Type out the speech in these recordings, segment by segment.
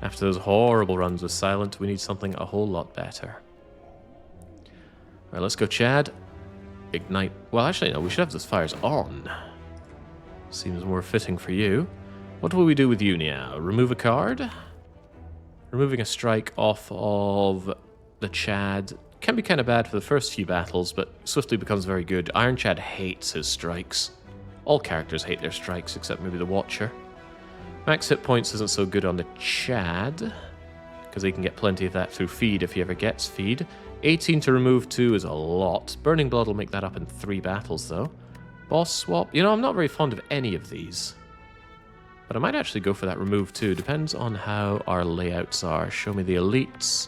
After those horrible runs with Silent, we need something a whole lot better. Alright, let's go Chad. Ignite. Well, actually, no, we should have those fires on. Seems more fitting for you. What will we do with you now? Remove a card? Removing a strike off of the Chad can be kind of bad for the first few battles, but swiftly becomes very good. Iron Chad hates his strikes. All characters hate their strikes, except maybe the Watcher. Max hit points isn't so good on the Chad, because he can get plenty of that through feed if he ever gets feed. 18 to remove 2 is a lot. Burning Blood will make that up in 3 battles, though. Boss swap. You know, I'm not very fond of any of these. But I might actually go for that remove 2. Depends on how our layouts are. Show me the elites.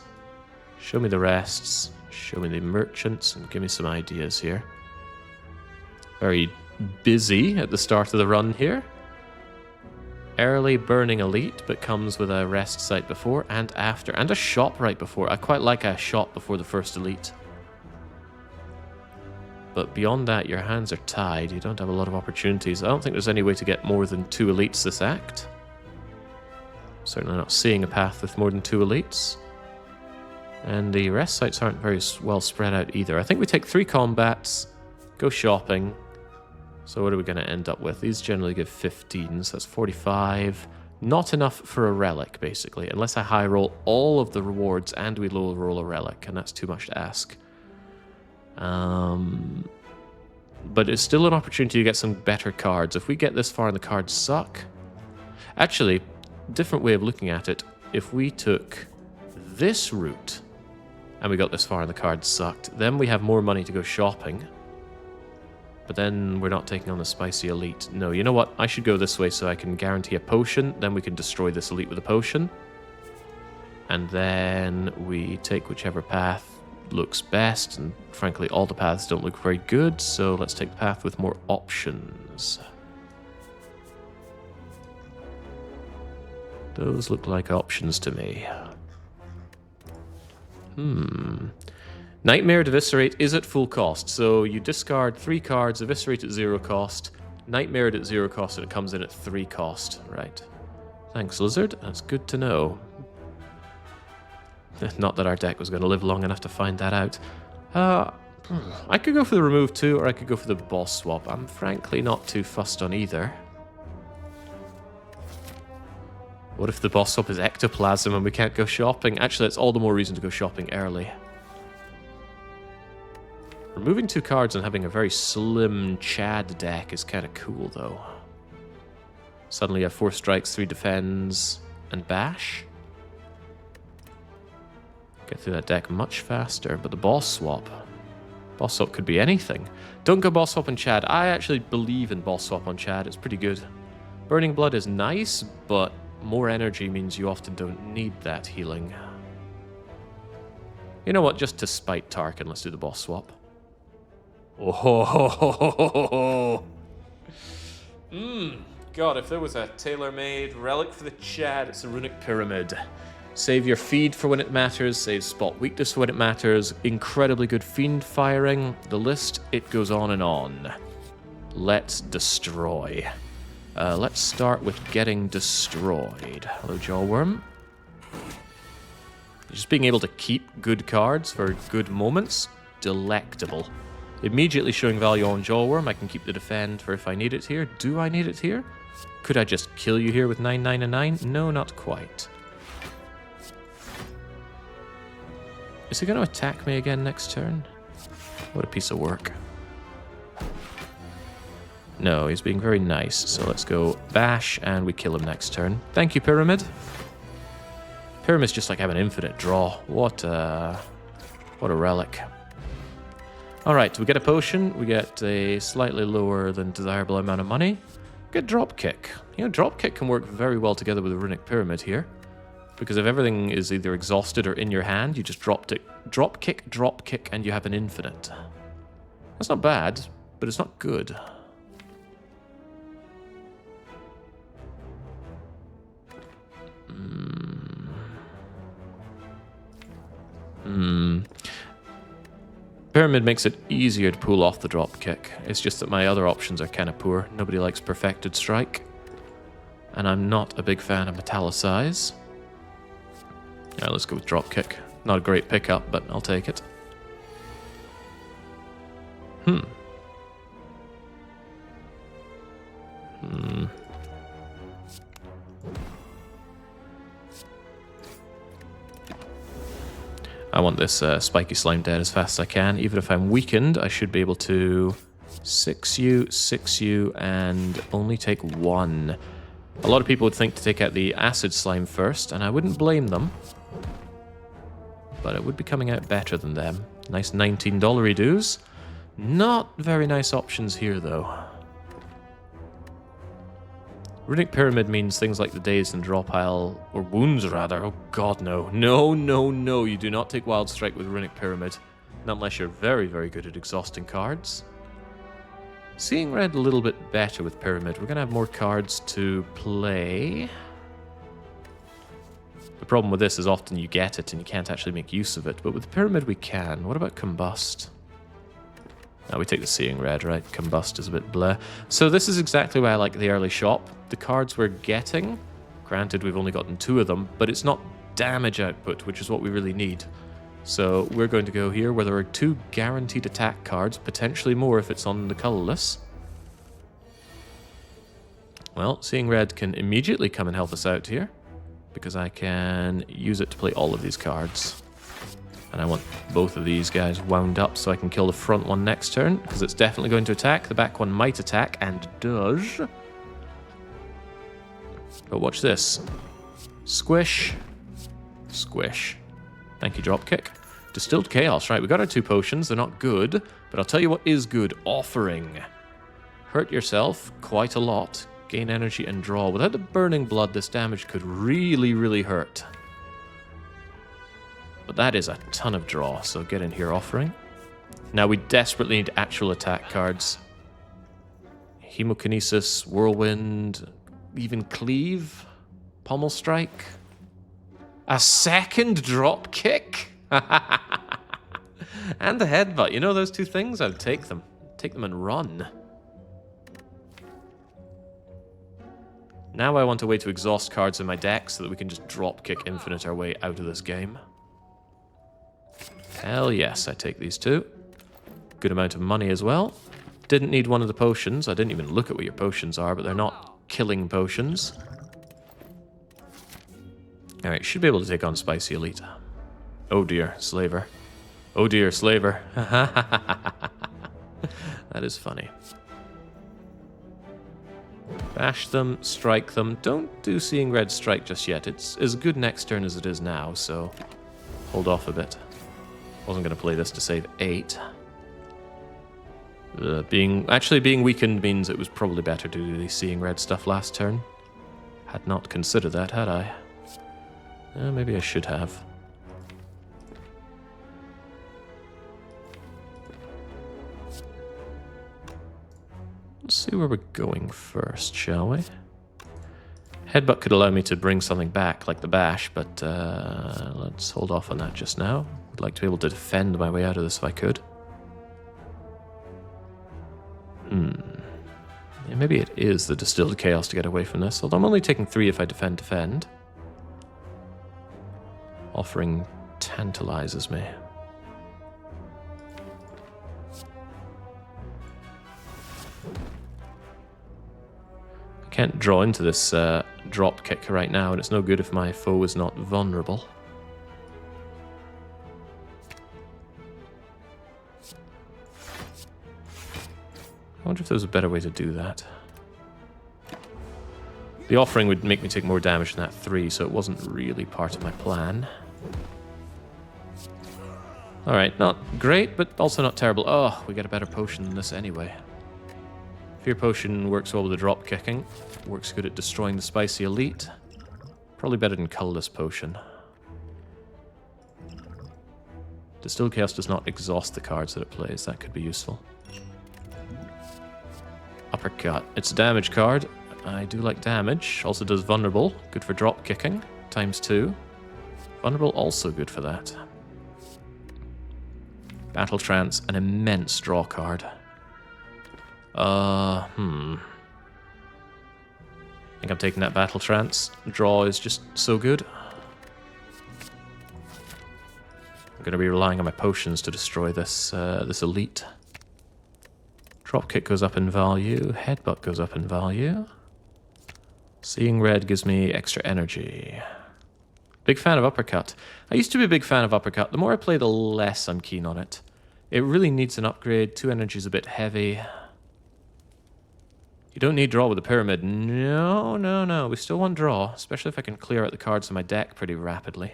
Show me the rests. Show me the merchants. And give me some ideas here. Very busy at the start of the run here. Early burning elite, but comes with a rest site before and after. And a shop right before. I quite like a shop before the first elite. But beyond that, your hands are tied. You don't have a lot of opportunities. I don't think there's any way to get more than 2 elites this act. Certainly not seeing a path with more than 2 elites. And the rest sites aren't very well spread out either. I think we take 3 combats, go shopping. So what are we going to end up with? These generally give 15, so that's 45. Not enough for a relic, basically. Unless I high roll all of the rewards and we low roll a relic, and that's too much to ask. But it's still an opportunity to get some better cards. If we get this far and the cards suck... Actually, different way of looking at it. If we took this route and we got this far and the cards sucked, then we have more money to go shopping. But then we're not taking on the spicy elite. No, you know what? I should go this way so I can guarantee a potion. Then we can destroy this elite with a potion. And then we take whichever path looks best. And frankly, all the paths don't look very good. So let's take the path with more options. Those look like options to me. Nightmare Eviscerate is at full cost, so you discard 3 cards, Eviscerate at 0 cost, Nightmare at 0 cost, and it comes in at 3 cost. Right. Thanks, Lizard. That's good to know. Not that our deck was going to live long enough to find that out. I could go for the remove 2, or I could go for the boss swap. I'm frankly not too fussed on either. What if the boss swap is ectoplasm and we can't go shopping? Actually, that's all the more reason to go shopping early. Removing 2 cards and having a very slim Chad deck is kind of cool, though. Suddenly you have 4 strikes, 3 defends, and bash. Get through that deck much faster, but the boss swap could be anything. Don't go boss swap on Chad. I actually believe in boss swap on Chad. It's pretty good. Burning Blood is nice, but more energy means you often don't need that healing. You know what? Just to spite Tarkin, let's do the boss swap. Oh ho ho ho ho ho. God, if there was a tailor-made relic for the Chad, it's a runic pyramid. Save your feed for when it matters, save spot weakness for when it matters, incredibly good fiend firing, the list, it goes on and on. Let's destroy. Let's start with getting destroyed. Hello, Jawworm. Just being able to keep good cards for good moments, delectable. Immediately showing value on Jawworm. I can keep the defend for if I need it here. Do I need it here? Could I just kill you here with 9, 9, and 9? No, not quite. Is he going to attack me again next turn? What a piece of work. No, he's being very nice. So let's go bash and we kill him next turn. Thank you, Pyramid. Pyramid's just like having an infinite draw. What a relic. Alright, we get a potion, we get a slightly lower than desirable amount of money. We get Dropkick. You know, Dropkick can work very well together with a Runic Pyramid here. Because if everything is either exhausted or in your hand, you just drop kick, and you have an infinite. That's not bad, but it's not good. Pyramid makes it easier to pull off the drop kick. It's just that my other options are kind of poor. Nobody likes Perfected Strike. And I'm not a big fan of Metallicize. Yeah, let's go with Dropkick. Not a great pickup, but I'll take it. I want this spiky slime dead as fast as I can. Even if I'm weakened, I should be able to 6 you, and only take 1. A lot of people would think to take out the acid slime first, and I wouldn't blame them. But it would be coming out better than them. Nice $19 dues. Not very nice options here, though. Runic Pyramid means things like the Dazed and Draw Pile, or Wounds rather. Oh god, no. No, no, no, you do not take Wild Strike with Runic Pyramid. Not unless you're very, very good at exhausting cards. Seeing Red a little bit better with Pyramid. We're going to have more cards to play. The problem with this is often you get it and you can't actually make use of it, but with Pyramid we can. What about Combust? Now we take the Seeing Red, right? Combust is a bit bleh. So this is exactly why I like the early shop. The cards we're getting, granted we've only gotten 2 of them, but it's not damage output, which is what we really need. So we're going to go here where there are 2 guaranteed attack cards, potentially more if it's on the colorless. Well, Seeing Red can immediately come and help us out here, because I can use it to play all of these cards. And I want both of these guys wound up so I can kill the front one next turn, because it's definitely going to attack. The back one might attack, and does. But watch this. Squish. Squish. Thank you, Dropkick. Distilled Chaos. Right, we got our 2 potions. They're not good, but I'll tell you what is good. Offering. Hurt yourself quite a lot. Gain energy and draw. Without the Burning Blood, this damage could really, really hurt. But that is a ton of draw, so get in here, Offering. Now we desperately need actual attack cards. Hemokinesis, Whirlwind, even Cleave, Pommel Strike. A second drop kick? And the headbutt. You know those 2 things? I would take them. Take them and run. Now I want a way to exhaust cards in my deck so that we can just drop kick infinite our way out of this game. Hell yes, I take these 2. Good amount of money as well. Didn't need one of the potions. I didn't even look at what your potions are, but they're not killing potions. Alright, should be able to take on Spicy Elite. Oh dear, Slaver. Oh dear, Slaver. That is funny. Bash them, strike them. Don't do Seeing Red Strike just yet. It's as good next turn as it is now, so hold off a bit. Wasn't going to play this to save 8. Being weakened means it was probably better to do the Seeing Red stuff last turn. Had not considered that, had I? Maybe I should have. Let's see where we're going first, shall we? Headbutt could allow me to bring something back, like the bash, but let's hold off on that just now. I'd like to be able to defend my way out of this if I could. Yeah, maybe it is the Distilled Chaos to get away from this, although I'm only taking 3 if I defend. Offering tantalizes me. I can't draw into this drop kick right now, and it's no good if my foe is not vulnerable. I wonder if there's a better way to do that. The Offering would make me take more damage than that 3, so it wasn't really part of my plan. Alright, not great, but also not terrible. Oh, we get a better potion than this anyway. Fear Potion works well with the drop kicking. Works good at destroying the Spicy Elite. Probably better than Colorless Potion. Distilled Chaos does not exhaust the cards that it plays. That could be useful. Uppercut. It's a damage card. I do like damage. Also does Vulnerable. Good for drop kicking. ×2. Vulnerable also good for that. Battle Trance. An immense draw card. I think I'm taking that Battle Trance. Draw is just so good. going to be relying on my potions to destroy this this elite. Dropkick goes up in value. Headbutt goes up in value. Seeing red gives me extra energy. Big fan of uppercut. I used to be a big fan of uppercut. The more I play, the less I'm keen on it. It really needs an upgrade. 2 energy is a bit heavy. You don't need draw with the pyramid. No, no, no. We still want draw, especially if I can clear out the cards in my deck pretty rapidly.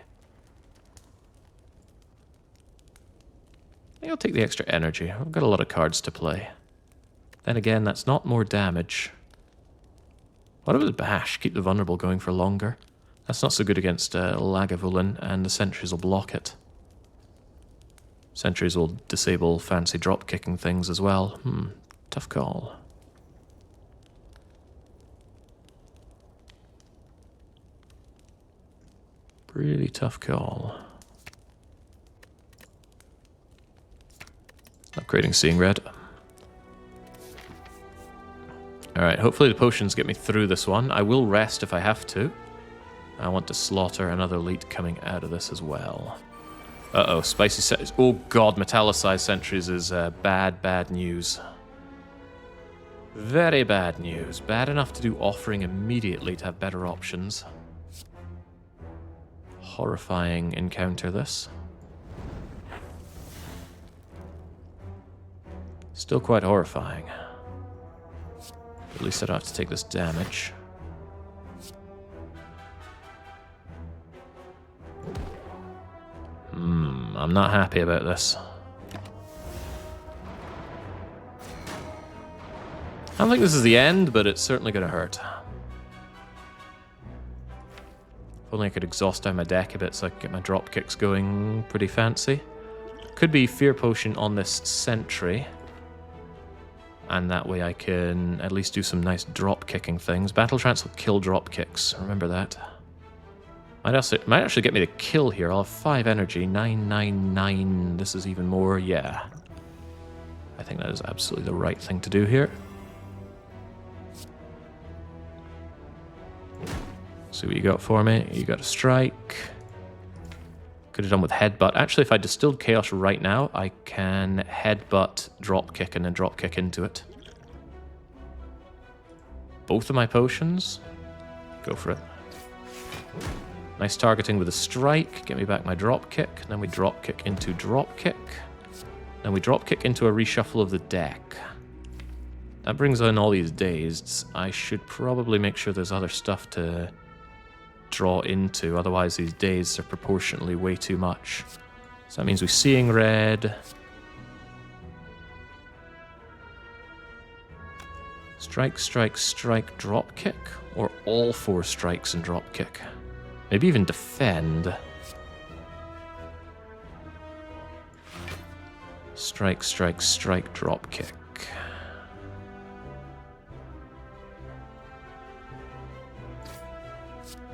I think I'll take the extra energy. I've got a lot of cards to play. Then again, that's not more damage. What about the bash? Keep the vulnerable going for longer. That's not so good against Lagavulin, and the sentries will block it. Sentries will disable fancy drop-kicking things as well. Tough call. Really tough call. Upgrading Seeing Red. Alright, hopefully the potions get me through this one. I will rest if I have to. I want to slaughter another elite coming out of this as well. Uh-oh, spicy sentries. Oh god, metallicized sentries is bad, bad news. Very bad news. Bad enough to do offering immediately to have better options. Horrifying encounter, this. Still quite horrifying. At least I don't have to take this damage. I'm not happy about this. I don't think this is the end, but it's certainly going to hurt. If only I could exhaust down my deck a bit so I could get my drop kicks going pretty fancy. Could be Fear Potion on this Sentry. And that way I can at least do some nice drop kicking things. Battle Trance will kill drop kicks, remember that. Might actually get me the kill here. I'll have 5 energy, 999. This is even more, yeah. I think that is absolutely the right thing to do here. See what you got for me. You got a strike. Could have done with headbutt. Actually, if I distilled chaos right now, I can headbutt, drop kick, and then drop kick into it. Both of my potions. Go for it. Nice targeting with a strike. Get me back my drop kick. Then we drop kick into drop kick. Then we drop kick into a reshuffle of the deck. That brings in all these dazed. I should probably make sure there's other stuff to draw into, otherwise these dazed are proportionately way too much. So that means we're Seeing Red. Strike, strike, strike, drop kick, or all 4 strikes and drop kick. Maybe even defend. Strike, strike, strike, drop kick.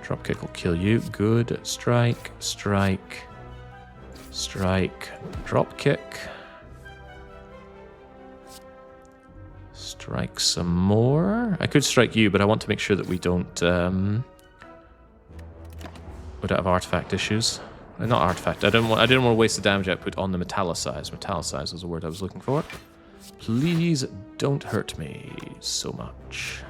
Drop kick will kill you. Good. Strike, strike, strike, drop kick. Strike some more. I could strike you, but I want to make sure that we don't have artifact issues. Not artifact. I didn't want to waste the damage output on the metallicize. Metallicize was the word I was looking for. Please don't hurt me so much.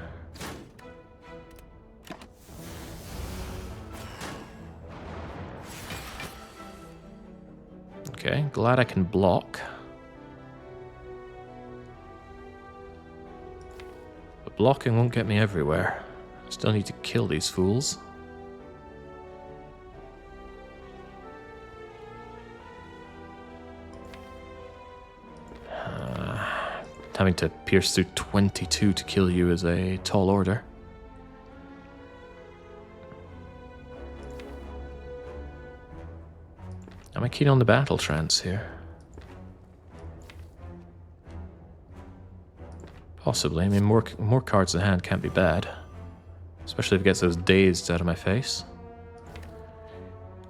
Okay, glad I can block. But blocking won't get me everywhere. Still need to kill these fools. Having to pierce through 22 to kill you is a tall order. Am I keen on the battle trance here? Possibly. I mean, more cards in hand can't be bad. Especially if it gets those dazed out of my face.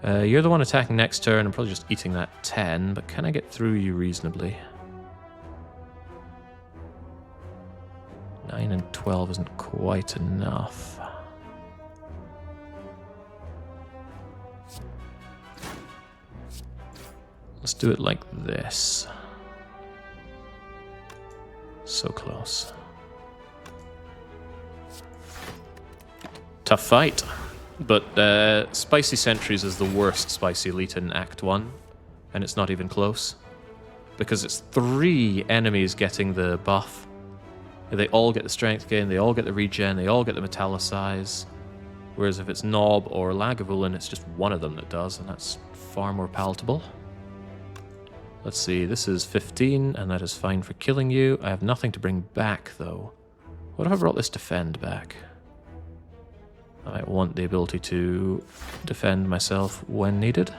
You're the one attacking next turn. I'm probably just eating that 10, but can I get through you reasonably? 9 and 12 isn't quite enough. Let's do it like this. So close. Tough fight. But Spicy Sentries is the worst Spicy Elite in Act 1. And it's not even close. Because it's 3 enemies getting the buff. They all get the strength gain, they all get the regen, they all get the metallicize. Whereas if it's Nob or Lagavulin, it's just one of them that does, and that's far more palatable. Let's see, this is 15, and that is fine for killing you. I have nothing to bring back, though. What if I brought this defend back? I might want the ability to defend myself when needed.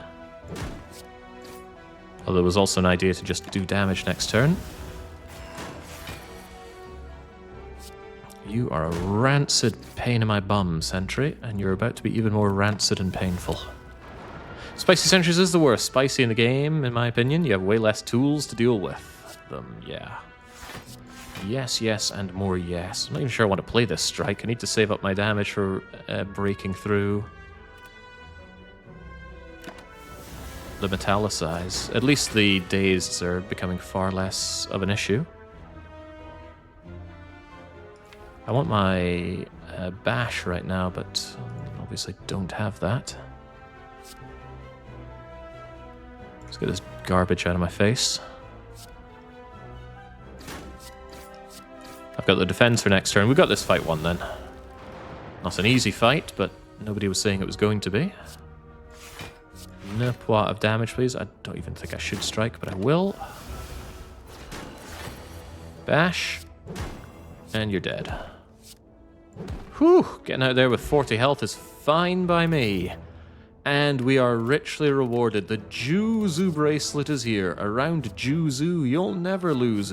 Although there was also an idea to just do damage next turn. You are a rancid pain in my bum, Sentry, and you're about to be even more rancid and painful. Spicy Sentries is the worst spicy in the game, in my opinion. You have way less tools to deal with them, yeah. Yes, yes, and more yes. I'm not even sure I want to play this strike. I need to save up my damage for breaking through the metallicize. At least the dazeds are becoming far less of an issue. I want my bash right now, but obviously don't have that. Let's get this garbage out of my face. I've got the defense for next turn. We got this fight won then. Not an easy fight, but nobody was saying it was going to be. No point of damage, please. I don't even think I should strike, but I will. Bash. And you're dead. Whew, getting out there with 40 health is fine by me. And we are richly rewarded. The JUL bracelet is here. Around JUL, you'll never lose.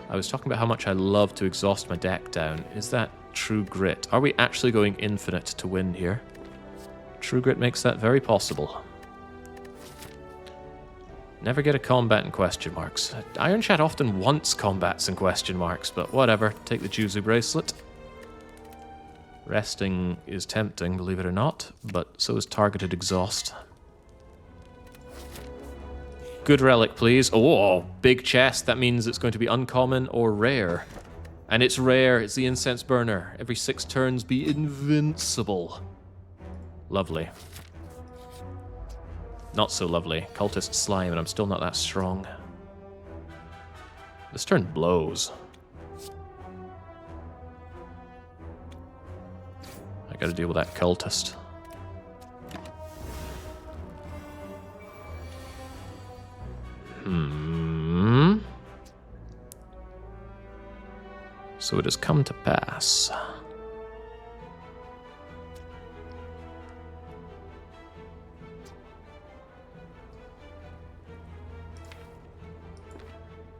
I was talking about how much I love to exhaust my deck down. Is that true grit? Are we actually going infinite to win here? True grit makes that very possible. Never get a combat in question marks. Iron Chat often wants combats in question marks, but whatever. Take the JUL bracelet. Resting is tempting, believe it or not, but so is targeted exhaust. Good relic, please. Oh, big chest. That means it's going to be uncommon or rare. And it's rare. It's the incense burner. Every 6 turns, be invincible. Lovely. Not so lovely. Cultist slime, and I'm still not that strong. This turn blows. I gotta deal with that cultist. So it has come to pass.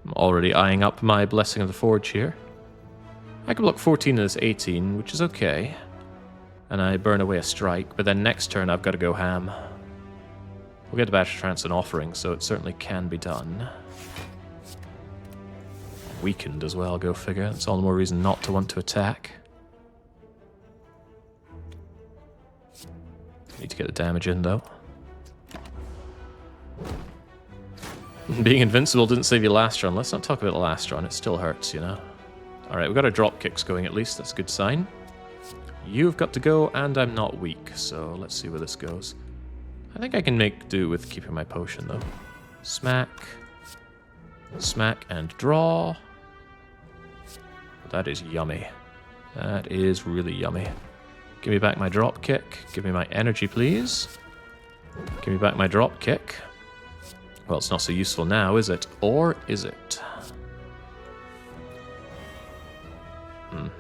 I'm already eyeing up my Blessing of the Forge here. I can block 14 and this 18, which is okay. And I burn away a strike, but then next turn I've got to go ham. We'll get a Batch Trance and Offering, so it certainly can be done. Weakened as well, go figure. That's all the more reason not to want to attack. Need to get the damage in, though. Being invincible didn't save you last run. Let's not talk about the last run. It still hurts, you know. Alright, we've got our drop kicks going at least. That's a good sign. You've got to go, and I'm not weak, so let's see where this goes. I think I can make do with keeping my potion, though. Smack. Smack and draw. That is yummy. That is really yummy. Give me back my drop kick. Give me my energy, please. Give me back my drop kick. Well, it's not so useful now, is it? Or is it?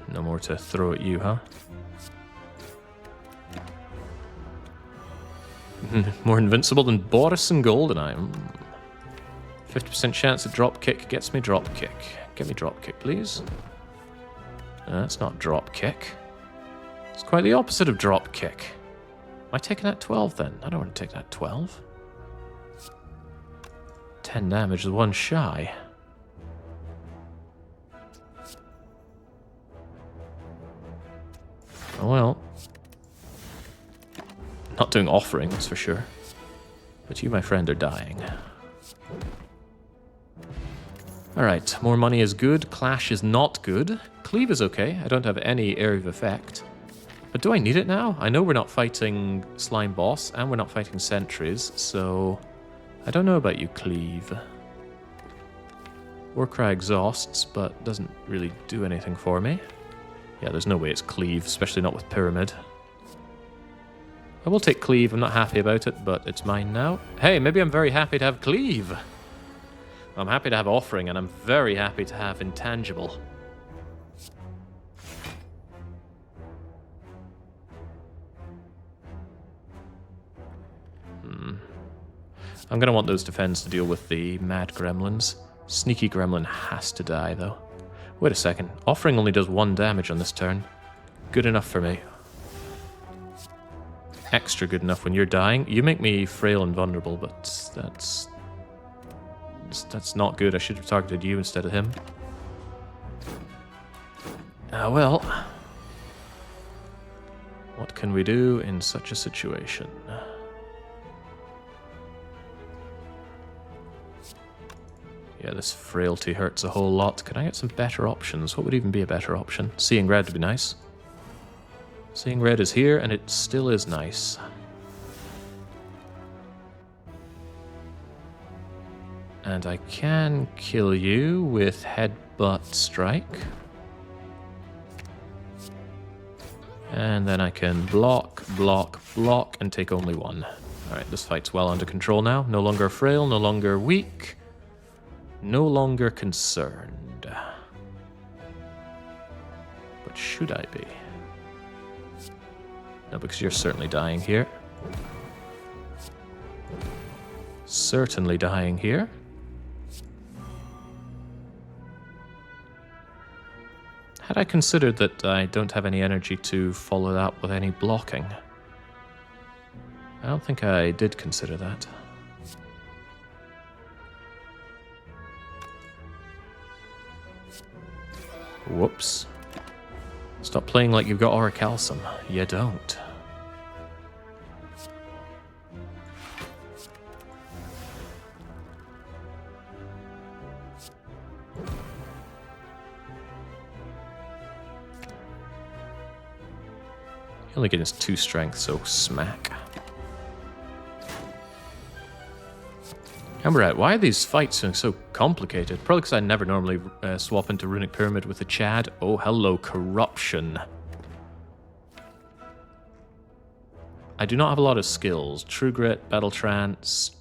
No more to throw at you, huh? More invincible than Boris and Goldeneye. 50% chance of drop kick gets me drop kick. Get me drop kick, please. That's not drop kick. It's quite the opposite of drop kick. Am I taking that 12 then? I don't want to take that 12. 10 damage is 1 shy. Oh well. Not doing offering, that's for sure. But you, my friend, are dying. Alright, more money is good. Clash is not good. Cleave is okay. I don't have any area of effect. But do I need it now? I know we're not fighting Slime Boss, and we're not fighting Sentries, so... I don't know about you, Cleave. Warcry exhausts, but doesn't really do anything for me. Yeah, there's no way it's Cleave, especially not with Pyramid. I will take Cleave. I'm not happy about it, but it's mine now. Hey, maybe I'm very happy to have Cleave. I'm happy to have Offering, and I'm very happy to have Intangible. I'm going to want those defends to deal with the mad gremlins. Sneaky gremlin has to die, though. Wait a second. Offering only does 1 damage on this turn. Good enough for me. Extra good enough when you're dying. You make me frail and vulnerable, but that's not good. I should have targeted you instead of him. Well. What can we do in such a situation? Yeah, this frailty hurts a whole lot. Can I get some better options? What would even be a better option? Seeing Red would be nice. Seeing Red is here, and it still is nice. And I can kill you with Headbutt Strike. And then I can block, block, block, and take only 1. Alright, this fight's well under control now. No longer frail, no longer weak. No longer concerned. But should I be? No, because you're certainly dying here. Certainly dying here. Had I considered that I don't have any energy to follow that up with any blocking? I don't think I did consider that. Whoops. Stop playing like you've got Orichalcum. You don't. He only gets 2 strength, so smack. And we're out. Why are these fights so complicated? Probably because I never normally swap into Runic Pyramid with the Chad. Oh, hello, Corruption. I do not have a lot of skills. True Grit, Battle Trance,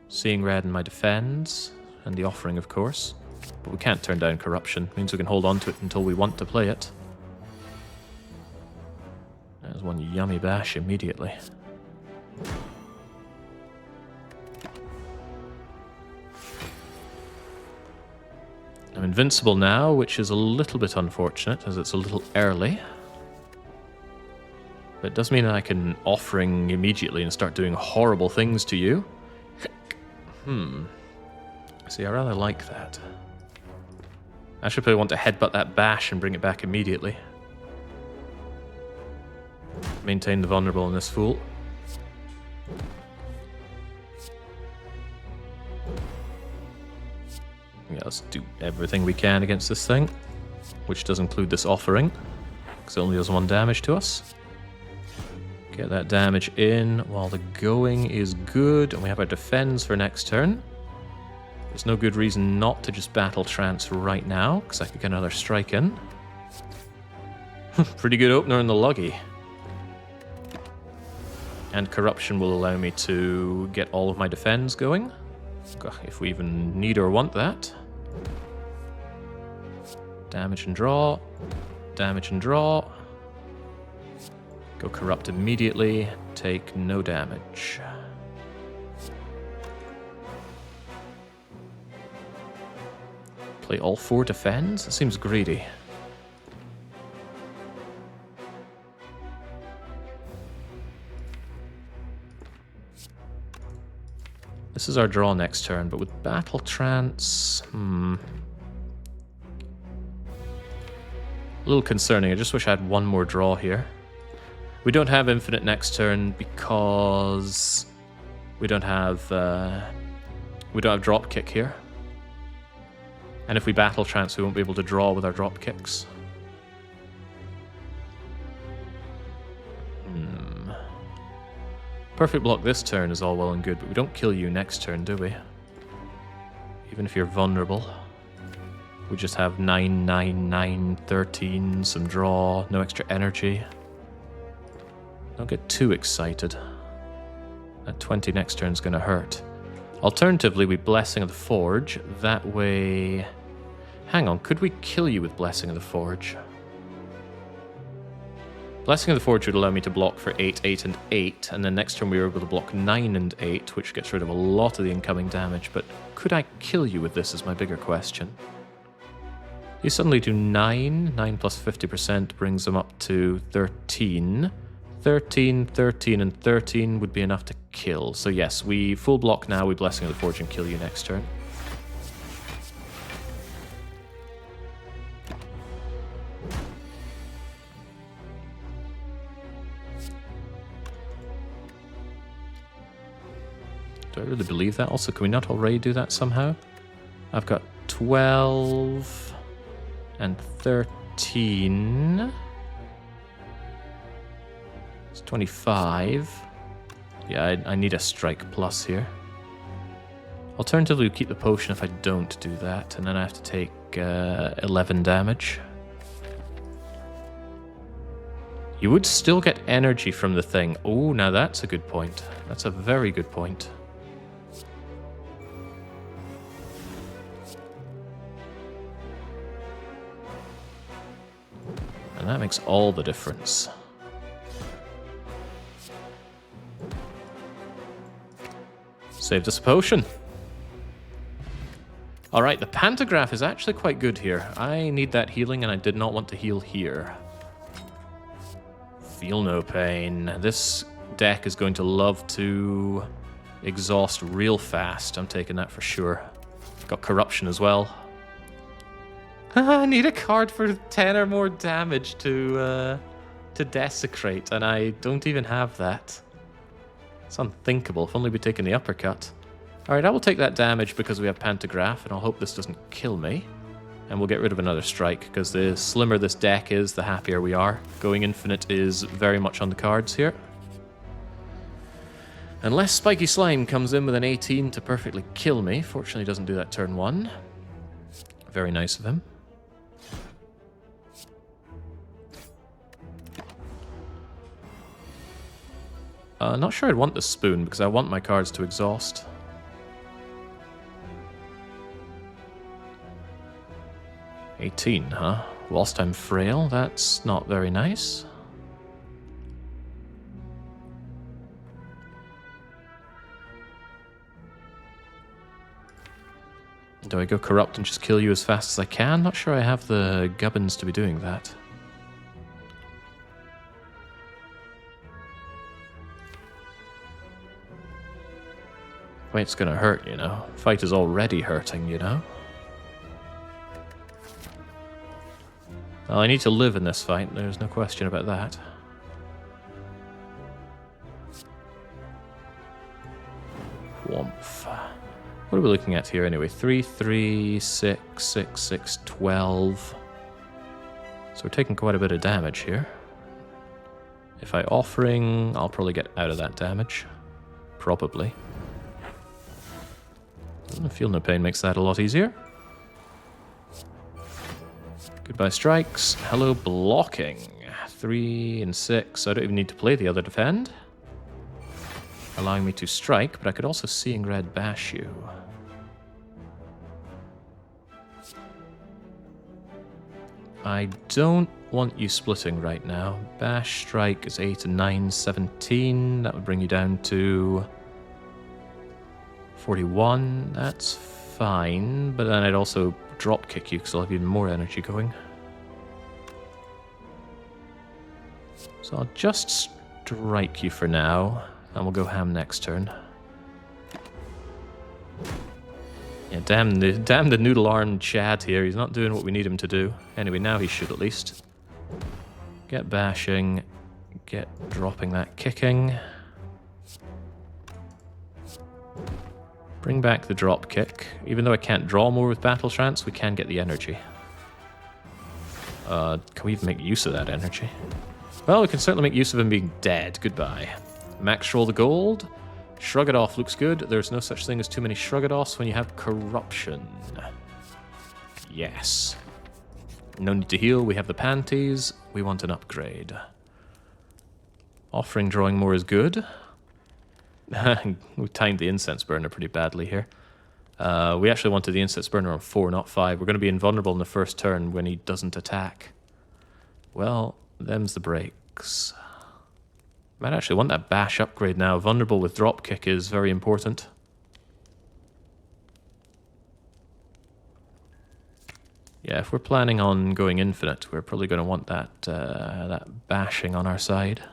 Seeing Red in my defense, and the Offering, of course. But we can't turn down Corruption. It means we can hold on to it until we want to play it. There's one yummy bash immediately. I'm invincible now, which is a little bit unfortunate, as it's a little early. But it does mean I can Offering immediately and start doing horrible things to you. See, I rather like that. I should probably want to headbutt that bash and bring it back immediately. Maintain the vulnerable in this fool. Yeah, let's do everything we can against this thing, which does include this Offering, because it only does 1 damage to us. Get that damage in while the going is good, and we have our defense for next turn. There's no good reason not to just Battle Trance right now, because I could get another strike in. Pretty good opener in the Luggy. And Corruption will allow me to get all of my defense going, if we even need or want that. Damage and draw. Damage and draw. Go Corrupt immediately. Take no damage. Play all 4 defends? That seems greedy. This is our draw next turn, but with Battle Trance... A little concerning. I just wish I had 1 more draw here. We don't have infinite next turn because We don't have drop kick here. And if we battle trance, we won't be able to draw with our drop kicks. Perfect block this turn is all well and good, but we don't kill you next turn, do we? Even if you're vulnerable. We just have 9, 9, 9, 13, some draw, no extra energy. Don't get too excited. That 20 next turn is going to hurt. Alternatively, we Blessing of the Forge. That way... Hang on, could we kill you with Blessing of the Forge? Blessing of the Forge would allow me to block for 8, 8, and 8, and then next turn we were able to block 9 and 8, which gets rid of a lot of the incoming damage, but could I kill you with this is my bigger question. You suddenly do 9, 9 plus 50% brings them up to 13. 13, 13, and 13 would be enough to kill. So yes, we full block now, we Blessing of the Forge and kill you next turn. Do I really believe that? Also, can we not already do that somehow? I've got 12 and 13. It's 25. Yeah, I need a strike plus here. Alternatively, we keep the potion if I don't do that, and then I have to take 11 damage. You would still get energy from the thing. Oh, now that's a good point. That's a very good point. And that makes all the difference. Saved us a potion. Alright, the Pantograph is actually quite good here. I need that healing and I did not want to heal here. Feel no pain. This deck is going to love to exhaust real fast. I'm taking that for sure. Got Corruption as well. I need a card for 10 or more damage to desecrate, and I don't even have that. It's unthinkable. If only we'd taken the uppercut. Alright, I will take that damage because we have Pantograph, and I'll hope this doesn't kill me. And we'll get rid of another strike, because the slimmer this deck is, the happier we are. Going infinite is very much on the cards here. Unless Spiky Slime comes in with an 18 to perfectly kill me. Fortunately, he doesn't do that turn 1. Very nice of him. Not sure I'd want the spoon, because I want my cards to exhaust. $18, huh? Whilst I'm frail, that's not very nice. Do I go Corrupt and just kill you as fast as I can? Not sure I have the gubbins to be doing that. Fight's gonna hurt, you know. Fight is already hurting, you know. Well, I need to live in this fight, there's no question about that. Whomph. What are we looking at here anyway? 3, 3, 6, 6, 6, 12. So we're taking quite a bit of damage here. If I offering, I'll probably get out of that damage. Probably. Feel no pain makes that a lot easier. Goodbye strikes. Hello blocking. 3 and 6. I don't even need to play the other defend. Allowing me to strike, but I could also Seeing Red bash you. I don't want you splitting right now. Bash strike is 8 and 9, 17. That would bring you down to 41, that's fine, but then I'd also drop kick you because I'll have even more energy going. So I'll just strike you for now, and we'll go ham next turn. Yeah, damn the noodle arm Chad here, he's not doing what we need him to do. Anyway, now he should at least. Get bashing, get dropping that kicking. Bring back the drop kick. Even though I can't draw more with Battle Trance, we can get the energy. Can we even make use of that energy? Well, we can certainly make use of him being dead. Goodbye. Max roll the gold. Shrug it off looks good. There's no such thing as too many shrug it offs when you have corruption. Yes. No need to heal. We have the panties. We want an upgrade. Offering drawing more is good. We timed the incense burner pretty badly here. We actually wanted the incense burner on 4, not 5. We're going to be invulnerable in the first turn when he doesn't attack. Well, them's the breaks. Might actually want that bash upgrade now. Vulnerable with dropkick is very important. Yeah, if we're planning on going infinite, we're probably going to want that that bashing on our side.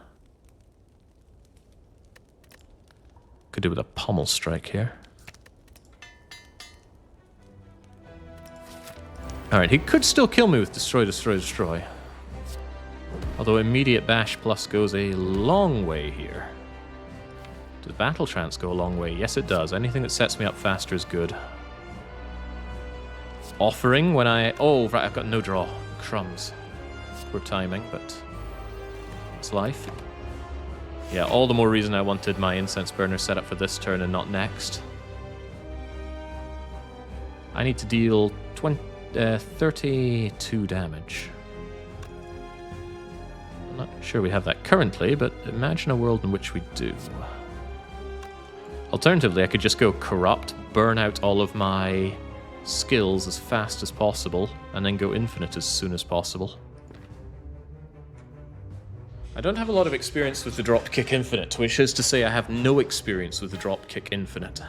Could do with a pommel strike here. Alright, he could still kill me with Destroy, Destroy, Destroy. Although immediate bash plus goes a long way here. Does Battle Trance go a long way? Yes, it does. Anything that sets me up faster is good. Offering when I... Oh, right, I've got no draw. Crumbs. Poor timing, but it's life. Yeah, all the more reason I wanted my incense burner set up for this turn and not next. I need to deal 32 damage. I'm not sure we have that currently, but imagine a world in which we do. Alternatively, I could just go Corrupt, burn out all of my skills as fast as possible, and then go infinite as soon as possible. I don't have a lot of experience with the Dropkick Infinite, which is to say I have no experience with the Dropkick Infinite.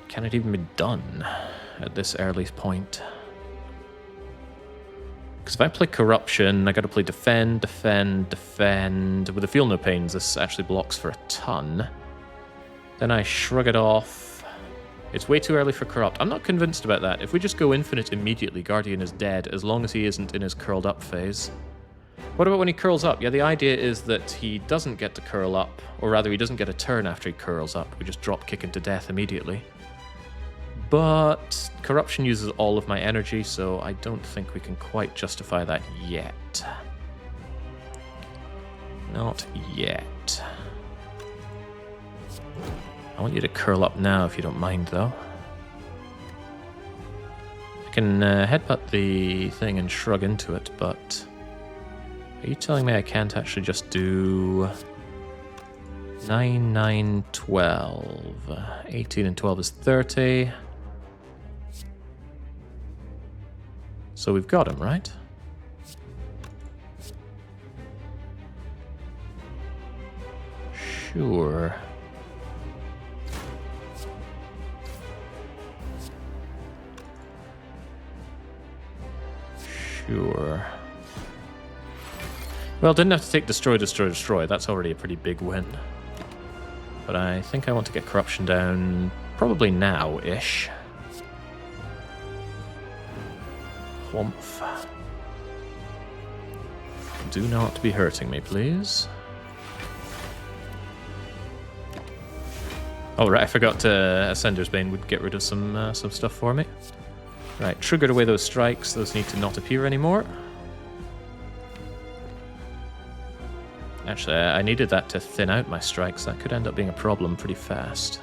Can it even be done at this early point? Because if I play Corruption, I gotta play Defend, Defend, Defend. With the Feel No Pains, this actually blocks for a ton. Then I shrug it off. It's way too early for Corrupt. I'm not convinced about that. If we just go infinite immediately, Guardian is dead, as long as he isn't in his curled up phase. What about when he curls up? Yeah, the idea is that he doesn't get to curl up, or rather he doesn't get a turn after he curls up. We just drop kick into death immediately. But Corruption uses all of my energy, so I don't think we can quite justify that yet. Not yet. I want you to curl up now, if you don't mind, though. I can headbutt the thing and shrug into it, but... Are you telling me I can't actually just do... 9, 9, 12... 18 and 12 is 30... So we've got him, right? Sure. Sure. Well, didn't have to take Destroy, Destroy, Destroy. That's already a pretty big win. But I think I want to get Corruption down probably now-ish. Whomph. Do not be hurting me, please. Oh, right, I forgot Ascender's Bane would get rid of some stuff for me. Right, triggered away those strikes. Those need to not appear anymore. Actually, I needed that to thin out my strikes. That could end up being a problem pretty fast.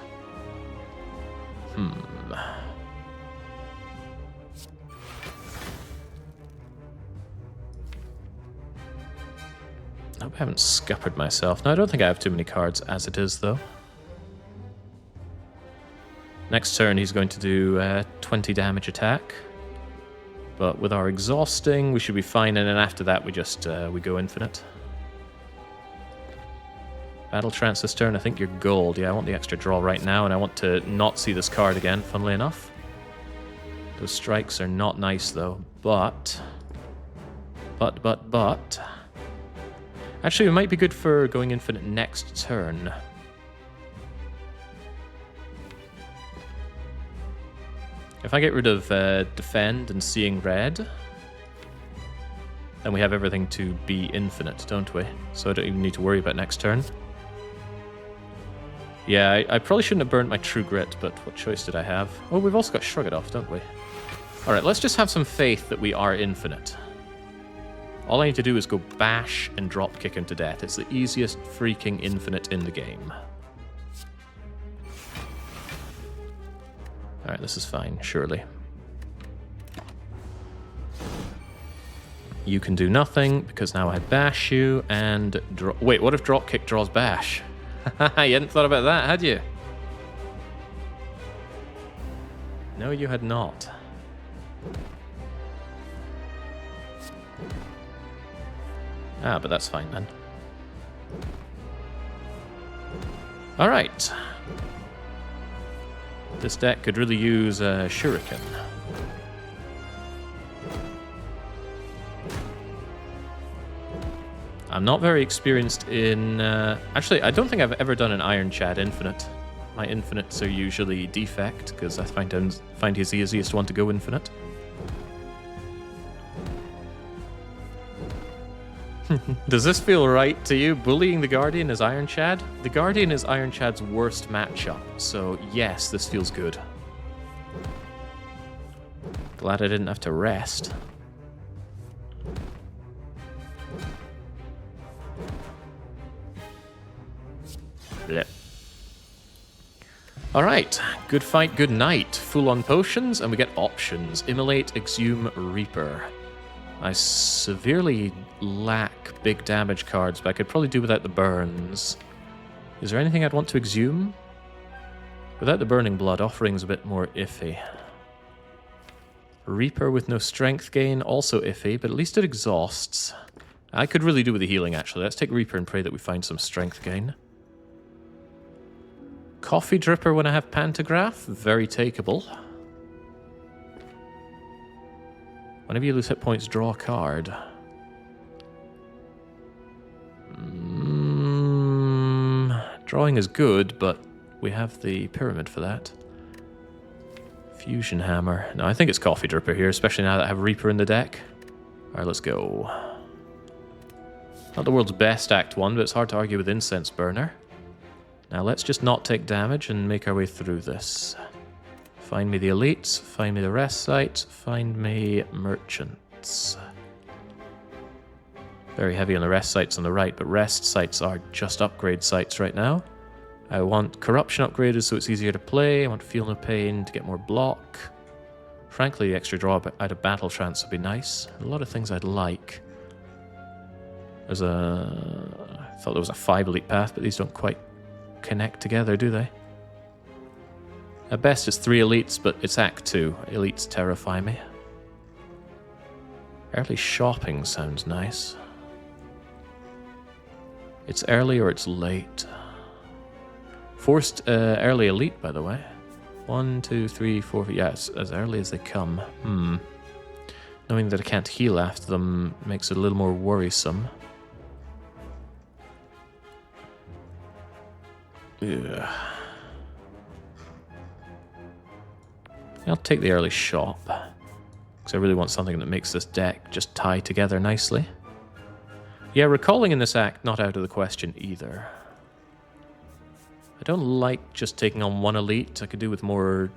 I hope I haven't scuppered myself. No, I don't think I have too many cards as it is, though. Next turn, he's going to do 20 damage attack. But with our exhausting, we should be fine, and then after that, we just we go infinite. Battle Trance this turn, I think you're gold. Yeah, I want the extra draw right now, and I want to not see this card again, funnily enough. Those strikes are not nice, though. But... Actually, it might be good for going infinite next turn. If I get rid of Defend and Seeing Red, then we have everything to be infinite, don't we? So I don't even need to worry about next turn. Yeah, I probably shouldn't have burnt my True Grit, but what choice did I have? Oh, we've also got Shrug It Off, don't we? Alright, let's just have some faith that we are infinite. All I need to do is go bash and drop kick him to death. It's the easiest freaking infinite in the game. Alright, this is fine, surely. You can do nothing, because now I bash you, and... Wait, what if drop kick draws bash? You hadn't thought about that, had you? No, you had not. Ah, but that's fine then. Alright. This deck could really use a Shuriken. I'm not very experienced in... actually, I don't think I've ever done an Ironclad Infinite. My Infinites are usually Defect, because I find he's the easiest one to go Infinite. Does this feel right to you? Bullying the Guardian is Ironclad? The Guardian is Ironclad's worst matchup, so yes, this feels good. Glad I didn't have to rest. Blech. Alright, good fight, good night. Full on potions, and we get options. Immolate, Exhume, Reaper. I severely lack big damage cards, but I could probably do without the burns. Is there anything I'd want to exhume? Without the burning blood, offering's a bit more iffy. Reaper with no strength gain, also iffy, but at least it exhausts. I could really do with the healing, actually. Let's take Reaper and pray that we find some strength gain. Coffee Dripper when I have Pantograph, very takeable. Whenever you lose hit points, draw a card. Drawing is good, but we have the Pyramid for that. Fusion Hammer. No, I think it's Coffee Dripper here, especially now that I have Reaper in the deck. Alright, let's go. Not the world's best Act 1, but it's hard to argue with Incense Burner. Now let's just not take damage and make our way through this. Find me the elites, find me the rest site, find me merchants. Very heavy on the rest sites on the right, but rest sites are just upgrade sites right now. I want corruption upgraded so it's easier to play. I want feel no pain to get more block. Frankly, the extra draw out of battle trance would be nice. A lot of things I'd like. I thought there was a 5 elite path, but these don't quite connect together, do they? At best, it's 3 elites, but it's Act 2. Elites terrify me. Early shopping sounds nice. It's early or it's late. Forced early elite, by the way. 1, 2, 3, 4... Yeah, it's as early as they come. Knowing that I can't heal after them makes it a little more worrisome. Ugh. I'll take the early shop, because I really want something that makes this deck just tie together nicely. Yeah, recalling in this act, not out of the question either. I don't like just taking on 1 elite. I could do with more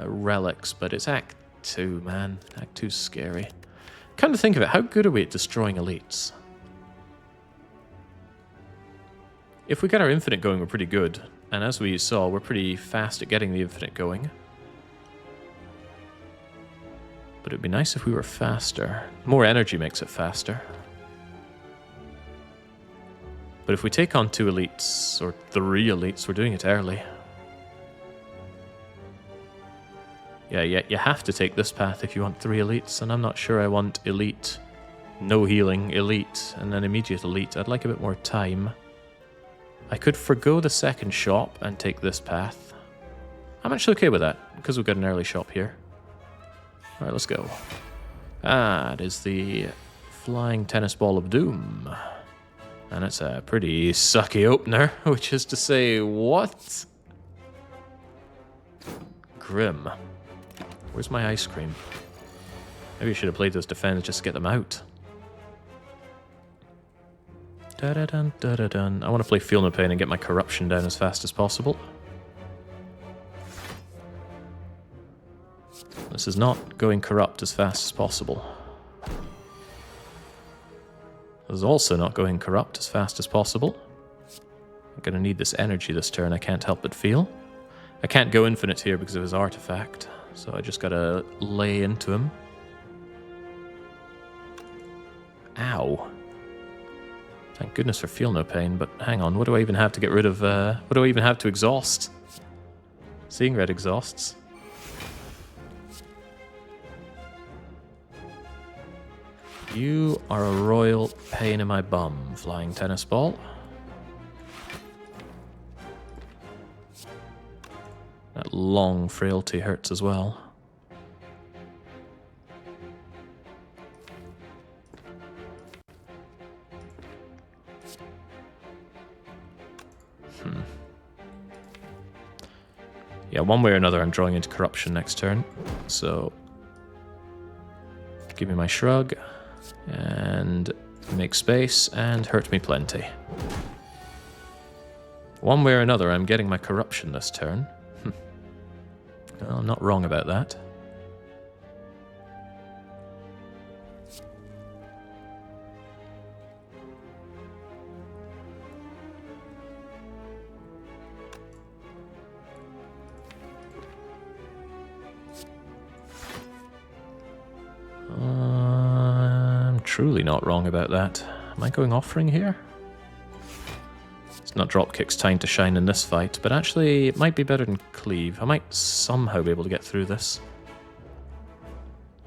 relics, but it's Act 2, man. Act 2's scary. Come to think of it, how good are we at destroying elites? If we get our infinite going, we're pretty good. And as we saw, we're pretty fast at getting the infinite going. But it'd be nice if we were faster. More energy makes it faster. But if we take on 2 elites, or 3 elites, we're doing it early. Yeah, you have to take this path if you want 3 elites, and I'm not sure I want elite, no healing, elite, and then immediate elite. I'd like a bit more time. I could forgo the second shop and take this path. I'm actually okay with that, because we've got an early shop here. Alright, let's go. Ah, it is the Flying Tennis Ball of Doom. And it's a pretty sucky opener, which is to say, what? Grim. Where's my ice cream? Maybe I should have played those defense just to get them out. Da-da-dun, da-da-dun. I want to play Feel No Pain and get my corruption down as fast as possible. This is not going corrupt as fast as possible. This is also not going corrupt as fast as possible. I'm going to need this energy this turn, I can't help but feel. I can't go infinite here because of his artifact, so I just got to lay into him. Ow. Thank goodness for Feel No Pain, but hang on, what do I even have to get rid of, what do I even have to exhaust? Seeing Red exhausts. You are a royal pain in my bum, Flying Tennis Ball. That long frailty hurts as well. Yeah, one way or another I'm drawing into corruption next turn, so give me my shrug, and make space, and hurt me plenty. One way or another I'm getting my corruption this turn. Well, I'm not wrong about that. I'm truly not wrong about that. Am I going offering here? It's not Dropkick's time to shine in this fight, but actually it might be better than Cleave. I might somehow be able to get through this.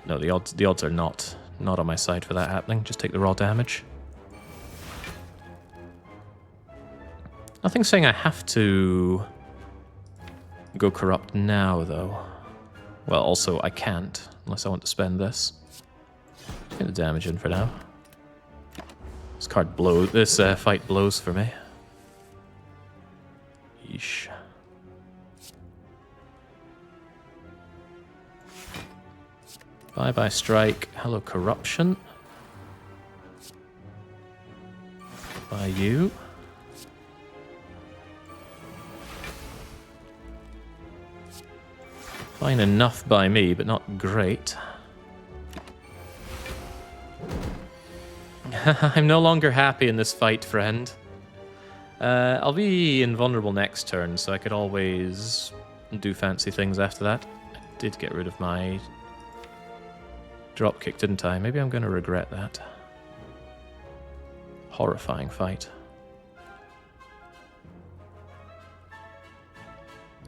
No, the odds are not on my side for that happening. Just take the raw damage. Nothing's saying I have to go corrupt now, though. Well, also I can't, unless I want to spend this. Get the damage in for now. This card blows. This fight blows for me. Yeesh. Bye-bye strike. Hello corruption. Bye you. Fine enough by me, but not great. I'm no longer happy in this fight, friend. I'll be invulnerable next turn, so I could always do fancy things after that. I did get rid of my dropkick, didn't I? Maybe I'm going to regret that. Horrifying fight.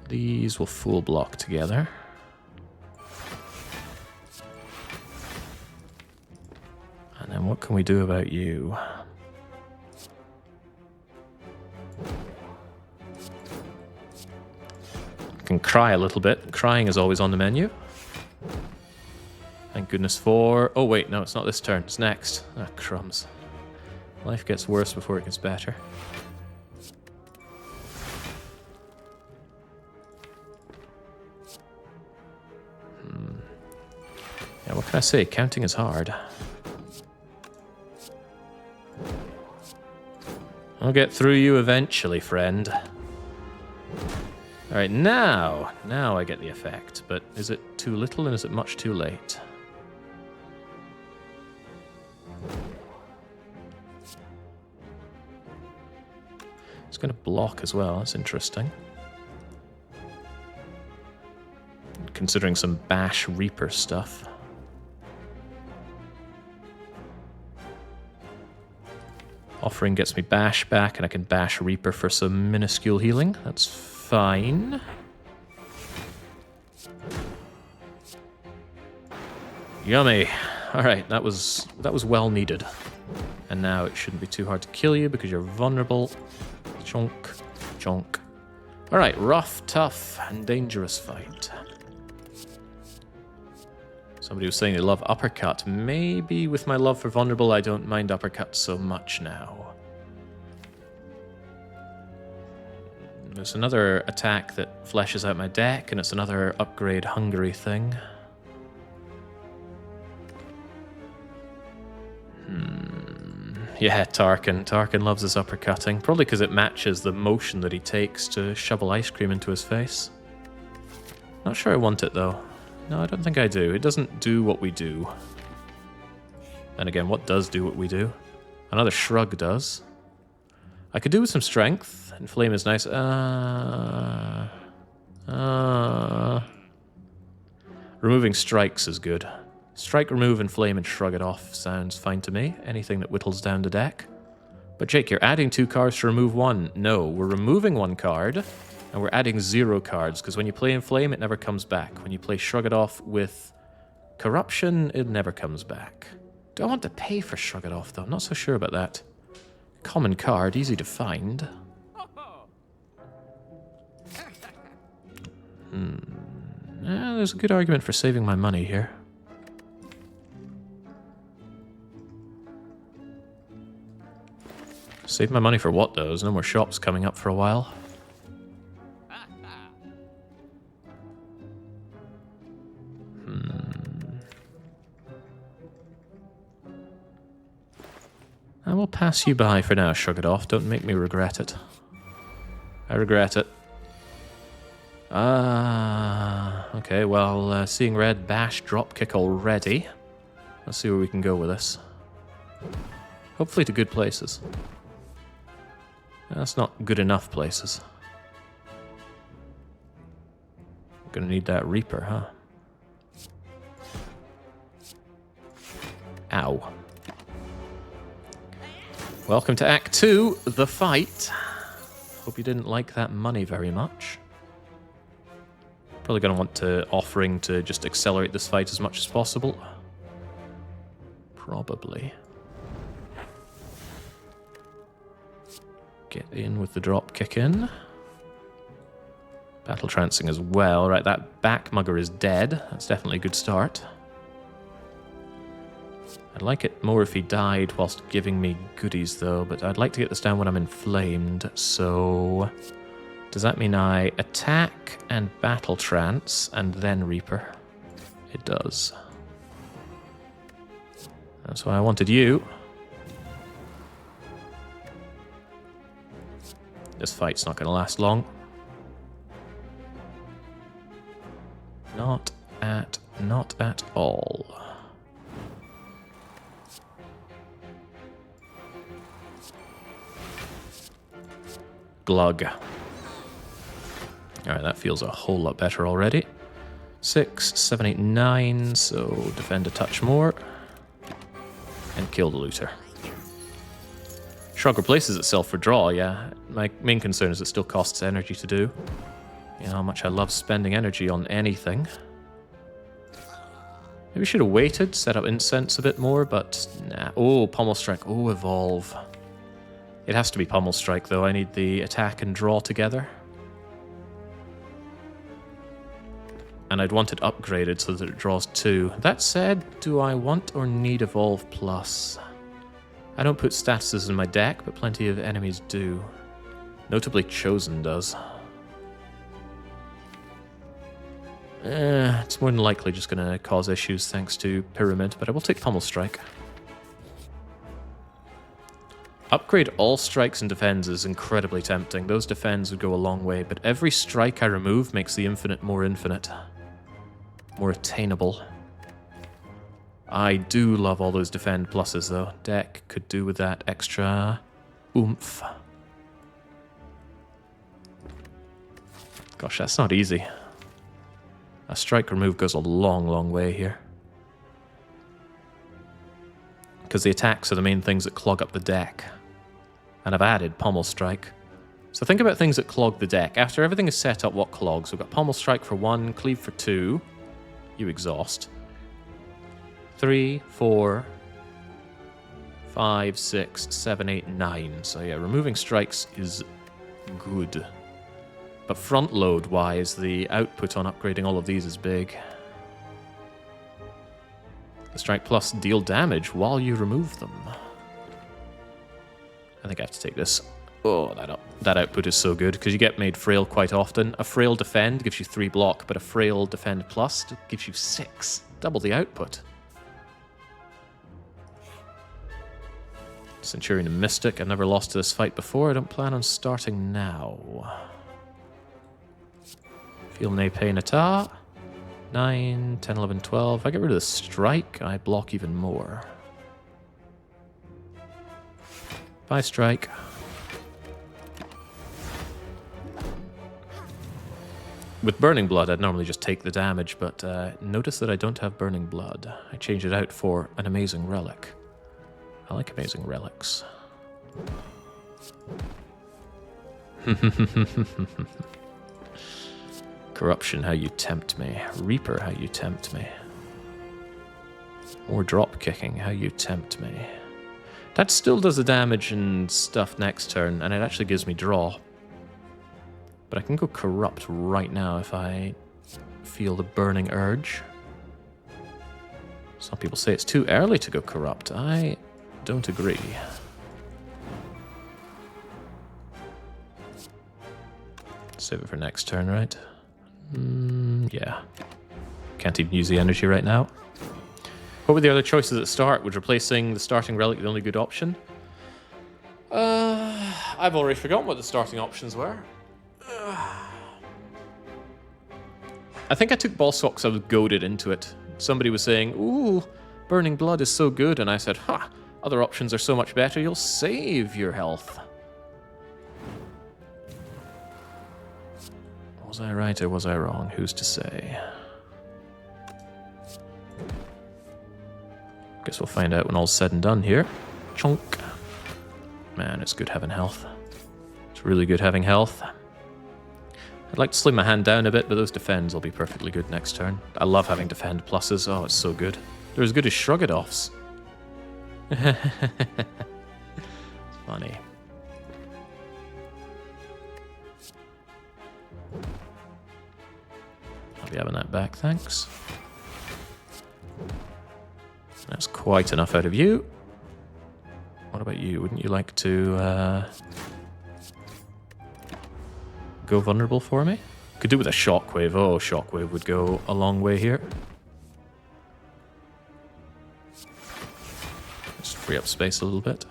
These will full block together. And then what can we do about you? Can cry a little bit. Crying is always on the menu. Thank goodness for... Oh wait, no, it's not this turn. It's next. Ah, crumbs. Life gets worse before it gets better. Yeah, what can I say? Counting is hard. I'll get through you eventually, friend. Alright, now I get the effect, but is it too little and is it much too late? It's going to block as well, that's interesting. Considering some Bash Reaper stuff. Offering gets me Bash back, and I can Bash Reaper for some minuscule healing. That's fine. Yummy. Alright, that was well needed. And now it shouldn't be too hard to kill you because you're vulnerable. Chonk, chonk. Alright, rough, tough, and dangerous fight. Somebody was saying they love uppercut. Maybe with my love for vulnerable, I don't mind uppercut so much now. There's another attack that fleshes out my deck, and it's another upgrade hungry thing. Yeah, Tarkin. Tarkin loves his uppercutting. Probably because it matches the motion that he takes to shovel ice cream into his face. Not sure I want it, though. No, I don't think I do. It doesn't do what we do. And again, what does do what we do? Another shrug does. I could do with some strength. Inflame is nice. Removing strikes is good. Strike, remove, inflame, and shrug it off sounds fine to me. Anything that whittles down the deck. But Jake, you're adding 2 cards to remove 1. No, we're removing 1 card, and we're adding 0 cards, because when you play inflame, it never comes back. When you play shrug it off with corruption, it never comes back. Do I want to pay for shrug it off, though? I'm not so sure about that. Common card, easy to find. There's a good argument for saving my money here. Save my money for what, though? There's no more shops coming up for a while. I will pass you by for now, shrug it off. Don't make me regret it. I regret it. Okay, well, seeing red, bash, dropkick already. Let's see where we can go with this. Hopefully to good places. That's not good enough places. I'm gonna need that Reaper, huh? Ow. Welcome to Act 2, the fight. Hope you didn't like that money very much. Probably gonna want to offering to just accelerate this fight as much as possible. Probably. Get in with the drop kick in. Battle trancing as well. Right, that back mugger is dead. That's definitely a good start. I'd like it more if he died whilst giving me goodies, though, but I'd like to get this down when I'm inflamed, so... Does that mean I attack and battle trance and then Reaper? It does. That's why I wanted you. This fight's not going to last long. Not at all. Glug. Alright, that feels a whole lot better already. 6, 7, 8, 9, so defend a touch more. And kill the looter. Shrug replaces itself for draw, yeah. My main concern is it still costs energy to do. You know how much I love spending energy on anything. Maybe we should have waited, set up incense a bit more, but nah. Oh, Pommel Strike. Oh, evolve. It has to be Pommel Strike, though. I need the attack and draw together. And I'd want it upgraded so that it draws 2. That said, do I want or need Evolve Plus? I don't put statuses in my deck, but plenty of enemies do. Notably, Chosen does. It's more than likely just going to cause issues thanks to Pyramid, but I will take Pommel Strike. Upgrade all strikes and defends is incredibly tempting. Those defends would go a long way, but every strike I remove makes the infinite. More attainable. I do love all those defend pluses, though. Deck could do with that extra oomph. Gosh, that's not easy. A strike remove goes a long, long way here. Because the attacks are the main things that clog up the deck. And I've added Pommel Strike. So think about things that clog the deck. After everything is set up, what clogs? We've got Pommel Strike for 1, Cleave for 2. You exhaust. 3, 4, 5, 6, 7, 8, 9. So yeah, removing strikes is good. But front load wise, the output on upgrading all of these is big. The strike plus deal damage while you remove them. I think I have to take this. Oh, that output is so good, because you get made frail quite often. A frail defend gives you 3 block, but a frail defend plus gives you 6. Double the output. Centurion and Mystic. I've never lost to this fight before. I don't plan on starting now. Feel nae pain at all. 9, 10, 11, 12. If I get rid of the strike, I block even more. If I strike. With Burning Blood, I'd normally just take the damage, but notice that I don't have Burning Blood. I changed it out for an Amazing Relic. I like Amazing Relics. Corruption, how you tempt me. Reaper, how you tempt me. More drop kicking, how you tempt me. That still does the damage and stuff next turn, and it actually gives me draw. But I can go Corrupt right now if I feel the burning urge. Some people say it's too early to go Corrupt. I don't agree. Save it for next turn, right? Yeah. Can't even use the energy right now. What were the other choices at start? Would replacing the starting relic the only good option? I've already forgotten what the starting options were. I think I took Ball Sock because I was goaded into it. Somebody was saying, ooh, Burning Blood is so good, and I said, ha, other options are so much better, you'll save your health. Was I right or was I wrong? Who's to say? Guess we'll find out when all's said and done here. Chunk. Man, it's good having health. It's really good having health. I'd like to slim my hand down a bit, but those defends will be perfectly good next turn. I love having defend pluses. Oh, it's so good. They're as good as Shrug-it-offs. It's funny. I'll be having that back, thanks. That's quite enough out of you. What about you? Wouldn't you like to go vulnerable for me? Could do with a Shockwave. Oh, Shockwave would go a long way here. Just free up space a little bit.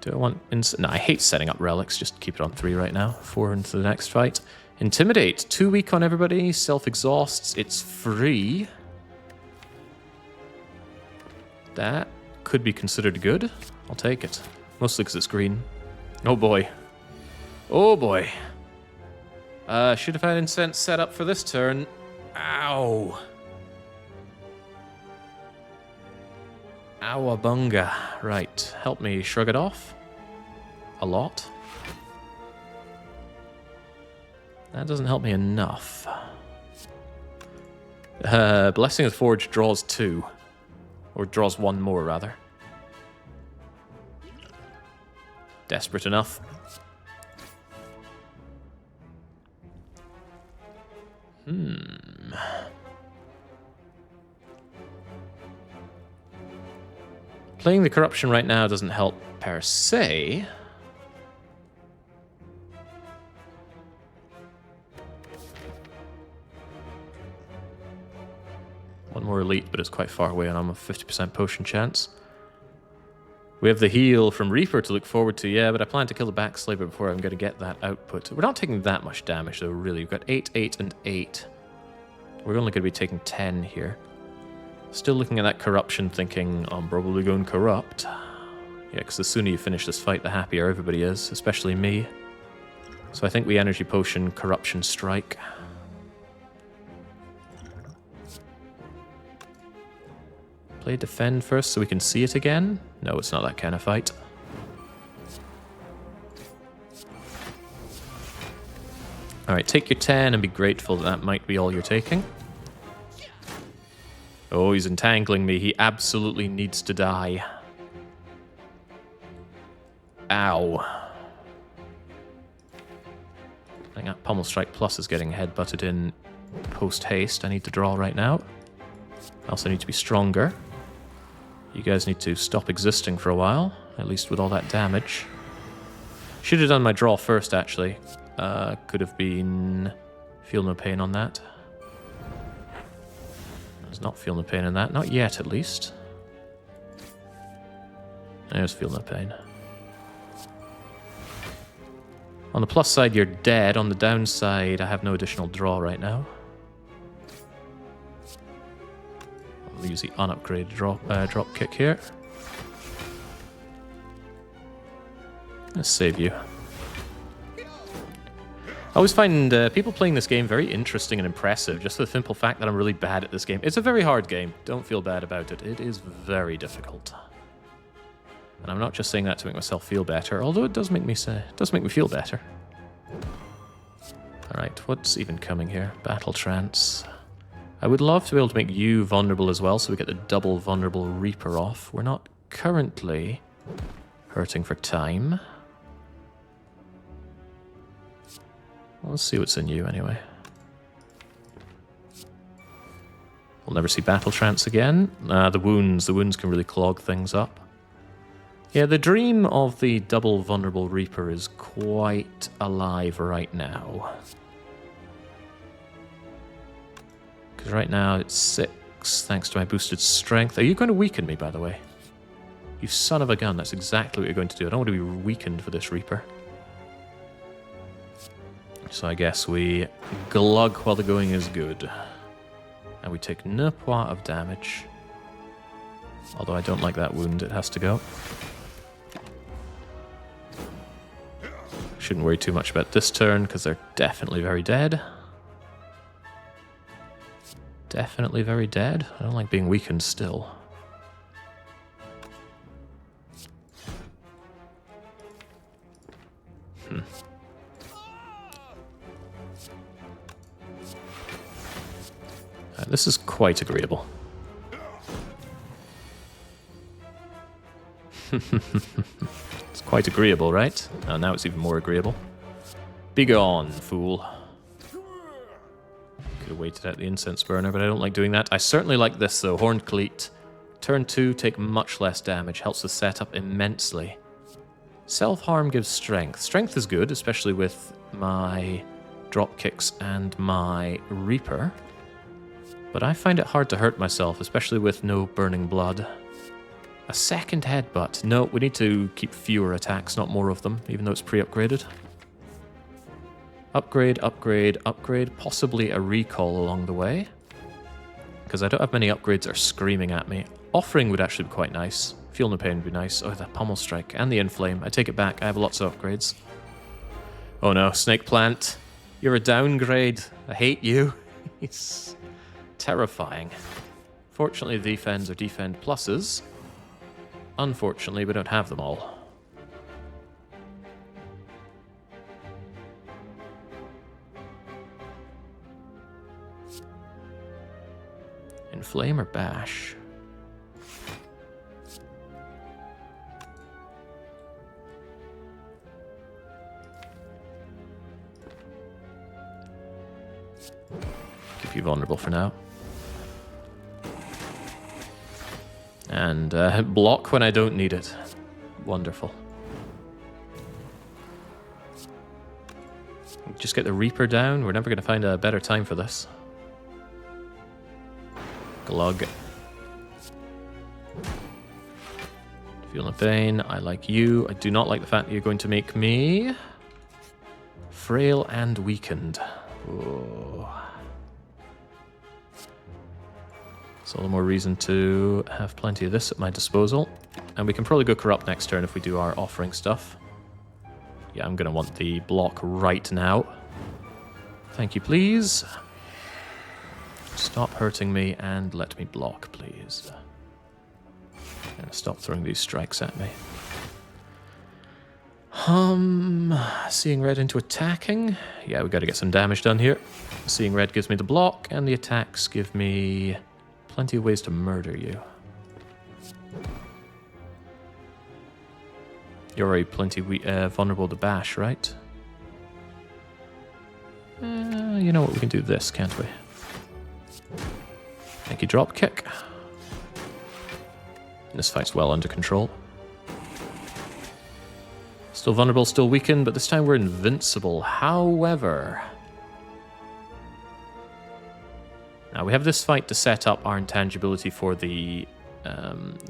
Do I want... No, I hate setting up relics. Just keep it on 3 right now. 4 into the next fight. Intimidate. 2 weak on everybody. Self-exhausts. It's free. That could be considered good. I'll take it. Mostly because it's green. Oh boy. Oh boy. Should have had Incense set up for this turn. Ow. Owabunga. Right. Help me shrug it off. A lot. That doesn't help me enough. Blessing of the Forge draws 2. Or draws 1 more, rather. Desperate enough. Playing the Corruption right now doesn't help per se. One more elite, but it's quite far away, and I'm a 50% potion chance. We have the heal from Reaper to look forward to, yeah, but I plan to kill the Backslaver before I'm going to get that output. We're not taking that much damage, though, really. We've got 8, 8, and 8. We're only going to be taking 10 here. Still looking at that Corruption, thinking, I'm probably going Corrupt. Yeah, because the sooner you finish this fight, the happier everybody is, especially me. So I think we Energy Potion Corruption Strike. Play Defend first so we can see it again. No, it's not that kind of fight. Alright, take your 10 and be grateful that that might be all you're taking. Oh, he's entangling me. He absolutely needs to die. Ow. I think that Pummel Strike Plus is getting headbutted in post-haste. I need to draw right now. I also need to be stronger. You guys need to stop existing for a while, at least with all that damage. Should have done my draw first, actually. Could have been... Feel no pain on that. was not feeling the pain in that. Not yet, at least. I was feeling the pain. On the plus side, you're dead. On the downside, I have no additional draw right now. I'll use the unupgraded drop kick here. Let's save you. I always find people playing this game very interesting and impressive, just for the simple fact that I'm really bad at this game. It's a very hard game. Don't feel bad about it. It is very difficult. And I'm not just saying that to make myself feel better, although it does make me feel better. Alright, what's even coming here? Battle Trance. I would love to be able to make you vulnerable as well, so we get the double vulnerable Reaper off. We're not currently hurting for time. Well, let's see what's in you anyway. We'll never see Battle Trance again. The wounds can really clog things up. Yeah, the dream of the double vulnerable Reaper is quite alive right now. Because right now it's 6, thanks to my boosted strength. Are you going to weaken me, by the way? You son of a gun, that's exactly what you're going to do. I don't want to be weakened for this Reaper. So I guess we glug while the going is good. And we take ne point of damage. Although I don't like that wound, it has to go. Shouldn't worry too much about this turn, because they're definitely very dead. Definitely very dead. I don't like being weakened still. This is quite agreeable. It's quite agreeable, right? Oh, now it's even more agreeable. Begone, fool. Could have waited out the incense burner, but I don't like doing that. I certainly like this, though. Horned Cleat. Turn 2, take much less damage. Helps the setup immensely. Self-harm gives strength. Strength is good, especially with my drop kicks and my Reaper. But I find it hard to hurt myself, especially with no burning blood. A second headbutt. No, we need to keep fewer attacks, not more of them, even though it's pre-upgraded. Upgrade, upgrade, upgrade. Possibly a recall along the way. Because I don't have many upgrades that are screaming at me. Offering would actually be quite nice. Feel no pain would be nice. Oh, the Pummel Strike and the Inflame. I take it back. I have lots of upgrades. Oh no, Snake Plant. You're a downgrade. I hate you. It's terrifying. Fortunately, the defends are defend pluses. Unfortunately, we don't have them all. Inflame or bash? Keep you vulnerable for now. And block when I don't need it. Wonderful. Just get the Reaper down. We're never going to find a better time for this. Glug. Feel no pain. I like you. I do not like the fact that you're going to make me frail and weakened. Oh. So all the more reason to have plenty of this at my disposal. And we can probably go corrupt next turn if we do our offering stuff. Yeah, I'm going to want the block right now. Thank you, please. Stop hurting me and let me block, please. And stop throwing these strikes at me. Seeing red into attacking. Yeah, we got to get some damage done here. Seeing red gives me the block, and the attacks give me plenty of ways to murder you. You're already plenty vulnerable to bash, right? You know what, we can do this, can't we? Thank you, drop kick. This fight's well under control. Still vulnerable, still weakened, but this time we're invincible. However... Now, we have this fight to set up our intangibility for the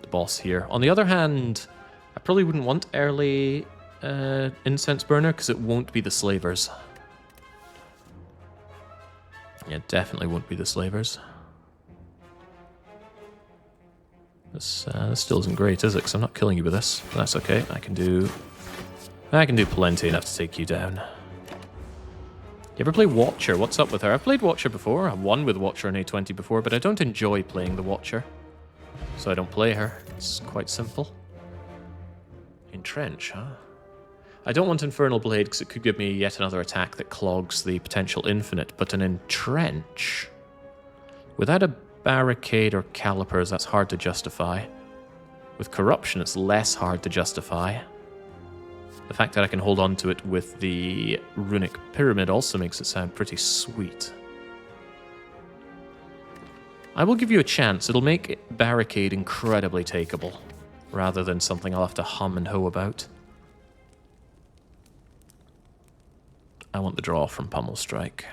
boss here. On the other hand, I probably wouldn't want early incense burner because it won't be the slavers. Yeah, definitely won't be the slavers. This still isn't great, is it? Because I'm not killing you with this. But that's okay. I can do plenty enough to take you down. You ever play Watcher? What's up with her? I've played Watcher before. I've won with Watcher in A20 before, but I don't enjoy playing the Watcher. So I don't play her. It's quite simple. Entrench, huh? I don't want Infernal Blade because it could give me yet another attack that clogs the potential infinite, but an Entrench? Without a barricade or calipers, that's hard to justify. With corruption, it's less hard to justify. The fact that I can hold on to it with the runic pyramid also makes it sound pretty sweet. I will give you a chance. It'll make barricade incredibly takeable, rather than something I'll have to hum and ho about. I want the draw from Pummel Strike.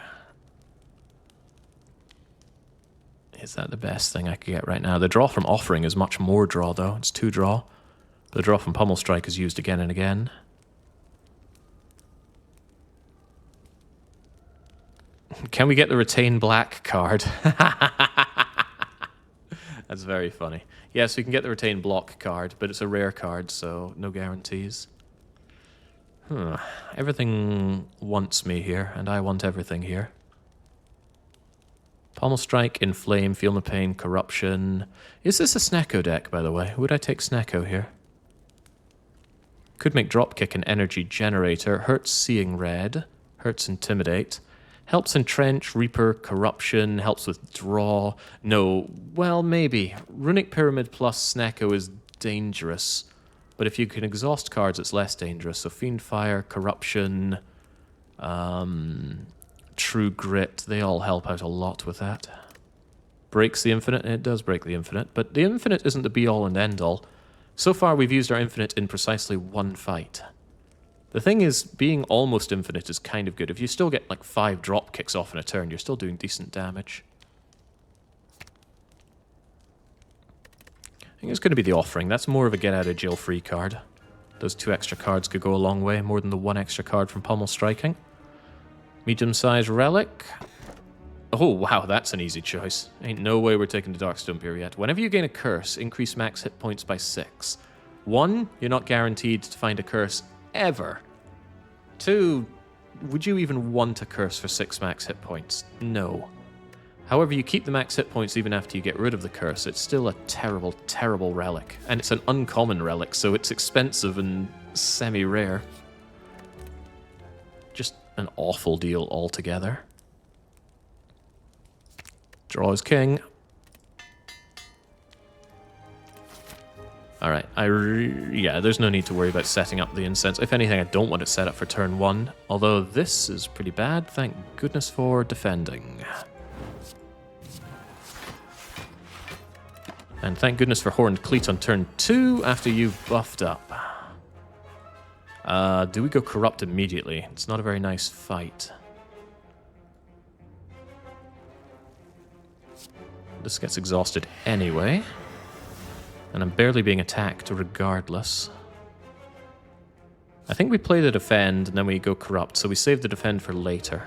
Is that the best thing I could get right now? The draw from Offering is much more draw, though. It's 2 draw. The draw from Pummel Strike is used again and again. Can we get the Retain Black card? That's very funny. Yes, we can get the Retain Block card, but it's a rare card, so no guarantees. Everything wants me here, and I want everything here. Pommel Strike, Inflame, Feel No Pain, Corruption. Is this a Snecko deck, by the way? Would I take Snecko here? Could make Dropkick an energy generator. Hurts Seeing Red. Hurts Intimidate. Helps Entrench, Reaper, Corruption. Helps with Draw. No, well, maybe. Runic Pyramid plus Snecko is dangerous. But if you can exhaust cards, it's less dangerous. So Fiendfire, Corruption, True Grit, they all help out a lot with that. Breaks the infinite, it does break the infinite, but the infinite isn't the be-all and end-all. So far, we've used our infinite in precisely one fight. The thing is, being almost infinite is kind of good. If you still get like 5 drop kicks off in a turn, you're still doing decent damage. I think it's going to be the Offering. That's more of a get-out-of-jail free card. Those 2 extra cards could go a long way, more than the 1 extra card from Pummel Striking. Medium-sized Relic. Oh, wow, that's an easy choice. Ain't no way we're taking the Darkstone Pier yet. Whenever you gain a curse, increase max hit points by 6. 1, you're not guaranteed to find a curse ever. 2, would you even want a curse for 6 max hit points? No. However, you keep the max hit points even after you get rid of the curse. It's still a terrible, terrible relic. And it's an uncommon relic, so it's expensive and semi-rare. Just an awful deal altogether. Draw is king. Alright, yeah, there's no need to worry about setting up the incense. If anything, I don't want it set up for turn 1. Although this is pretty bad. Thank goodness for defending. And thank goodness for Horned Cleat on turn 2 after you've buffed up. Do we go Corrupt immediately? It's not a very nice fight. This gets exhausted anyway. And I'm barely being attacked regardless. I think we play the Defend and then we go Corrupt, so we save the Defend for later.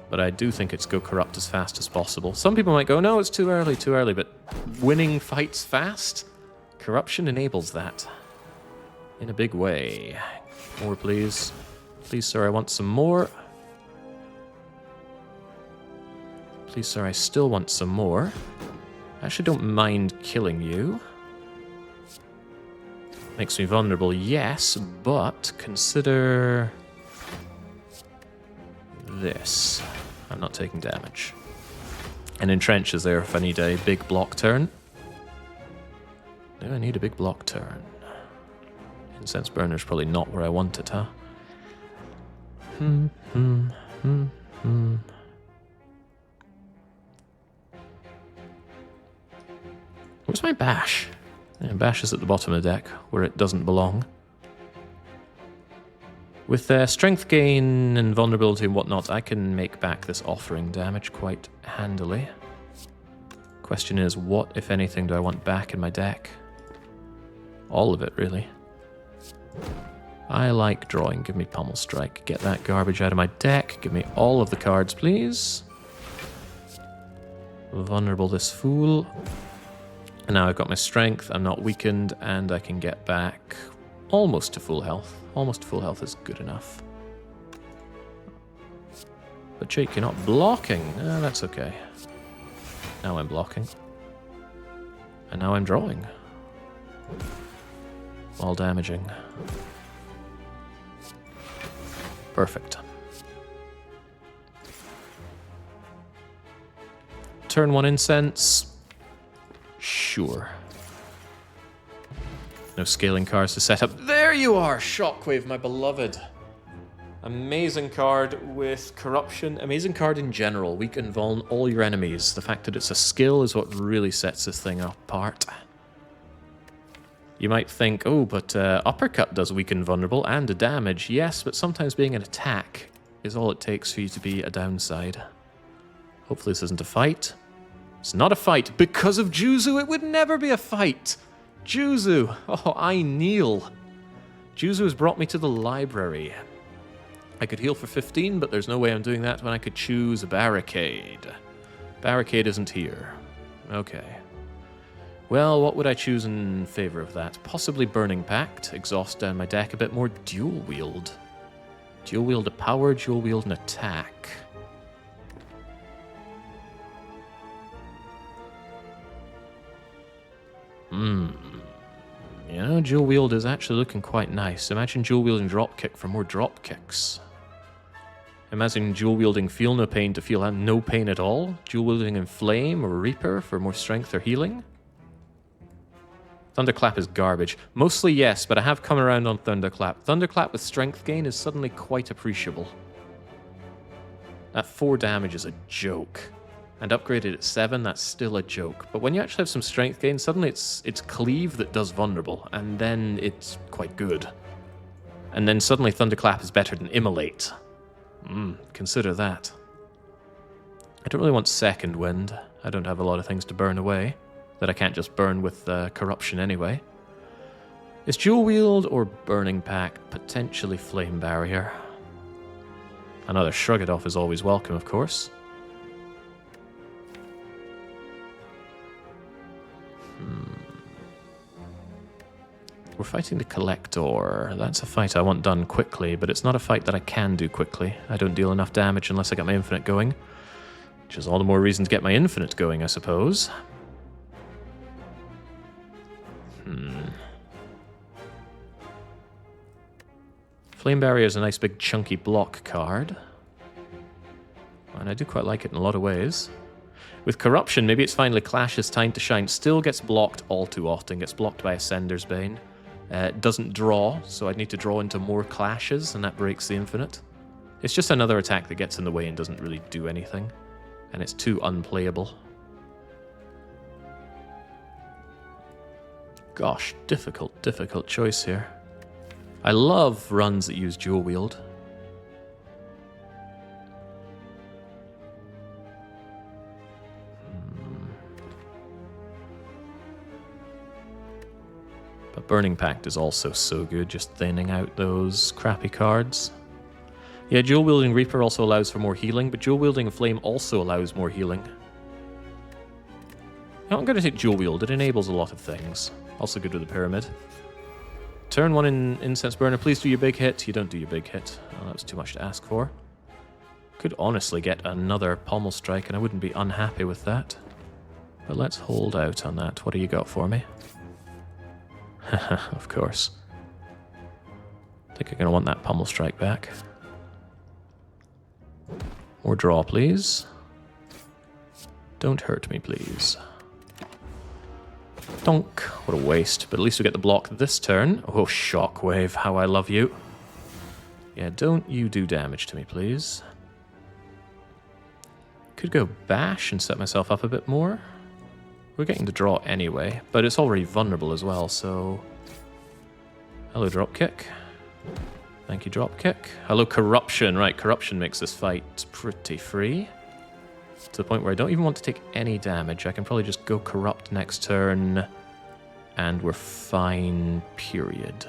But I do think it's go Corrupt as fast as possible. Some people might go, no, it's too early, but winning fights fast? Corruption enables that. In a big way. More, please. Please, sir, I want some more. Please, sir, I still want some more. I actually don't mind killing you. Makes me vulnerable, yes, but consider this. I'm not taking damage. And Entrench is there if I need a big block turn. Do I need a big block turn? Incense Burner's probably not where I want it, huh? Where's my Bash? Yeah, Bash is at the bottom of the deck, where it doesn't belong. With strength gain and vulnerability and whatnot, I can make back this offering damage quite handily. Question is, what, if anything, do I want back in my deck? All of it, really. I like drawing. Give me Pummel Strike. Get that garbage out of my deck. Give me all of the cards, please. Vulnerable this fool. And now I've got my strength. I'm not weakened, and I can get back almost to full health. Almost full health is good enough. But Jake, you're not blocking. That's okay. Now I'm blocking. And now I'm drawing. While damaging. Perfect. Turn 1 incense. Sure. No scaling cards to set up. There you are, Shockwave, my beloved. Amazing card with corruption. Amazing card in general. Weaken vuln all your enemies. The fact that it's a skill is what really sets this thing apart. You might think, oh, but uppercut does weaken vulnerable and a damage. Yes, but sometimes being an attack is all it takes for you to be a downside. Hopefully this isn't a fight. It's not a fight. Because of Juzu, it would never be a fight. Juzu. Oh, I kneel. Juzu has brought me to the library. I could heal for 15, but there's no way I'm doing that when I could choose a barricade. Barricade isn't here. Okay. Well, what would I choose in favor of that? Possibly Burning Pact. Exhaust down my deck a bit more. Dual wield. Dual wield a power, dual wield an attack. You know, dual wield is actually looking quite nice. Imagine dual wielding dropkick for more drop kicks. Imagine dual wielding feel no pain to feel no pain at all. Dual wielding Inflame or Reaper for more strength or healing. Thunderclap is garbage. Mostly yes, but I have come around on Thunderclap. Thunderclap with strength gain is suddenly quite appreciable. That 4 damage is a joke. And upgraded at 7, that's still a joke. But when you actually have some strength gain, suddenly it's Cleave that does vulnerable, and then it's quite good. And then suddenly Thunderclap is better than Immolate. Consider that. I don't really want Second Wind. I don't have a lot of things to burn away that I can't just burn with Corruption anyway. Is Dual Wield or Burning Pact potentially Flame Barrier? Another Shrug It Off is always welcome, of course. We're fighting the Collector. That's a fight I want done quickly, but it's not a fight that I can do quickly. I don't deal enough damage unless I get my Infinite going. Which is all the more reason to get my Infinite going, I suppose. Flame Barrier is a nice big chunky block card. And I do quite like it in a lot of ways. With Corruption, maybe it's finally Clash's time to shine. Still gets blocked all too often. Gets blocked by Ascender's Bane. Doesn't draw, so I'd need to draw into more Clashes, and that breaks the Infinite. It's just another attack that gets in the way and doesn't really do anything. And it's too unplayable. Gosh, difficult choice here. I love runs that use Dual Wield. But Burning Pact is also so good, just thinning out those crappy cards. Yeah, Dual Wielding Reaper also allows for more healing, but Dual Wielding Flame also allows more healing. No, I'm going to take Dual Wield. It enables a lot of things. Also good with the Pyramid. Turn 1 in Incense Burner. Please do your big hit. You don't do your big hit. Oh, that was too much to ask for. Could honestly get another Pommel Strike, and I wouldn't be unhappy with that. But let's hold out on that. What do you got for me? Of course. I think I'm going to want that Pommel Strike back. More draw, please. Don't hurt me, please. Donk. What a waste. But at least we get the block this turn. Oh, Shockwave, how I love you. Yeah, don't you do damage to me, please. Could go Bash and set myself up a bit more. We're getting to draw anyway, but it's already vulnerable as well, so... Hello, Dropkick. Thank you, Dropkick. Hello, Corruption. Right, Corruption makes this fight pretty free. To the point where I don't even want to take any damage. I can probably just go Corrupt next turn, and we're fine, period.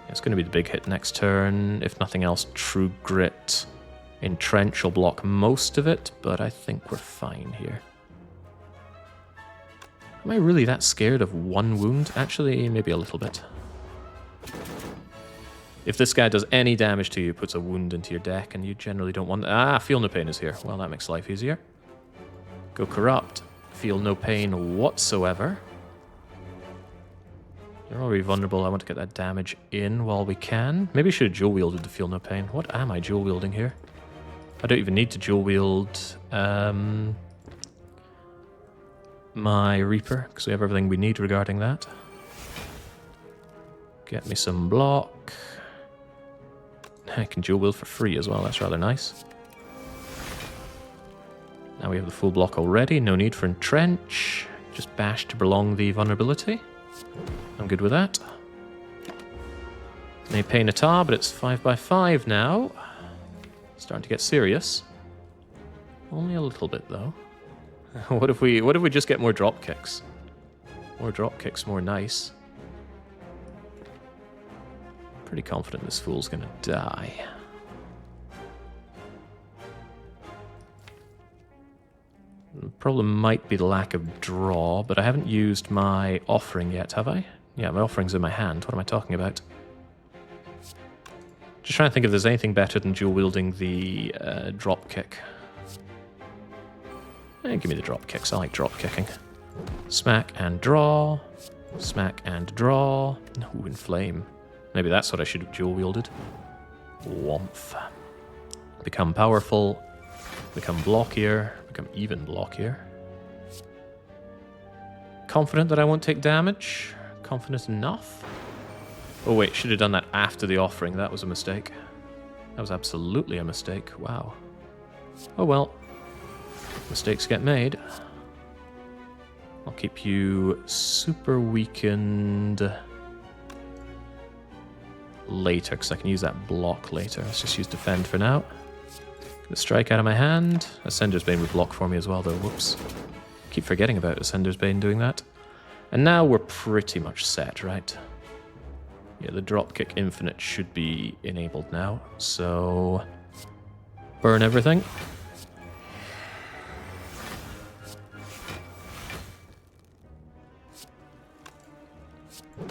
It's going to be the big hit next turn. If nothing else, True Grit. Entrench will block most of it, but I think we're fine here. Am I really that scared of one wound? Actually, maybe a little bit. If this guy does any damage to you, puts a wound into your deck, and you generally don't want... Ah, Feel No Pain is here. Well, that makes life easier. Go Corrupt. Feel no pain whatsoever. You're already vulnerable. I want to get that damage in while we can. Maybe I should have dual wielded to Feel No Pain. What am I dual wielding here? I don't even need to dual wield my Reaper, because we have everything we need regarding that. Get me some block. I can dual wield for free as well. That's rather nice. Now we have the full block already. No need for Entrench. Just bash to prolong the vulnerability. I'm good with that. May pain a tar, but it's 5/5 now. Starting to get serious. Only a little bit though. What if we just get more drop kicks? More drop kicks, more nice. Pretty confident this fool's gonna die. The problem might be the lack of draw, but I haven't used my offering yet, have I? Yeah, my offering's in my hand. What am I talking about? Just trying to think if there's anything better than dual wielding the drop kick. Give me the drop kicks. I like drop kicking. Smack and draw. Smack and draw. Ooh, inflame. Maybe that's what I should have dual wielded. Womp. Become powerful. Become blockier. Become even blockier. Confident that I won't take damage. Confident enough. Oh wait, should have done that after the offering. That was a mistake. That was absolutely a mistake. Wow. Oh well. Mistakes get made. I'll keep you super weakened later, because I can use that block later. Let's just use defend for now. Get the strike out of my hand. Ascender's Bane would block for me as well, though. Whoops. Keep forgetting about Ascender's Bane doing that. And now we're pretty much set, right? Yeah, the Dropkick Infinite should be enabled now. So, burn everything.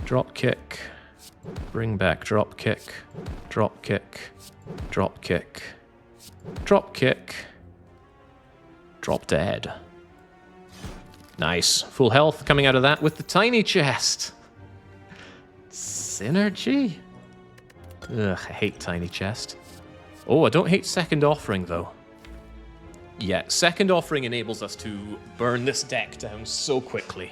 Dropkick. Bring back Dropkick. Dropkick. Dropkick. Dropkick. Drop dead. Nice. Full health coming out of that with the tiny chest. Synergy? Ugh, I hate tiny chest. Oh, I don't hate second offering, though. Yeah, second offering enables us to burn this deck down so quickly.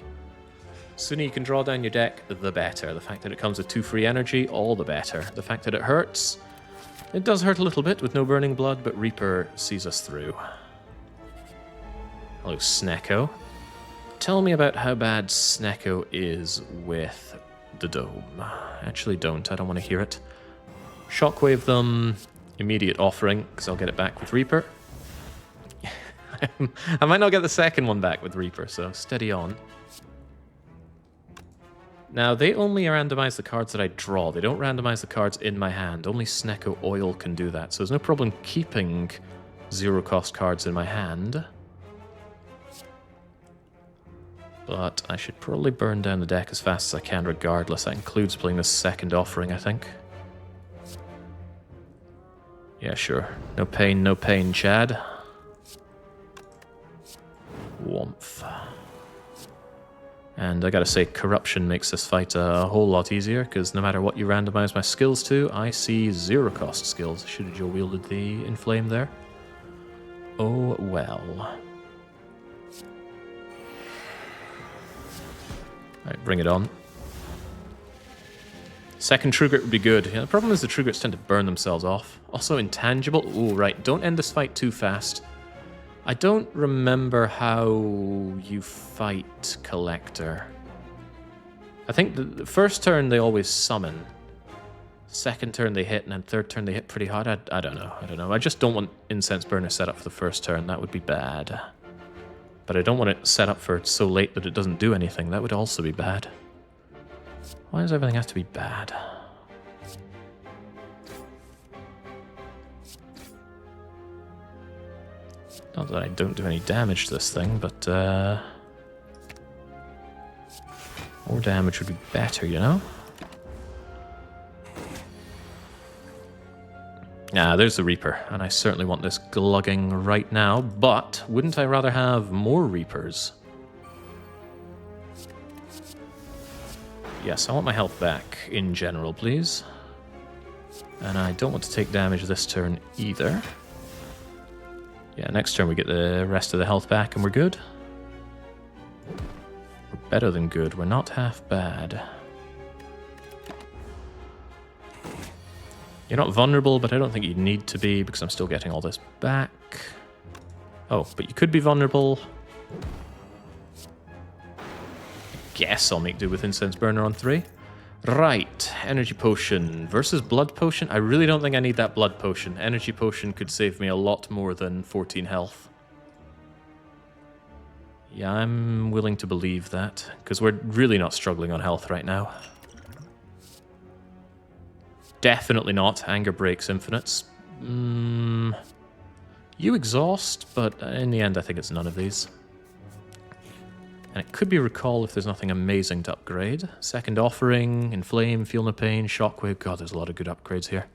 The sooner you can draw down your deck, the better. The fact that it comes with 2 free energy, all the better. The fact that it hurts, it does hurt a little bit with no burning blood, but Reaper sees us through. Hello, Snecko. Tell me about how bad Snecko is with the dome. Actually don't, I don't want to hear it. Shockwave them, immediate offering, because I'll get it back with Reaper. I might not get the second one back with Reaper, so steady on. Now, they only randomize the cards that I draw. They don't randomize the cards in my hand. Only Snecko Oil can do that, so there's no problem keeping 0-cost cards in my hand. But I should probably burn down the deck as fast as I can regardless. That includes playing this second offering, I think. Yeah, sure. No pain, Chad. Womp. And I gotta say, Corruption makes this fight a whole lot easier, because no matter what you randomize my skills to, I see 0-cost skills. I should have dual wielded the Inflame there. Oh well. Alright, bring it on. Second True Grit would be good. Yeah, the problem is the True Grits tend to burn themselves off. Also intangible. Ooh, right. Don't end this fight too fast. I don't remember how you fight Collector. I think the first turn they always summon. Second turn they hit, and then third turn they hit pretty hard. I don't know. I don't know. I just don't want Incense Burner set up for the first turn. That would be bad. But I don't want it set up for so late that it doesn't do anything. That would also be bad. Why does everything have to be bad? Not that I don't do any damage to this thing, but more damage would be better, you know? Ah, there's the Reaper, and I certainly want this glugging right now, but wouldn't I rather have more Reapers? Yes, I want my health back in general, please. And I don't want to take damage this turn either. Yeah, next turn we get the rest of the health back and we're good. We're better than good, we're not half bad. You're not vulnerable, but I don't think you need to be because I'm still getting all this back. Oh, but you could be vulnerable. I guess I'll make do with Incense Burner on 3. Right, Energy Potion versus Blood Potion. I really don't think I need that Blood Potion. Energy Potion could save me a lot more than 14 health. Yeah, I'm willing to believe that, because we're really not struggling on health right now. Definitely not. Anger breaks infinites. You exhaust, but in the end I think it's none of these. And it could be Recall if there's nothing amazing to upgrade. Second Offering, Inflame, Feel No Pain, Shockwave. God, there's a lot of good upgrades here.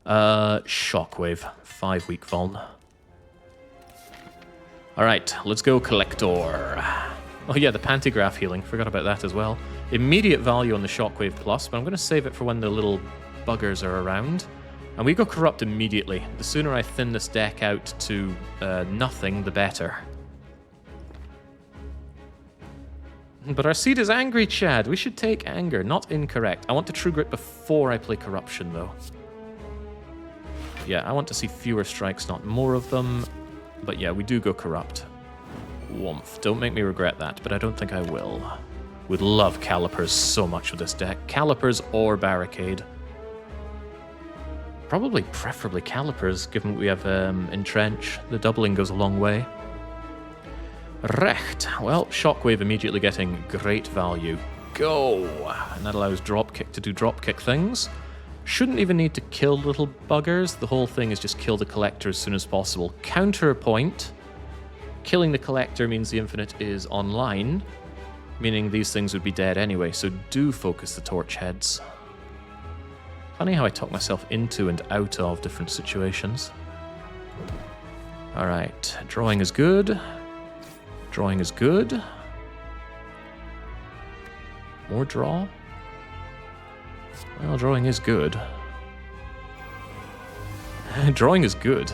Shockwave. 5 weak vuln. Alright, let's go Collector. Oh yeah, the Pantigraph healing. Forgot about that as well. Immediate value on the Shockwave Plus, but I'm going to save it for when the little buggers are around. And we go Corrupt immediately. The sooner I thin this deck out to nothing, the better. But our seed is angry, Chad. We should take anger. Not incorrect. I want the True Grit before I play Corruption, though. Yeah, I want to see fewer strikes, not more of them. But yeah, we do go Corrupt. Woomph. Don't make me regret that, but I don't think I will. Would love Calipers so much with this deck. Calipers or Barricade. Probably preferably Calipers, given we have Entrench. The doubling goes a long way. Recht. Well, Shockwave immediately getting great value. Go! And that allows Dropkick to do Dropkick things. Shouldn't even need to kill little buggers. The whole thing is just kill the Collector as soon as possible. Counterpoint. Killing the Collector means the Infinite is online, meaning these things would be dead anyway, so do focus the Torch Heads. Funny how I talk myself into and out of different situations. Alright, drawing is good. Drawing is good. More draw? Well, drawing is good. Drawing is good.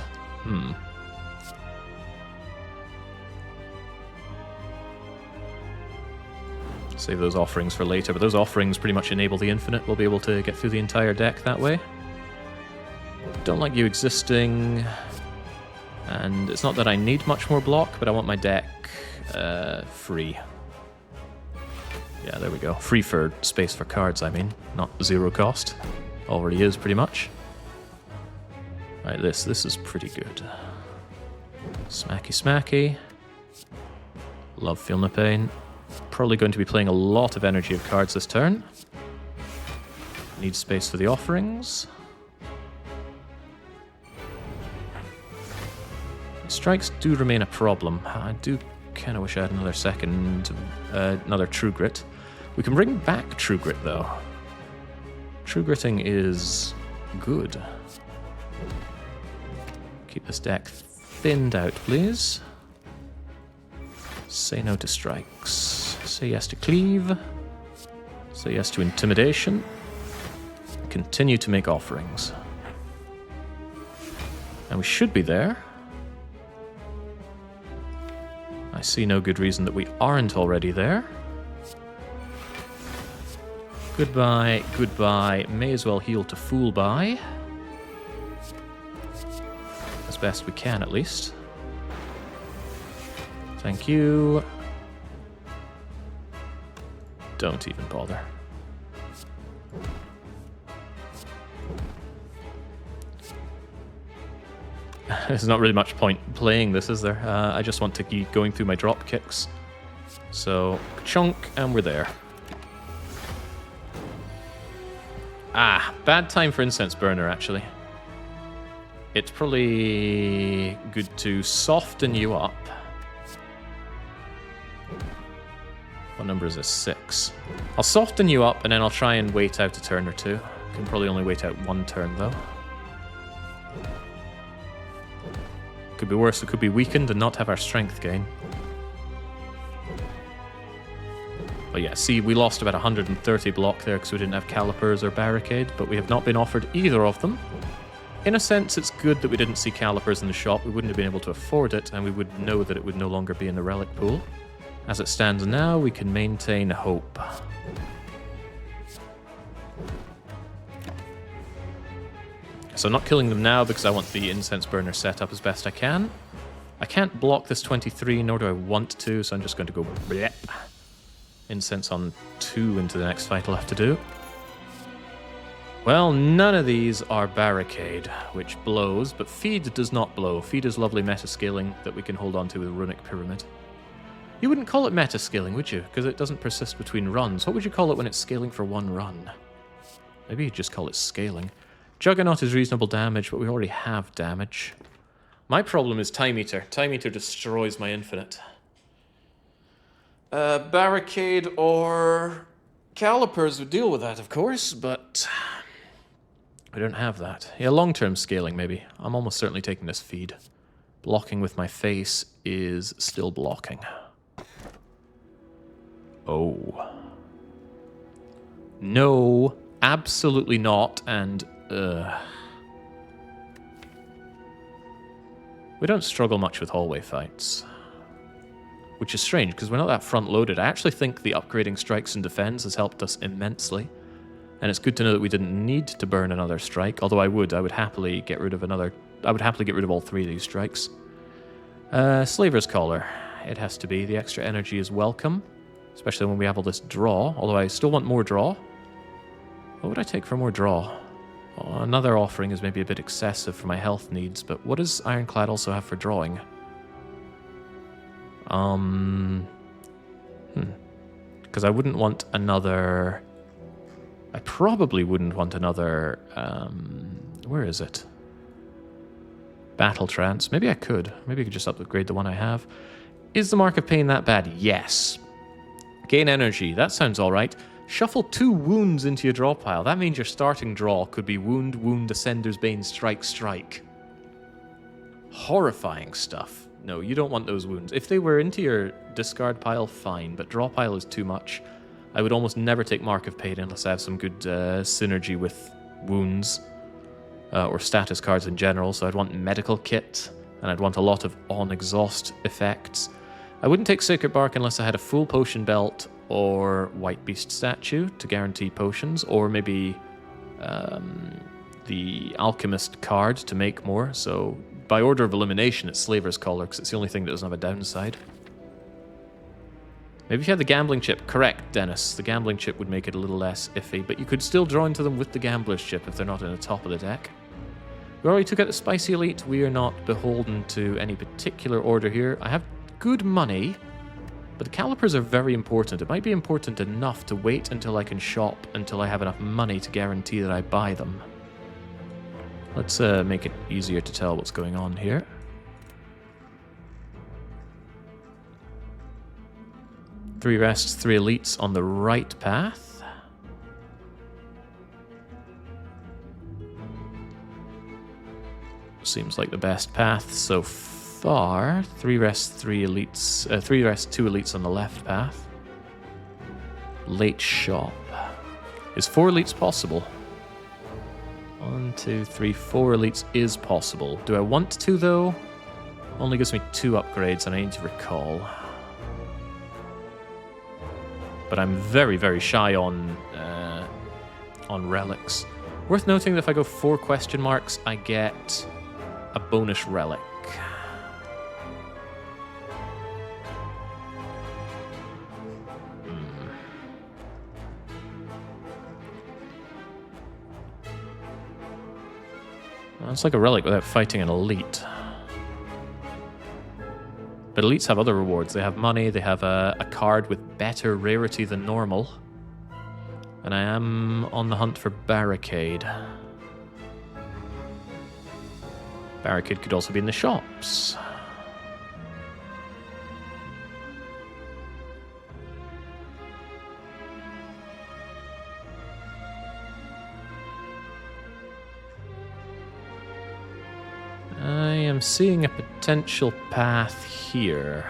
Save those offerings for later, but those offerings pretty much enable the infinite. We'll be able to get through the entire deck that way. Don't like you existing. And it's not that I need much more block, but I want my deck free. Yeah, there we go. Free for space for cards, I mean. Not 0 cost. Already is, pretty much. Right, this is pretty good. Smacky smacky. Love Feel No Pain. Probably going to be playing a lot of energy of cards this turn. Need space for the offerings. Strikes do remain a problem. I do kind of wish I had another True Grit. We can bring back True Grit, though. True Gritting is good. Keep this deck thinned out, please. Say no to strikes. Say yes to cleave. Say yes to intimidation. Continue to make offerings. And we should be there. I see no good reason that we aren't already there. Goodbye, goodbye. May as well heal to Fool by. As best we can, at least. Thank you. Don't even bother. There's not really much point playing this, is there? I just want to keep going through my drop kicks. So, chunk, and we're there. Ah, bad time for Incense Burner, actually. It's probably good to soften you up. What number is this? 6. I'll soften you up, and then I'll try and wait out a turn or two. Can probably only wait out 1 turn, though. Could be worse. It could be weakened and not have our strength gain. But yeah, see, we lost about 130 block there because we didn't have Calipers or Barricade, but we have not been offered either of them. In a sense, it's good that we didn't see Calipers in the shop. We wouldn't have been able to afford it, and we would know that it would no longer be in the relic pool. As it stands now, we can maintain hope. So I'm not killing them now because I want the Incense Burner set up as best I can. I can't block this 23, nor do I want to, so I'm just going to go bleh. Incense on 2 into the next fight I'll have to do. Well, none of these are Barricade, which blows, but Feed does not blow. Feed is lovely meta-scaling that we can hold on to with Runic Pyramid. You wouldn't call it meta-scaling, would you? Because it doesn't persist between runs. What would you call it when it's scaling for 1 run? Maybe you'd just call it scaling. Juggernaut is reasonable damage, but we already have damage. My problem is Time Eater. Time Eater destroys my infinite. Barricade or Calipers would deal with that, of course, but we don't have that. Yeah, long-term scaling, maybe. I'm almost certainly taking this Feed. Blocking with my face is still blocking. Oh. No, absolutely not, and we don't struggle much with hallway fights. Which is strange, because we're not that front-loaded. I actually think the upgrading strikes and defense has helped us immensely. And it's good to know that we didn't need to burn another strike, although I would happily get rid of all 3 of these strikes. Slaver's Collar. It has to be. The extra energy is welcome, especially when we have all this draw, although I still want more draw. What would I take for more draw? Oh, another offering is maybe a bit excessive for my health needs, but what does Ironclad also have for drawing? Because I wouldn't want another... I probably wouldn't want another... where is it? Battle Trance. Maybe I could. Maybe I could just upgrade the one I have. Is the Mark of Pain that bad? Yes. Gain energy. That sounds alright. Shuffle 2 wounds into your draw pile. That means your starting draw could be wound, wound, Ascender's Bane, strike, strike. Horrifying stuff. No, you don't want those wounds. If they were into your discard pile, fine, but draw pile is too much. I would almost never take Mark of Pain unless I have some good synergy with wounds or status cards in general, so I'd want Medical Kit, and I'd want a lot of on-exhaust effects. I wouldn't take Sacred Bark unless I had a full potion belt or White Beast statue to guarantee potions, or maybe the Alchemist card to make more, so... By order of elimination, it's Slaver's Collar, because it's the only thing that doesn't have a downside. Maybe if you had the Gambling Chip. Correct, Dennis. The Gambling Chip would make it a little less iffy, but you could still draw into them with the Gambler's Chip if they're not in the top of the deck. We already took out the Spicy Elite. We are not beholden to any particular order here. I have good money, but the Calipers are very important. It might be important enough to wait until I can shop until I have enough money to guarantee that I buy them. Let's make it easier to tell what's going on here. Three rests, 3 elites on the right path. Seems like the best path so far. 3 rests, 3 elites. 3 rests, 2 elites on the left path. Late shop. Is 4 elites possible? 1, 2, 3, 4 elites is possible. Do I want to, though? Only gives me 2 upgrades, and I need to recall. But I'm very, very shy on relics. Worth noting that if I go 4 question marks, I get a bonus relic. Well, it's like a relic without fighting an elite. But elites have other rewards. They have money, they have a card with better rarity than normal. And I am on the hunt for Barricade. Barricade could also be in the shops. I am seeing a potential path here.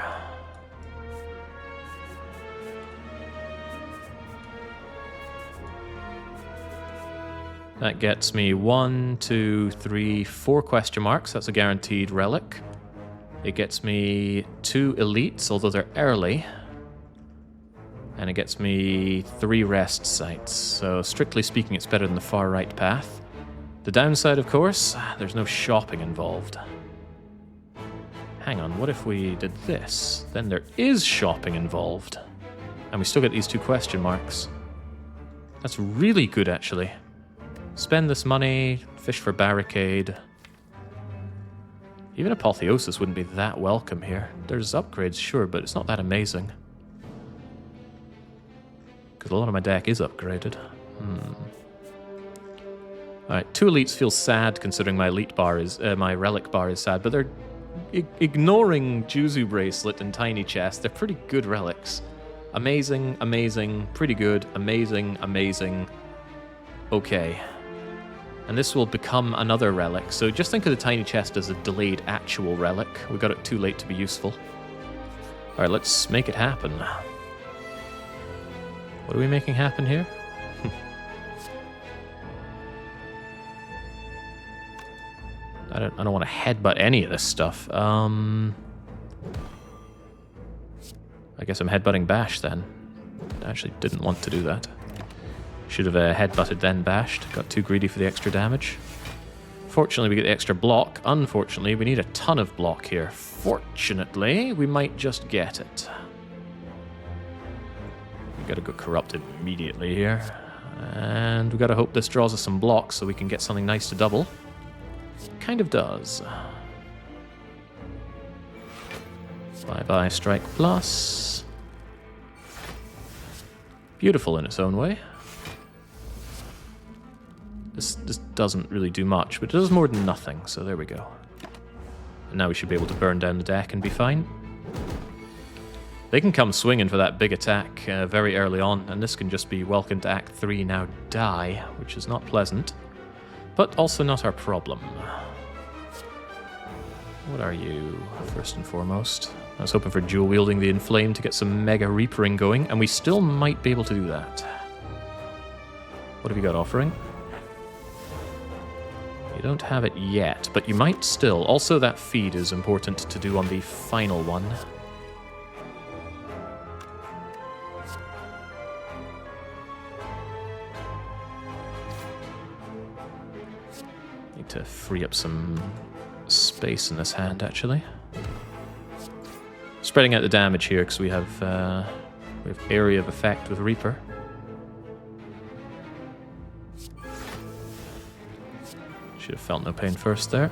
That gets me 1, 2, 3, 4 question marks. That's a guaranteed relic. It gets me 2 elites, although they're early. And it gets me 3 rest sites. So strictly speaking, it's better than the far right path. The downside, of course, there's no shopping involved. Hang on, what if we did this? Then there is shopping involved. And we still get these 2 question marks. That's really good, actually. Spend this money, fish for Barricade. Even Apotheosis wouldn't be that welcome here. There's upgrades, sure, but it's not that amazing. Because a lot of my deck is upgraded. Alright, 2 elites feels sad considering my elite bar is my relic bar is sad, but they're ignoring Juzu Bracelet and Tiny Chest. They're pretty good relics. Amazing, amazing, pretty good, amazing, amazing. Okay. And this will become another relic. So just think of the Tiny Chest as a delayed actual relic. We got it too late to be useful. Alright, let's make it happen. What are we making happen here? I don't want to headbutt any of this stuff. I guess I'm headbutting Bash then. I actually didn't want to do that. Should have headbutted then bashed. Got too greedy for the extra damage. Fortunately, we get the extra block. Unfortunately, we need a ton of block here. Fortunately, we might just get it. We gotta go corrupted immediately here. And we gotta hope this draws us some blocks so we can get something nice to double. Kind of does. Bye-bye, Strike Plus. Beautiful in its own way. This doesn't really do much, but it does more than nothing, so there we go. And now we should be able to burn down the deck and be fine. They can come swinging for that big attack very early on, and this can just be welcome to Act 3, now die, which is not pleasant, but also not our problem. What are you, first and foremost? I was hoping for dual wielding the Inflame to get some mega reapering going, and we still might be able to do that. What have you got offering? You don't have it yet, but you might still. Also, that feed is important to do on the final one. Need to free up some space in this hand, actually. Spreading out the damage here because we have area of effect with Reaper. Should have felt no pain first there.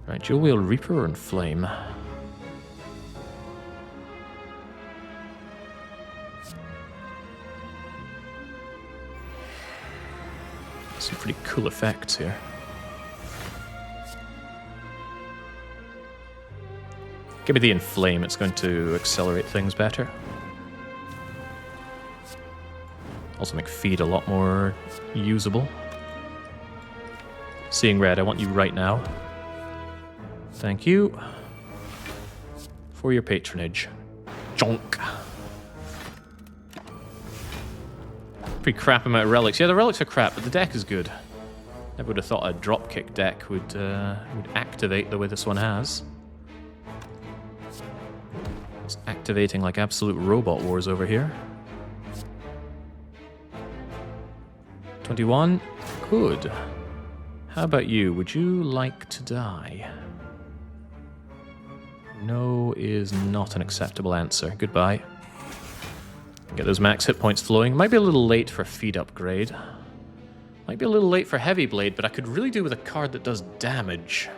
Right, dual wield Reaper or Inflame? Some pretty cool effects here. Give me the Inflame, it's going to accelerate things better. Also make feed a lot more usable. Seeing red, I want you right now. Thank you for your patronage. Jonk. Pretty crap amount of relics. Yeah, the relics are crap, but the deck is good. Never would have thought a dropkick deck would activate the way this one has. It's activating like absolute robot wars over here. 21. Good. How about you? Would you like to die? No is not an acceptable answer. Goodbye. Get those max hit points flowing. Might be a little late for feed upgrade. Might Might be a little late for Heavy Blade, but I could really do with a card that does damage.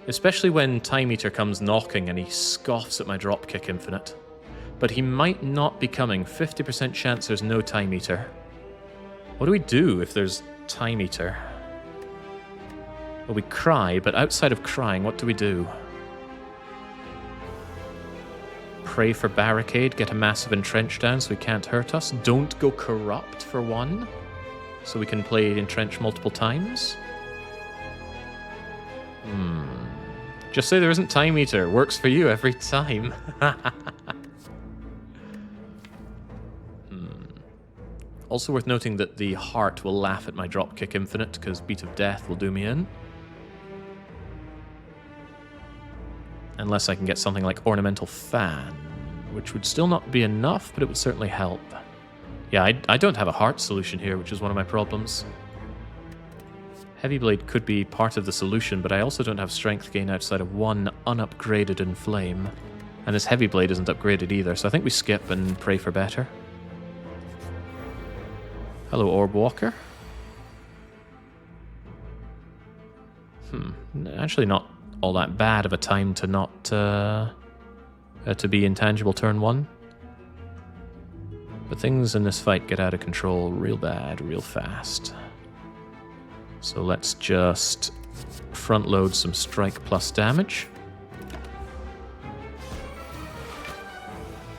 Especially when Time Eater comes knocking and he scoffs at my Dropkick Infinite. But he might not be coming. 50% chance there's no Time Eater. What do we do if there's Time Eater? Well, we cry, but outside of crying, what do we do? Pray for Barricade, get a massive Entrench down so he can't hurt us. Don't go Corrupt for 1, so we can play Entrench multiple times. Just say there isn't Time Eater. Works for you every time. Also worth noting that the Heart will laugh at my Dropkick Infinite, because Beat of Death will do me in. Unless I can get something like Ornamental Fan, which would still not be enough, but it would certainly help. Yeah, I don't have a Heart solution here, which is one of my problems. Heavy Blade could be part of the solution, but I also don't have Strength gain outside of 1 unupgraded Inflame. And his Heavy Blade isn't upgraded either, so I think we skip and pray for better. Hello, Orb Walker. Actually not all that bad of a time to not to be intangible turn 1. But things in this fight get out of control real bad, real fast. So let's just front load some strike plus damage.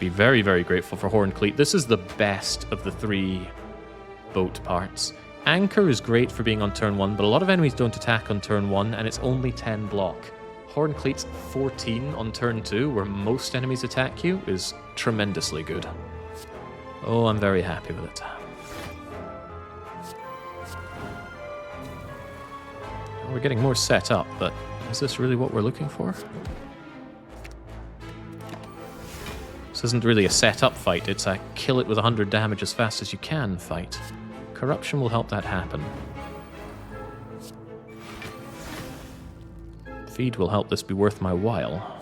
Be very, very grateful for Horn Cleat. This is the best of the 3 boat parts. Anchor is great for being on turn 1, but a lot of enemies don't attack on turn 1, and it's only 10 block. Horn Cleat's 14 on turn 2, where most enemies attack you, is tremendously good. Oh, I'm very happy with it. We're getting more set up, but is this really what we're looking for? This isn't really a set-up fight, it's a kill it with 100 damage as fast as you can fight. Corruption will help that happen. Feed will help this be worth my while.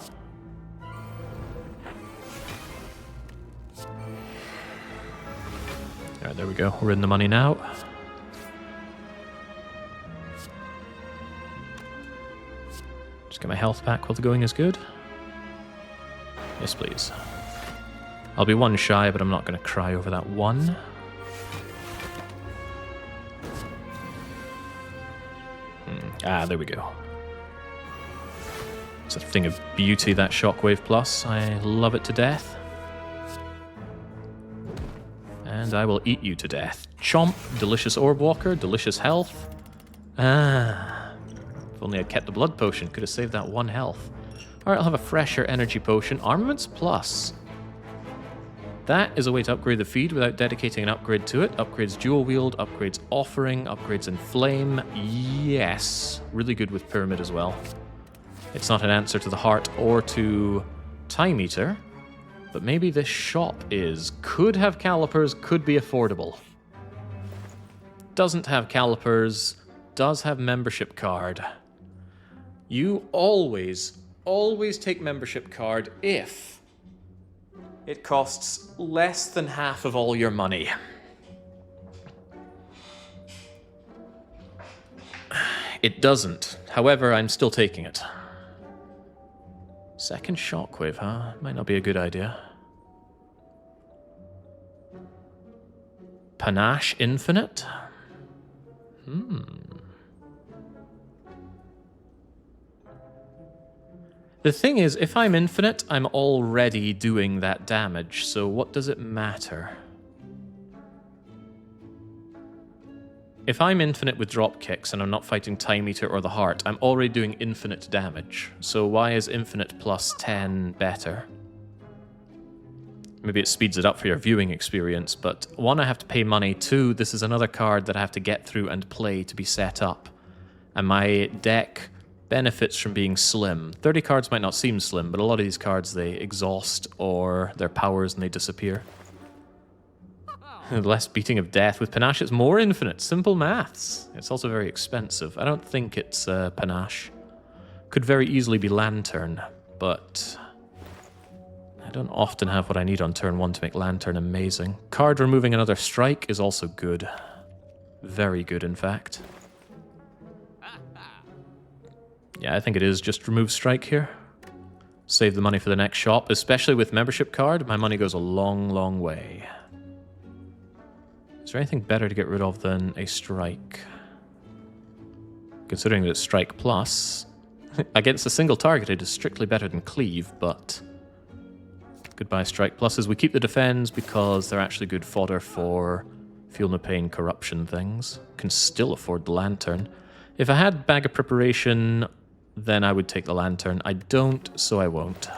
Alright, there we go. We're in the money now. Just get my health back while the going is good. Yes, please. I'll be 1 shy, but I'm not going to cry over that 1. Ah, there we go. It's a thing of beauty, that Shockwave Plus. I love it to death. And I will eat you to death. Chomp, delicious Orb Walker, delicious health. Ah, if only I'd kept the Blood Potion, could have saved that 1 health. Alright, I'll have a fresher Energy Potion. Armaments Plus. That is a way to upgrade the feed without dedicating an upgrade to it. Upgrades Dual Wield, upgrades Offering, upgrades Inflame. Yes. Really good with Pyramid as well. It's not an answer to the Heart or to Time Eater, but maybe this shop is. Could have calipers, could be affordable. Doesn't have calipers, does have membership card. You always take membership card if it costs less than half of all your money. It doesn't. However, I'm still taking it. Second Shockwave, huh? Might not be a good idea. Panache Infinite? The thing is, if I'm infinite, I'm already doing that damage, so what does it matter? If I'm infinite with drop kicks and I'm not fighting Time Eater or the Heart, I'm already doing infinite damage. So why is infinite plus 10 better? Maybe it speeds it up for your viewing experience, but 1, I have to pay money. 2, this is another card that I have to get through and play to be set up. And my deck benefits from being slim. 30 cards might not seem slim, but a lot of these cards, they exhaust or their powers and they disappear. Less beating of death. With Panache, it's more infinite. Simple maths. It's also very expensive. I don't think it's Panache. Could very easily be Lantern, but I don't often have what I need on turn 1 to make Lantern amazing. Card removing another strike is also good. Very good, in fact. Yeah, I think it is just remove strike here. Save the money for the next shop, especially with membership card. My money goes a long, long way. Is there anything better to get rid of than a strike? Considering that it's strike plus, against a single target it is strictly better than cleave, but goodbye strike pluses. We keep the defense because they're actually good fodder for feel no pain corruption things. Can still afford the lantern. If I had bag of preparation, then I would take the lantern. I don't, so I won't.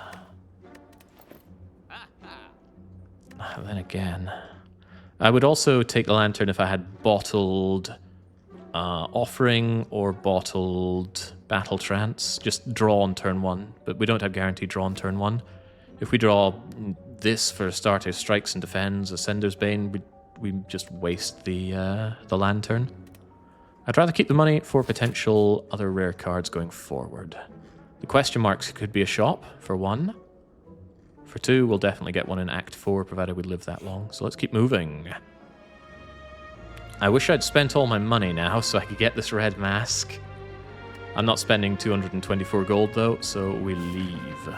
Then again, I would also take the lantern if I had bottled offering or bottled battle trance. Just draw on turn 1, but we don't have guaranteed draw on turn 1. If we draw this for starter strikes and defends, Ascender's Bane, we just waste the lantern. I'd rather keep the money for potential other rare cards going forward. The question marks could be a shop, for 1. For 2, we'll definitely get one in Act 4, provided we live that long. So let's keep moving. I wish I'd spent all my money now so I could get this red mask. I'm not spending 224 gold though, so we leave.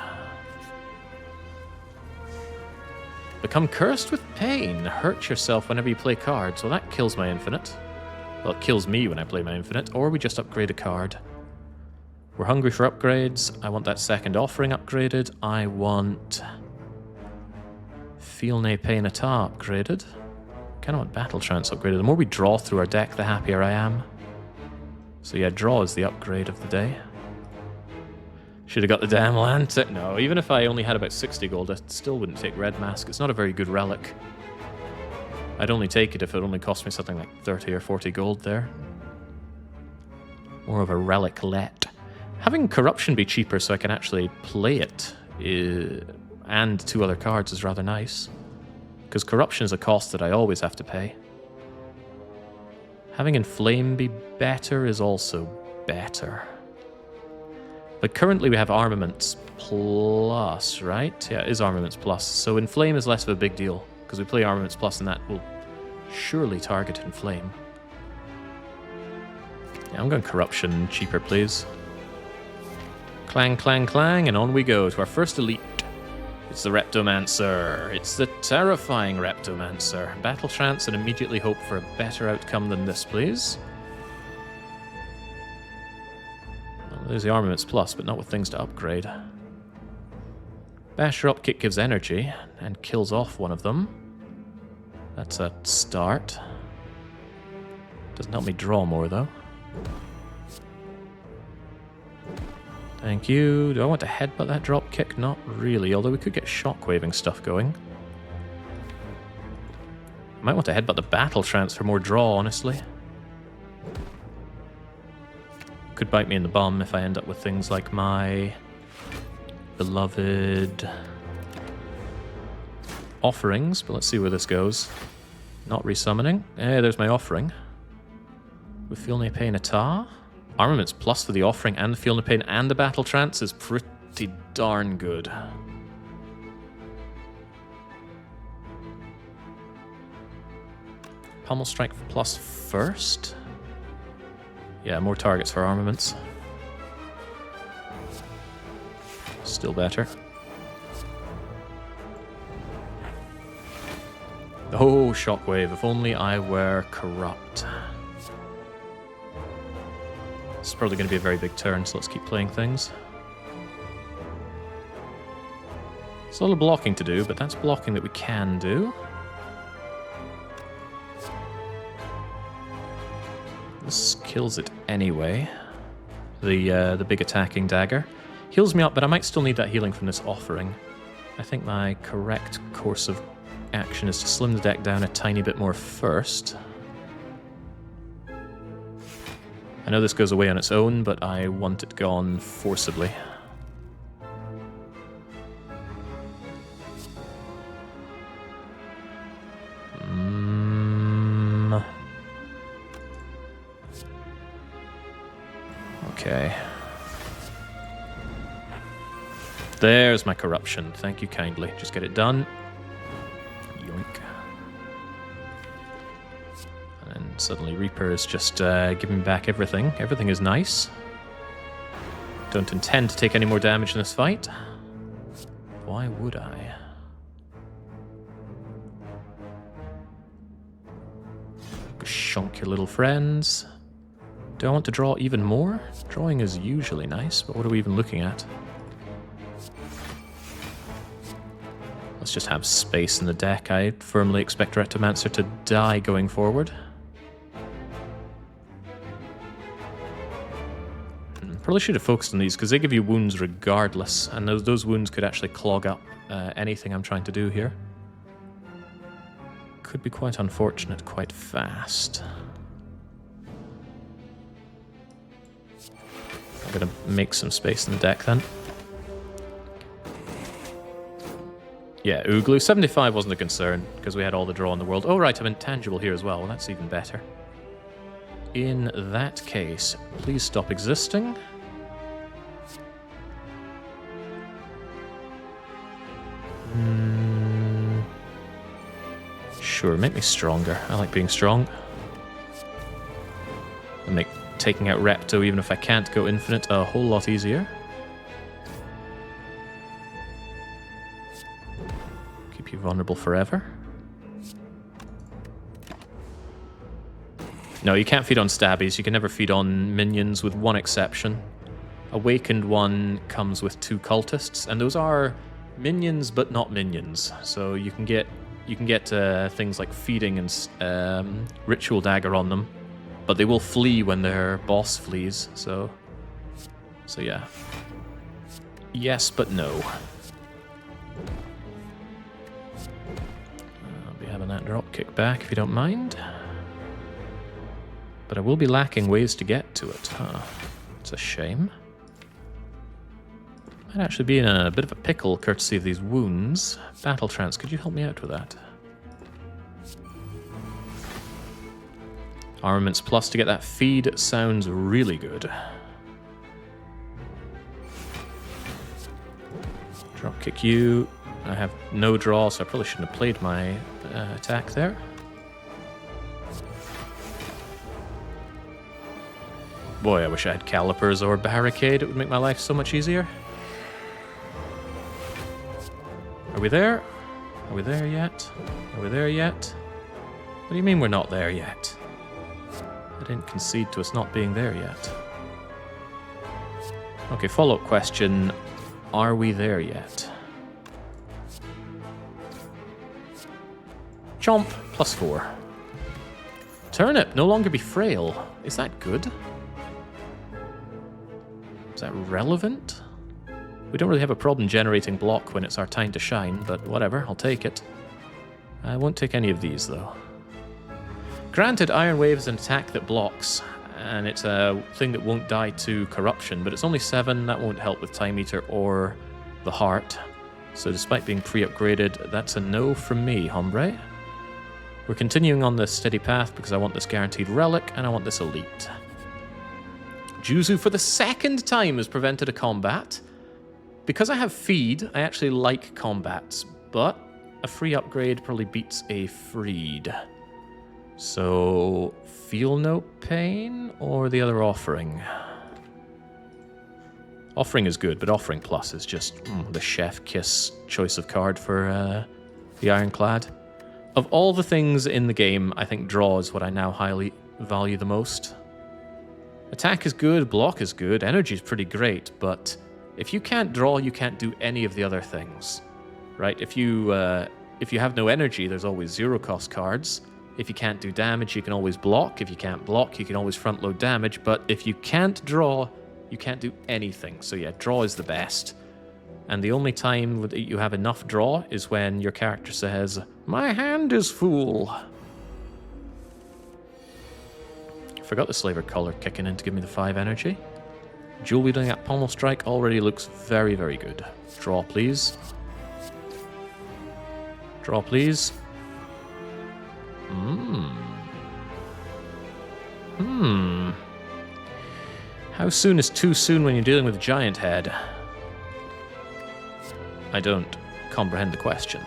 Become cursed with pain. Hurt yourself whenever you play cards. Well, that kills my infinite. Well, it kills me when I play my infinite, or we just upgrade a card. We're hungry for upgrades. I want that second offering upgraded. I want Feel No Pain Ata upgraded. Kind of want Battle Trance upgraded. The more we draw through our deck, the happier I am. So yeah, draw is the upgrade of the day. Should have got the damn lantern. No, even if I only had about 60 gold, I still wouldn't take Red Mask. It's not a very good relic. I'd only take it if it only cost me something like 30 or 40 gold there. More of a relic-let. Having Corruption be cheaper so I can actually play it and 2 other cards is rather nice. Because Corruption is a cost that I always have to pay. Having Inflame be better is also better. But currently we have Armaments Plus, right? Yeah, it is Armaments Plus. So Inflame is less of a big deal, because we play Armaments Plus and that will surely target Inflame. Yeah, I'm going Corruption cheaper, please. Clang, clang, clang, and on we go to our first elite. It's the Reptomancer. It's the terrifying Reptomancer. Battle Trance and immediately hope for a better outcome than this, please. Well, there's the Armaments Plus, but not with things to upgrade. Basher Upkick gives energy and kills off one of them. That's a start. Doesn't help me draw more, though. Thank you. Do I want to headbutt that drop kick? Not really, although we could get shockwaving stuff going. I might want to headbutt the Battle Trance for more draw, honestly. Could bite me in the bum if I end up with things like my beloved offerings, but let's see where this goes. Not resummoning. There's my offering. With Feel No Pain Ata. Armaments Plus for the offering and the Feel No Pain and the Battle Trance is pretty darn good. Pummel Strike Plus first? Yeah, more targets for armaments. Still better. Oh, Shockwave. If only I were corrupt. It's probably going to be a very big turn, so let's keep playing things. It's a little blocking to do, but that's blocking that we can do. This kills it anyway. The big attacking dagger. Heals me up, but I might still need that healing from this offering. I think my correct course of action is to slim the deck down a tiny bit more first. I know this goes away on its own, but I want it gone forcibly. Okay. There's my corruption. Thank you kindly. Just get it done. Yoink. And then And suddenly Reaper is just giving back everything. Everything is nice. Don't intend to take any more damage in this fight. Why would I? Shunk your little friends. Do I want to draw even more? Drawing is usually nice, but what are we even looking at? Let's just have space in the deck. I firmly expect Rectomancer to die going forward. Probably should have focused on these, because they give you wounds regardless, and those wounds could actually clog up anything I'm trying to do here. Could be quite unfortunate quite fast. I'm going to make some space in the deck then. Yeah, Ooglu. 75 wasn't a concern, because we had all the draw in the world. Oh right, I'm intangible here as well. Well, that's even better. In that case, please stop existing. Sure, make me stronger. I like being strong. And make taking out Repto, even if I can't go infinite, a whole lot easier. Keep you vulnerable forever. No, you can't feed on stabbies. You can never feed on minions, with one exception. Awakened one comes with 2 cultists, and those are minions but not minions. So you can get things like feeding and ritual dagger on them, but they will flee when their boss flees. So yeah. Yes, but no. I'll be having that drop kick back if you don't mind. But I will be lacking ways to get to it, huh? It's a shame. Might actually be in a bit of a pickle courtesy of these wounds. Battle Trance, could you help me out with that? Armaments plus to get that feed sounds really good. Drop kick you. I have no draw, so I probably shouldn't have played my attack there. Boy, I wish I had Calipers or Barricade. It would make my life so much easier. Are we there? Are we there yet? Are we there yet? What do you mean we're not there yet? I didn't concede to us not being there yet. Okay, follow-up question. Are we there yet? Chomp, +4. Turnip, no longer be frail. Is that good? Is that relevant? We don't really have a problem generating block when it's our time to shine, but whatever, I'll take it. I won't take any of these, though. Granted, Iron Wave is an attack that blocks, and it's a thing that won't die to corruption, but it's only 7, that won't help with Time Eater or the Heart. So despite being pre-upgraded, that's a no from me, hombre. We're continuing on this steady path because I want this guaranteed relic, and I want this elite. Juzu for the 2nd time has prevented a combat. Because I have feed, I actually like combats, but a free upgrade probably beats a freed. So, Feel No Pain or the other Offering? Offering is good, but Offering Plus is just the chef kiss choice of card for the Ironclad. Of all the things in the game, I think draw is what I now highly value the most. Attack is good, block is good, energy is pretty great, but if you can't draw, you can't do any of the other things, right? If you have no energy, there's always 0 cost cards. If you can't do damage, you can always block. If you can't block, you can always front load damage. But if you can't draw, you can't do anything. So yeah, draw is the best. And the only time that you have enough draw is when your character says, "My hand is full." Forgot the Slaver color kicking in to give me the 5 energy. Jewel wielding that pommel strike already looks very, very good. Draw, please. Draw, please. How soon is too soon when you're dealing with a giant head? I don't comprehend the question.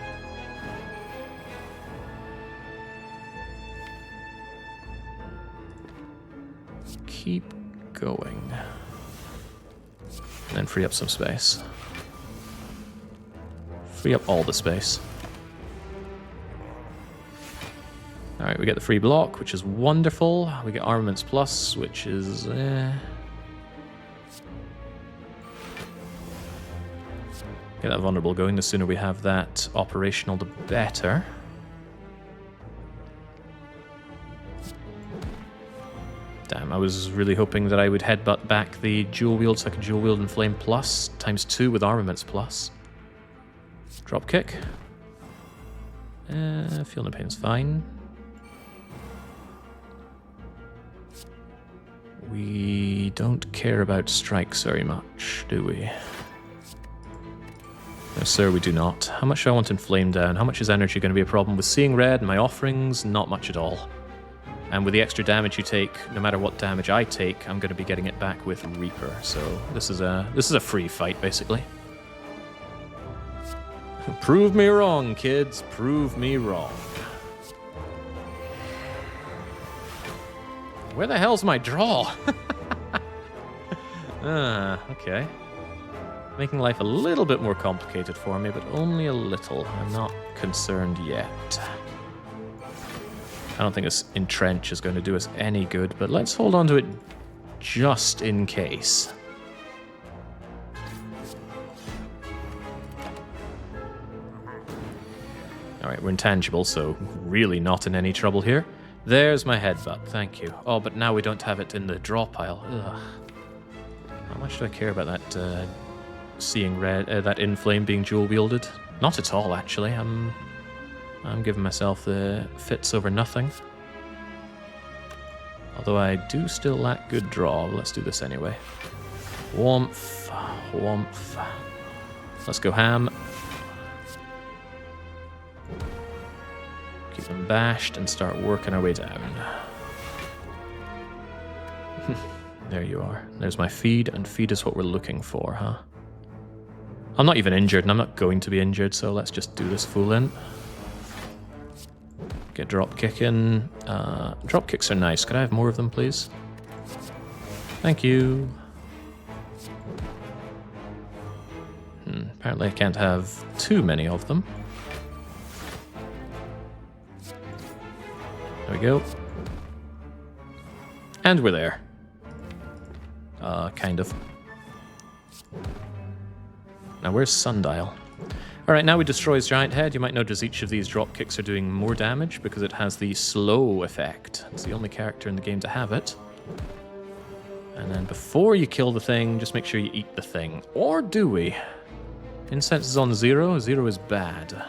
keep going. And then free up some space. Free up all the space. Alright, we get the free block, which is wonderful. We get Armaments Plus, which is... Get that vulnerable going. The sooner we have that operational, the better. Damn, I was really hoping that I would headbutt back the dual wield so I could dual wield and Flame Plus ×2 with Armaments Plus. Dropkick. Feel no pain's fine. We don't care about strikes very much, do we? No, sir, we do not. How much do I want in Flame Down? How much is energy going to be a problem? With Seeing Red and my offerings, not much at all. And with the extra damage you take, no matter what damage I take, I'm going to be getting it back with Reaper. So this is a free fight, basically. Prove me wrong, kids. Prove me wrong. Where the hell's my draw? Okay. Making life a little bit more complicated for me, but only a little. I'm not concerned yet. I don't think this Entrench is going to do us any good, but let's hold on to it just in case. Alright, we're intangible, so really not in any trouble here. There's my headbutt, thank you. Oh, but now we don't have it in the draw pile. Ugh. How much do I care about that Seeing Red, that Inflame being dual wielded? Not at all, actually. I'm giving myself the fits over nothing. Although I do still lack good draw. Let's do this anyway. Whomph. Whomph. Let's go ham. Keep them bashed and start working our way down. There you are. There's my feed, and feed is what we're looking for, huh? I'm not even injured, and I'm not going to be injured, so let's just do this fool in. Get drop kicking. Drop kicks are nice. Could I have more of them, please? Thank you. Apparently I can't have too many of them. There we go. And we're there. Kind of. Now where's Sundial? Alright, now we destroy his giant head. You might notice each of these drop kicks are doing more damage because it has the slow effect. It's the only character in the game to have it. And then before you kill the thing, just make sure you eat the thing. Or do we? Incense is on 0. 0 is bad.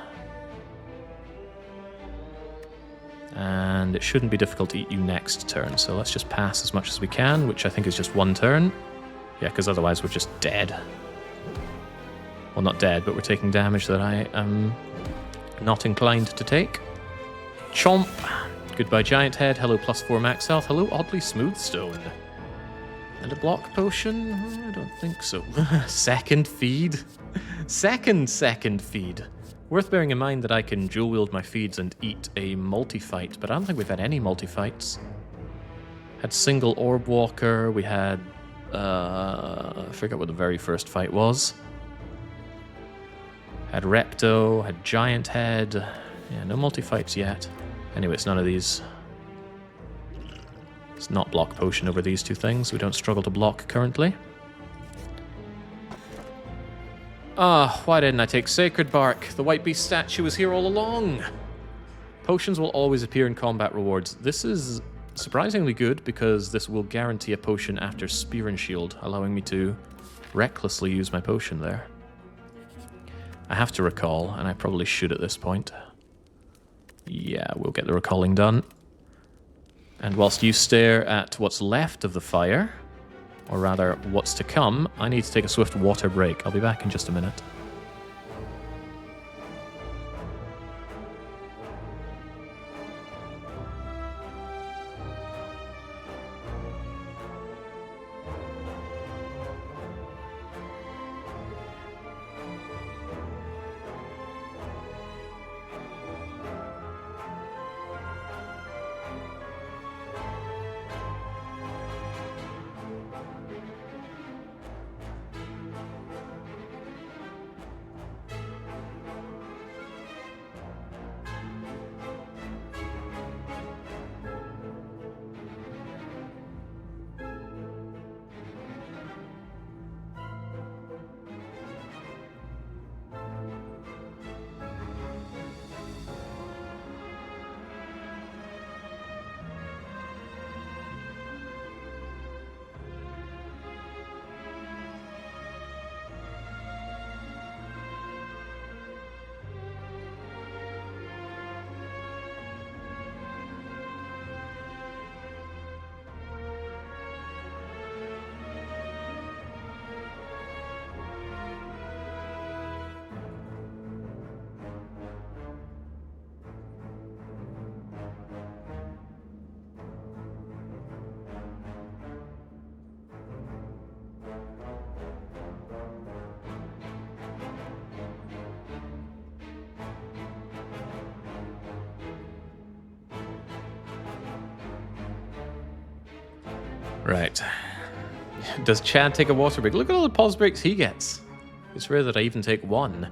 And it shouldn't be difficult to eat you next turn, so let's just pass as much as we can, which I think is just one turn. Yeah, because otherwise we're just dead. Well, not dead, but we're taking damage that I am not inclined to take. Chomp! Goodbye, Giant Head. Hello, +4 max health. Hello, oddly smooth stone. And a block potion? I don't think so. Second feed? Second feed. Worth bearing in mind that I can dual wield my feeds and eat a multi-fight, but I don't think we've had any multi-fights. Had single Orb Walker, we had... I forget what the very first fight was. Had Repto, had Giant Head. Yeah, no multi-fights yet. Anyway, it's none of these. It's not block potion over these two things. We don't struggle to block currently. Ah, why didn't I take Sacred Bark? The White Beast statue was here all along. Potions will always appear in combat rewards. This is surprisingly good because this will guarantee a potion after Spear and Shield, allowing me to recklessly use my potion there. I have to recall, and I probably should at this point. Yeah, we'll get the recalling done. And whilst you stare at what's left of the fire, or rather, what's to come, I need to take a swift water break. I'll be back in just a minute. Right. Does Chad take a water break? Look at all the pause breaks he gets. It's rare that I even take one.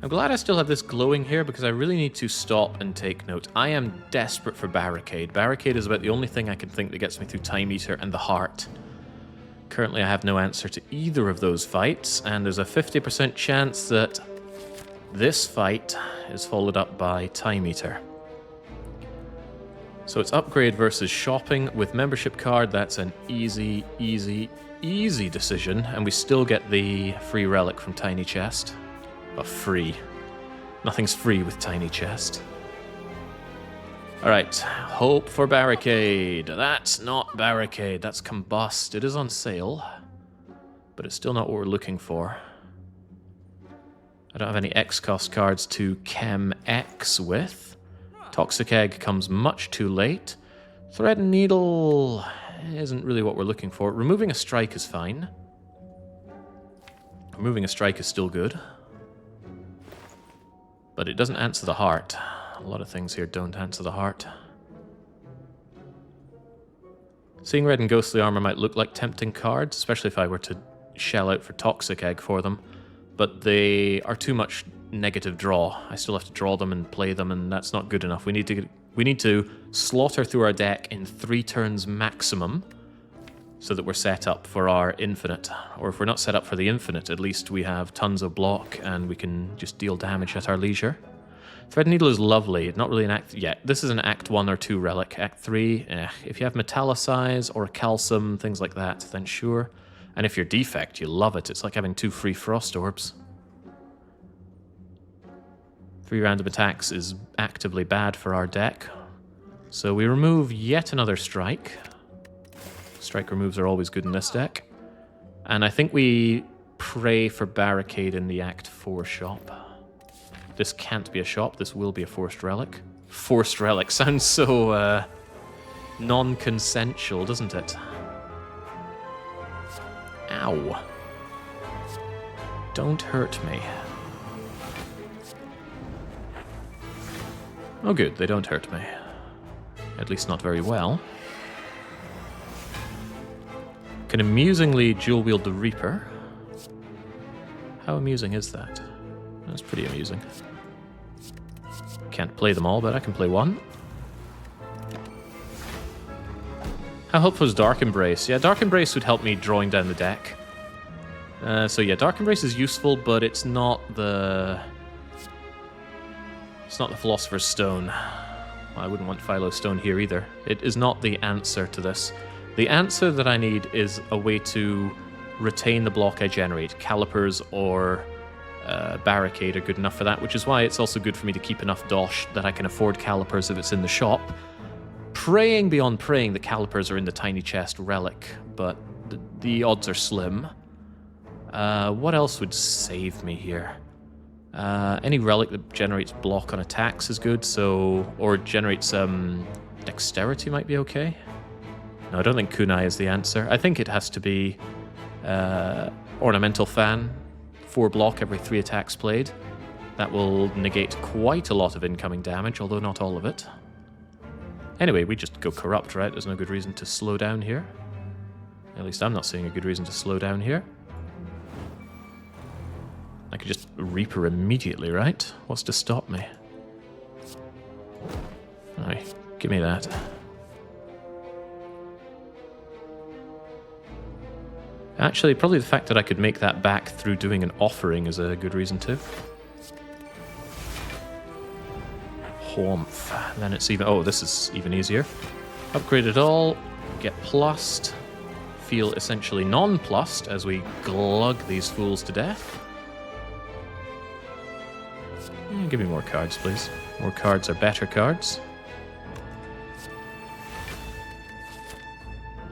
I'm glad I still have this glowing here because I really need to stop and take note. I am desperate for Barricade. Barricade is about the only thing I can think that gets me through Time Eater and the Heart. Currently I have no answer to either of those fights, and there's a 50% chance that this fight is followed up by Time Eater. So it's upgrade versus shopping. With membership card, that's an easy decision, and we still get the free relic from Tiny Chest. But free. Nothing's free with Tiny Chest. Alright, hope for Barricade. That's not Barricade, that's Combust. It is on sale, but it's still not what we're looking for. I don't have any X-Cost cards to Chem X with. Toxic Egg comes much too late. Thread and Needle isn't really what we're looking for. Removing a Strike is fine. Removing a Strike is still good. But it doesn't answer the Heart. A lot of things here don't answer the Heart. Seeing Red and Ghostly Armor might look like tempting cards, especially if I were to shell out for Toxic Egg for them. But they are too much negative draw. I still have to draw them and play them, and that's not good enough. We need to slaughter through our deck in 3 turns maximum, so that we're set up for our infinite. Or if we're not set up for the infinite, at least we have tons of block and we can just deal damage at our leisure. Thread Needle is lovely. Not really an act... Yeah, this is an Act 1 or 2 relic. Act 3, if you have Metallicize or Calcium, things like that, then sure. And if you're Defect, you love it. It's like having 2 free Frost Orbs. 3 random attacks is actively bad for our deck. So we remove yet another Strike. Strike removes are always good in this deck. And I think we pray for Barricade in the Act 4 shop. This can't be a shop, this will be a Forced Relic. Forced Relic sounds so non-consensual, doesn't it? Ow. Don't hurt me. Oh good, they don't hurt me. At least not very well. Can amusingly dual wield the Reaper. How amusing is that? That's pretty amusing. Can't play them all, but I can play one. How helpful is Dark Embrace? Yeah, Dark Embrace would help me drawing down the deck. So yeah, Dark Embrace is useful, but it's not the... It's not the Philosopher's Stone. Well, I wouldn't want Philo's Stone here either. It is not the answer to this. The answer that I need is a way to retain the block I generate. Calipers or Barricade are good enough for that, which is why it's also good for me to keep enough dosh that I can afford Calipers if it's in the shop. Praying beyond praying, the Calipers are in the Tiny Chest relic, but the odds are slim. What else would save me here? Any relic that generates block on attacks is good, so... Or generates dexterity might be okay. No, I don't think Kunai is the answer. I think it has to be Ornamental Fan. 4 block every 3 attacks played. That will negate quite a lot of incoming damage, although not all of it. Anyway, we just go Corrupt, right? There's no good reason to slow down here. At least I'm not seeing a good reason to slow down here. I could just Reaper immediately, right? What's to stop me? Alright, give me that. Actually, probably the fact that I could make that back through doing an offering is a good reason too. Warmth. Then it's even... Oh, this is even easier. Upgrade it all. Get plussed. Feel essentially non-plussed as we glug these fools to death. Give me more cards, please. More cards are better cards.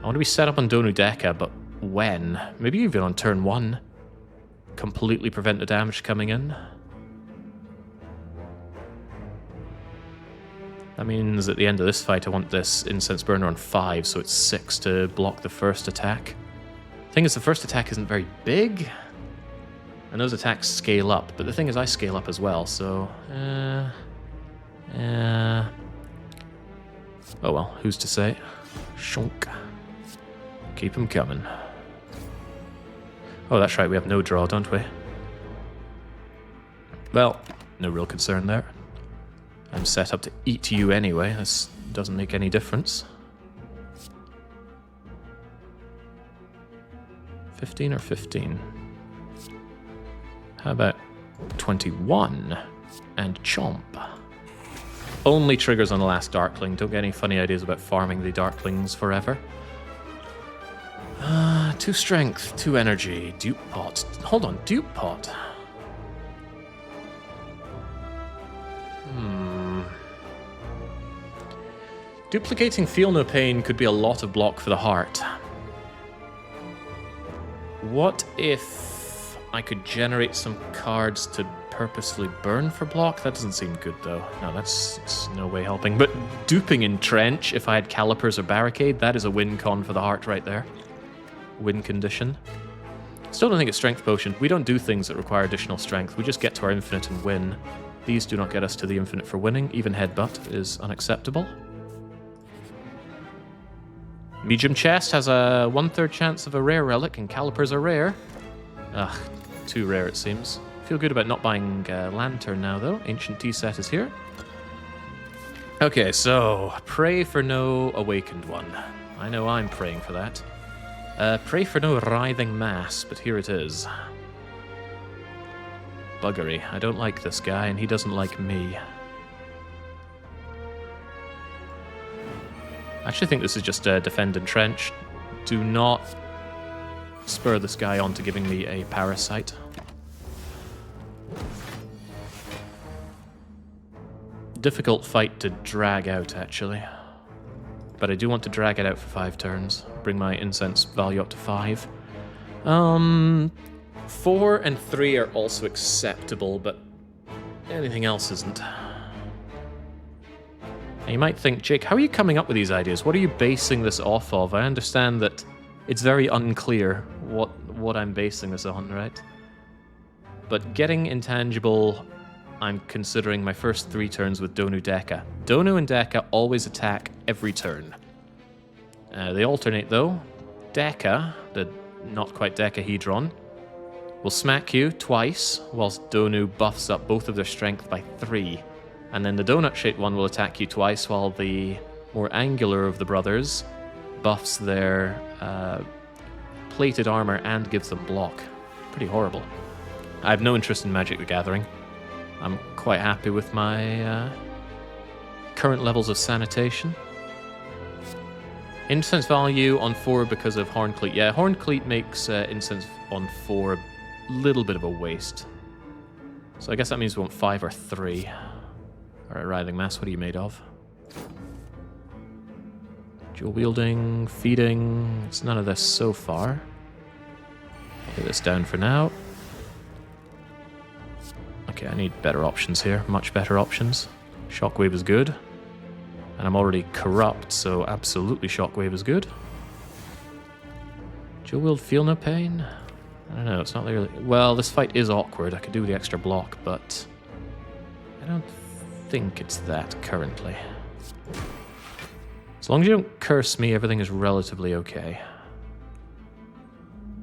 I want to be set up on Donu Deka, but when? Maybe even on turn 1. Completely prevent the damage coming in. That means at the end of this fight I want this Incense Burner on 5, so it's 6 to block the first attack. The thing is, the first attack isn't very big, and those attacks scale up, but the thing is I scale up as well, so... Oh well, who's to say? Shonk. Keep them coming. Oh, that's right, we have no draw, don't we? Well, no real concern there. I'm set up to eat you anyway. This doesn't make any difference. 15 or 15? How about 21 and chomp? Only triggers on the last Darkling. Don't get any funny ideas about farming the Darklings forever. 2 strength, 2 energy. Dupe pot. Hold on, dupe pot. Duplicating Feel No Pain could be a lot of block for the heart. What if I could generate some cards to purposely burn for block? That doesn't seem good, though. No, that's no way helping. But duping Entrench, if I had Calipers or Barricade, that is a win con for the heart right there. Win condition. Still don't think it's Strength Potion. We don't do things that require additional strength. We just get to our infinite and win. These do not get us to the infinite for winning. Even Headbutt is unacceptable. Medium Chest has a 1/3 chance of a rare relic, and Calipers are rare. Ugh, too rare it seems. Feel good about not buying Lantern now, though. Ancient Tea Set is here. Okay, so pray for no Awakened One. I know I'm praying for that. Pray for no Writhing Mass, but here it is. Buggery. I don't like this guy, and he doesn't like me. I actually think this is just a Defend Entrench. Do not spur this guy on to giving me a Parasite. Difficult fight to drag out, actually. But I do want to drag it out for 5 turns. Bring my incense value up to 5. 4 and 3 are also acceptable, but anything else isn't. Now you might think, Jake, how are you coming up with these ideas? What are you basing this off of? I understand that it's very unclear what I'm basing this on, right? But getting intangible, I'm considering my first 3 turns with Donu Deka. Donu and Deka always attack every turn. They alternate, though. Deka, the not quite Decahedron, will smack you twice, whilst Donu buffs up both of their strength by 3. And then the donut-shaped one will attack you twice, while the more angular of the brothers buffs their plated armor and gives them block. Pretty horrible. I have no interest in Magic the Gathering. I'm quite happy with my current levels of sanitation. Incense value on 4 because of Horncleat. Yeah, Horncleat makes incense on 4 a little bit of a waste. So I guess that means we want 5 or 3. Alright, Writhing Mass, what are you made of? Dual wielding, feeding. It's none of this so far. I'll put this down for now. Okay, I need better options here. Much better options. Shockwave is good. And I'm already corrupt, so absolutely Shockwave is good. Dual wield Feel No Pain? I don't know, it's not really... Well, this fight is awkward. I could do the extra block, but... I don't think it's that currently. As long as you don't curse me, everything is relatively okay.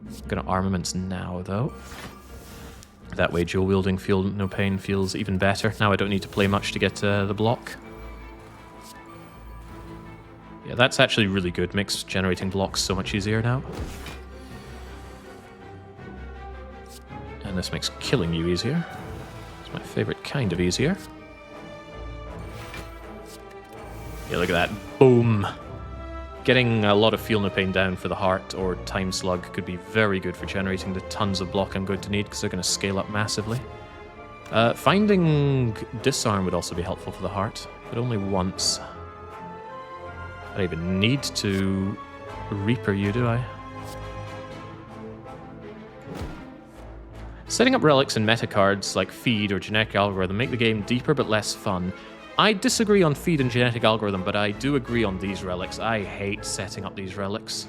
I'm gonna armaments now, though. That way, dual wielding Feel No Pain feels even better. Now I don't need to play much to get the block. Yeah, that's actually really good. Makes generating blocks so much easier now. And this makes killing you easier. It's my favorite kind of easier. Yeah, look at that. Boom! Getting a lot of Feel No Pain down for the heart or Time Slug could be very good for generating the tons of block I'm going to need, because they're going to scale up massively. Finding Disarm would also be helpful for the heart, but only once. I don't even need to Reaper you, do I? Setting up relics and meta cards like Feed or Genetic Algorithm make the game deeper but less fun. I disagree on Feed and Genetic Algorithm, but I do agree on these relics. I hate setting up these relics.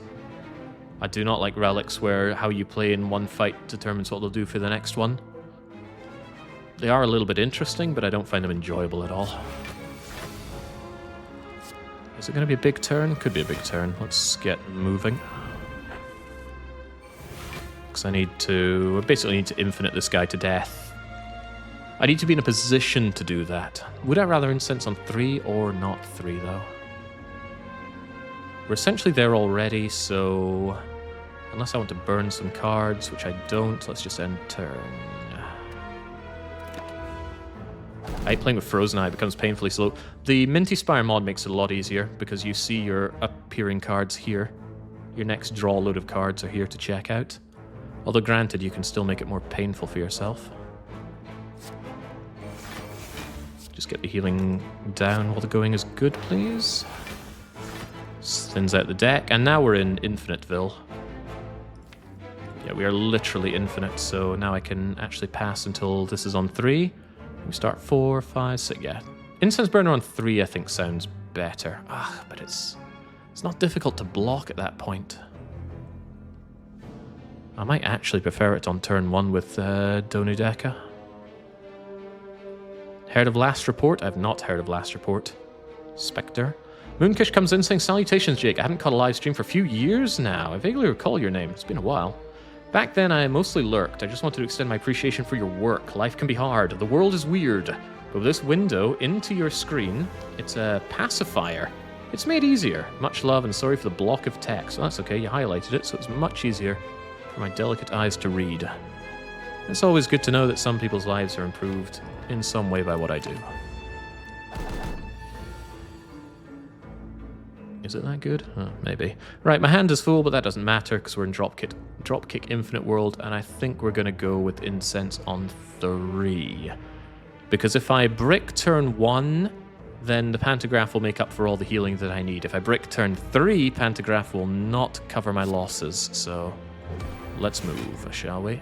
I do not like relics where how you play in one fight determines what they'll do for the next one. They are a little bit interesting, but I don't find them enjoyable at all. Is it going to be a big turn? Could be a big turn. Let's get moving. Because I basically need to infinite this guy to death. I need to be in a position to do that. Would I rather incense on 3 or not 3, though? We're essentially there already, so... Unless I want to burn some cards, which I don't, let's just end turn. I hate playing with Frozen Eye, it becomes painfully slow. The Minty Spire mod makes it a lot easier, because you see your appearing cards here. Your next draw load of cards are here to check out. Although granted, you can still make it more painful for yourself. Just get the healing down while the going is good, please. Thins out the deck, and now we're in Infiniteville. Yeah, we are literally infinite, so now I can actually pass until this is on 3. We start 4, 5, 6, yeah. Incense Burner on 3 I think sounds better. But it's not difficult to block at that point. I might actually prefer it on turn 1 with Donudeka. Heard of Last Report? I've not heard of Last Report. Spectre. Moonkish comes in saying, "Salutations, Jake. I haven't caught a live stream for a few years now. I vaguely recall your name. It's been a while. Back then, I mostly lurked. I just wanted to extend my appreciation for your work. Life can be hard. The world is weird. But with this window into your screen, it's a pacifier. It's made easier. Much love and sorry for the block of text." Well, that's okay. You highlighted it, so it's much easier for my delicate eyes to read. It's always good to know that some people's lives are improved in some way by what I do. Is it that good? Maybe. Right, my hand is full, but that doesn't matter because we're in Dropkick Infinite World, and I think we're going to go with Incense on 3. Because if I brick turn 1, then the Pantograph will make up for all the healing that I need. If I brick turn 3, Pantograph will not cover my losses, so let's move, shall we?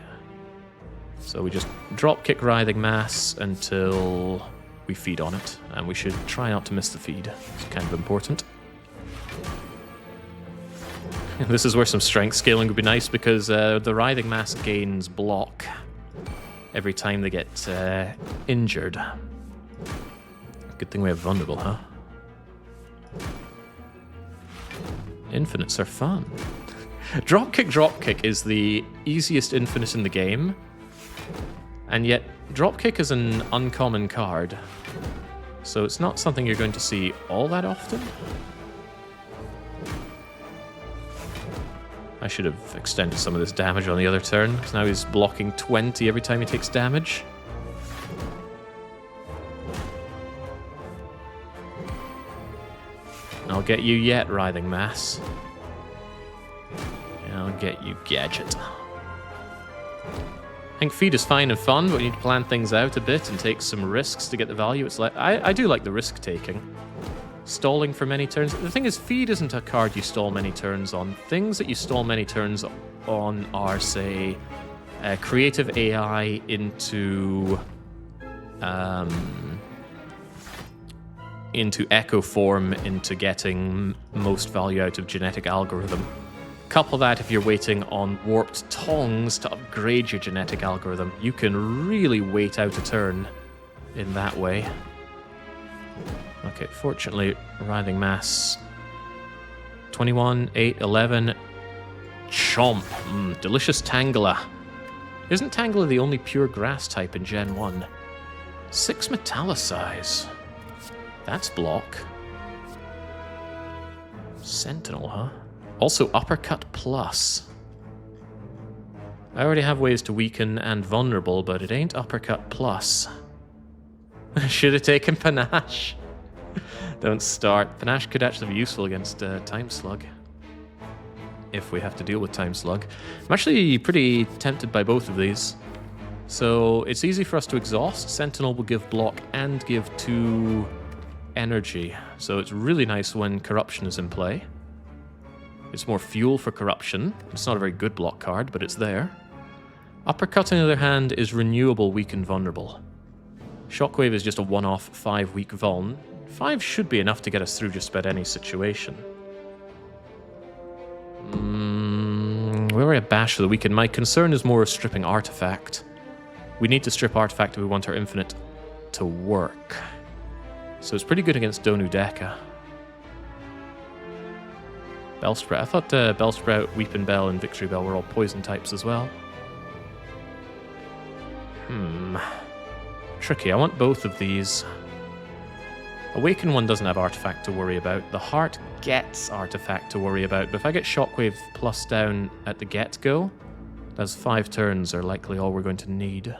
So we just Dropkick Writhing Mass until we feed on it, and we should try not to miss the feed. It's kind of important. This is where some strength scaling would be nice, because the Writhing Mass gains block every time they get injured. Good thing we have Vulnerable, huh? Infinites are fun. Dropkick is the easiest infinite in the game, and yet Dropkick is an uncommon card, so it's not something you're going to see all that often. I should have extended some of this damage on the other turn, because now he's blocking 20 every time he takes damage. I'll get you yet, Writhing Mass. I'll get you, Gadget. I think feed is fine and fun, but we need to plan things out a bit and take some risks to get the value. It's like I do like the risk taking. Stalling for many turns. The thing is, feed isn't a card you stall many turns on. Things that you stall many turns on are, say, creative AI into Echo Form, into getting most value out of Genetic Algorithm. Couple that if you're waiting on Warped Tongs to upgrade your Genetic Algorithm. You can really wait out a turn in that way. Okay, fortunately, Writhing Mass. 21, 8, 11. Chomp. Delicious Tangela. Isn't Tangela the only pure grass type in Gen 1? 6 Metallicize. That's block. Sentinel, huh? Also Uppercut Plus. I already have ways to weaken and vulnerable, but it ain't Uppercut Plus. Should have taken Panache. Don't start. Panache could actually be useful against Time Slug. If we have to deal with Time Slug. I'm actually pretty tempted by both of these. So it's easy for us to exhaust. Sentinel will give block and give 2 energy. So it's really nice when Corruption is in play. It's more fuel for Corruption. It's not a very good block card, but it's there. Uppercut, on the other hand, is renewable, weak, and vulnerable. Shockwave is just a one-off 5 weak vuln. 5 should be enough to get us through just about any situation. We already have Bash for the weekend. My concern is more stripping Artifact. We need to strip Artifact if we want our Infinite to work. So it's pretty good against Donudeka. Bellsprout. I thought Bellsprout, Weeping Bell, and Victory Bell were all poison types as well. Tricky. I want both of these. Awaken one doesn't have Artifact to worry about. The Heart gets Artifact to worry about, but if I get Shockwave plus down at the get-go, those 5 turns are likely all we're going to need.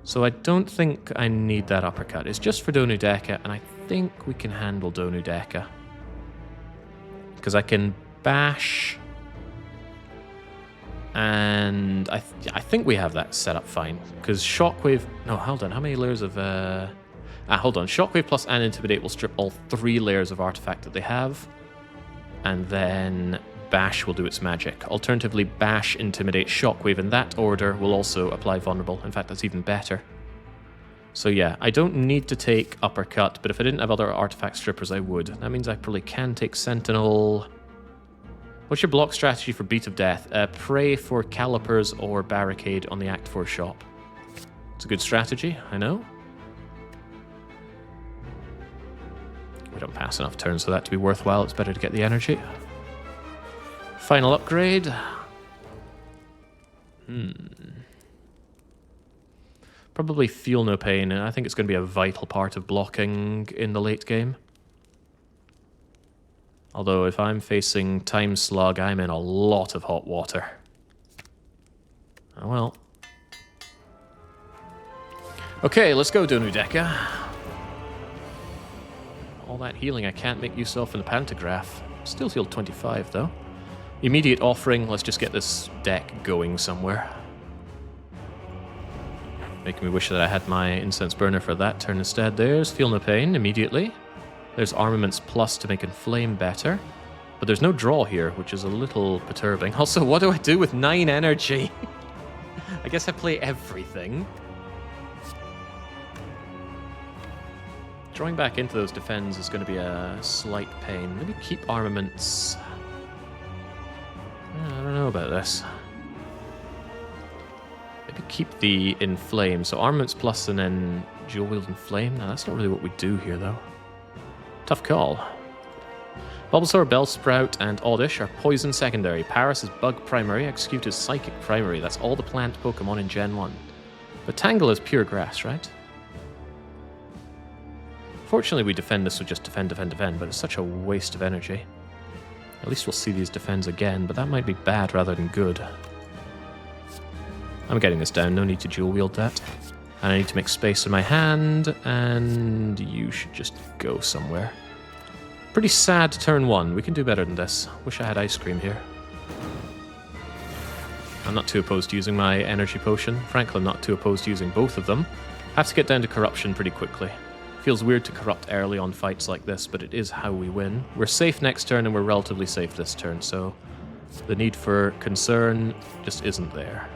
So I don't think I need that Uppercut. It's just for Donu Deka, and I think we can handle Donu Deka. Because I can bash, and I think we have that set up fine. Because Shockwave... No, hold on. How many layers of... hold on. Shockwave plus and Intimidate will strip all 3 layers of Artifact that they have. And then Bash will do its magic. Alternatively, Bash, Intimidate, Shockwave in that order will also apply Vulnerable. In fact, that's even better. So yeah, I don't need to take Uppercut, but if I didn't have other Artifact strippers, I would. That means I probably can take Sentinel. What's your block strategy for Beat of Death? Pray for Calipers or Barricade on the Act 4 shop. It's a good strategy, I know. We don't pass enough turns for that to be worthwhile. It's better to get the energy. Final upgrade. Probably Feel No Pain. I think it's going to be a vital part of blocking in the late game. Although if I'm facing Time Slug, I'm in a lot of hot water. Oh well. Okay, let's go, Donu Deka. All that healing I can't make use of in the Pantograph. Still healed 25, though. Immediate Offering, let's just get this deck going somewhere. Making me wish that I had my Incense Burner for that turn instead. There's Feel No Pain, immediately. There's Armaments Plus to make Inflame better. But there's no draw here, which is a little perturbing. Also, what do I do with 9 energy? I guess I play everything. Drawing back into those defends is going to be a slight pain. Maybe keep Armaments. I don't know about this. Maybe keep the Inflame. So Armaments Plus and then Dual Wield Inflame. Now, that's not really what we do here, though. Tough call. Bulbasaur, Bellsprout, and Oddish are Poison secondary. Paris is Bug primary. Execute is Psychic primary. That's all the plant Pokemon in Gen 1. But Tangle is pure grass, right? Fortunately, we defend this with just defend, but it's such a waste of energy. At least we'll see these defends again, but that might be bad rather than good. I'm getting this down, no need to dual wield that. And I need to make space in my hand, and you should just go somewhere. Pretty sad turn 1, we can do better than this. Wish I had Ice Cream here. I'm not too opposed to using my energy potion. Frankly, I'm not too opposed to using both of them. I have to get down to corruption pretty quickly. Feels weird to corrupt early on fights like this, but it is how we win. We're safe next turn, and we're relatively safe this turn, so the need for concern just isn't there.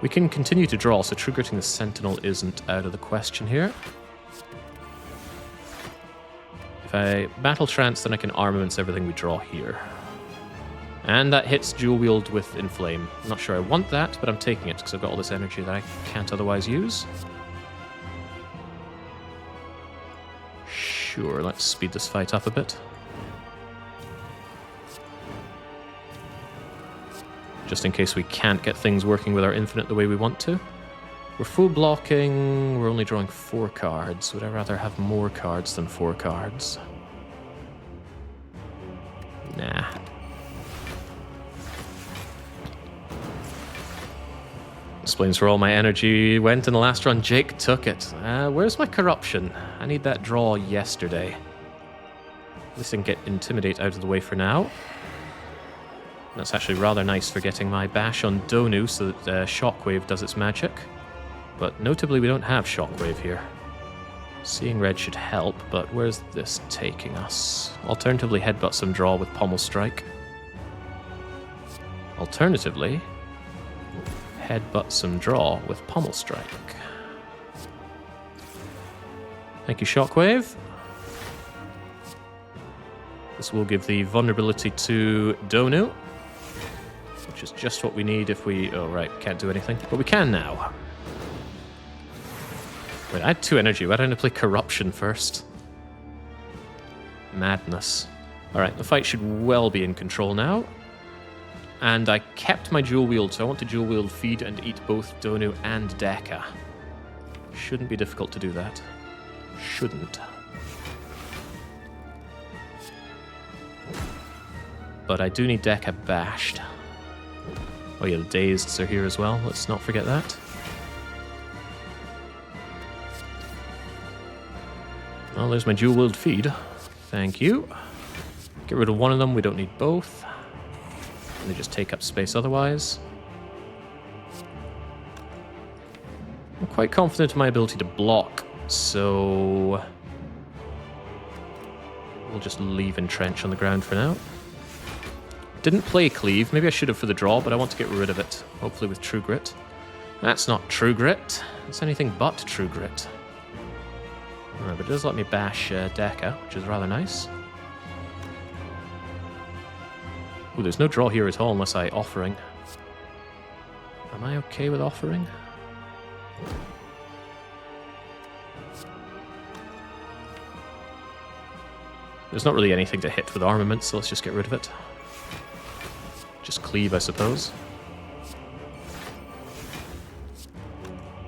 We can continue to draw, so triggering the Sentinel isn't out of the question here. If I Battle Trance, then I can Armaments everything we draw here. And that hits Dual Wield with Inflame. I'm not sure I want that, but I'm taking it because I've got all this energy that I can't otherwise use. Sure, let's speed this fight up a bit. Just in case we can't get things working with our Infinite the way we want to. We're full blocking, we're only drawing 4 cards. Would I rather have more cards than 4 cards? Nah. Explains where all my energy went in the last run. Jake took it. Where's my corruption? I need that draw yesterday. At least I can get Intimidate out of the way for now. That's actually rather nice for getting my bash on Donu so that Shockwave does its magic. But notably, we don't have Shockwave here. Seeing red should help, but where's this taking us? Alternatively, headbutt some draw with Pommel Strike. Alternatively, headbutt some draw with Pommel Strike. Thank you, Shockwave. This will give the vulnerability to Donu, which is just what we need if we... Oh, right, can't do anything. But we can now. Wait, I had 2 energy. Why didn't I play Corruption first? Madness. Alright, the fight should well be in control now. And I kept my dual wield, so I want to dual wield feed and eat both Donu and Deka. Shouldn't be difficult to do that. Shouldn't. But I do need Deka bashed. Oh yeah, the Dazeds are here as well. Let's not forget that. Well, there's my dual wield feed. Thank you. Get rid of one of them, we don't need both. And they just take up space otherwise. I'm quite confident in my ability to block, so we'll just leave Entrench on the ground for now. Didn't play Cleave, maybe I should have for the draw, but I want to get rid of it, hopefully with True Grit. That's not True Grit, it's anything but True Grit. But it does let me bash Deka, which is rather nice. Ooh, there's no draw here at all unless I Offering. Am I okay with Offering? There's not really anything to hit with armament, so let's just get rid of it. Just Cleave, I suppose.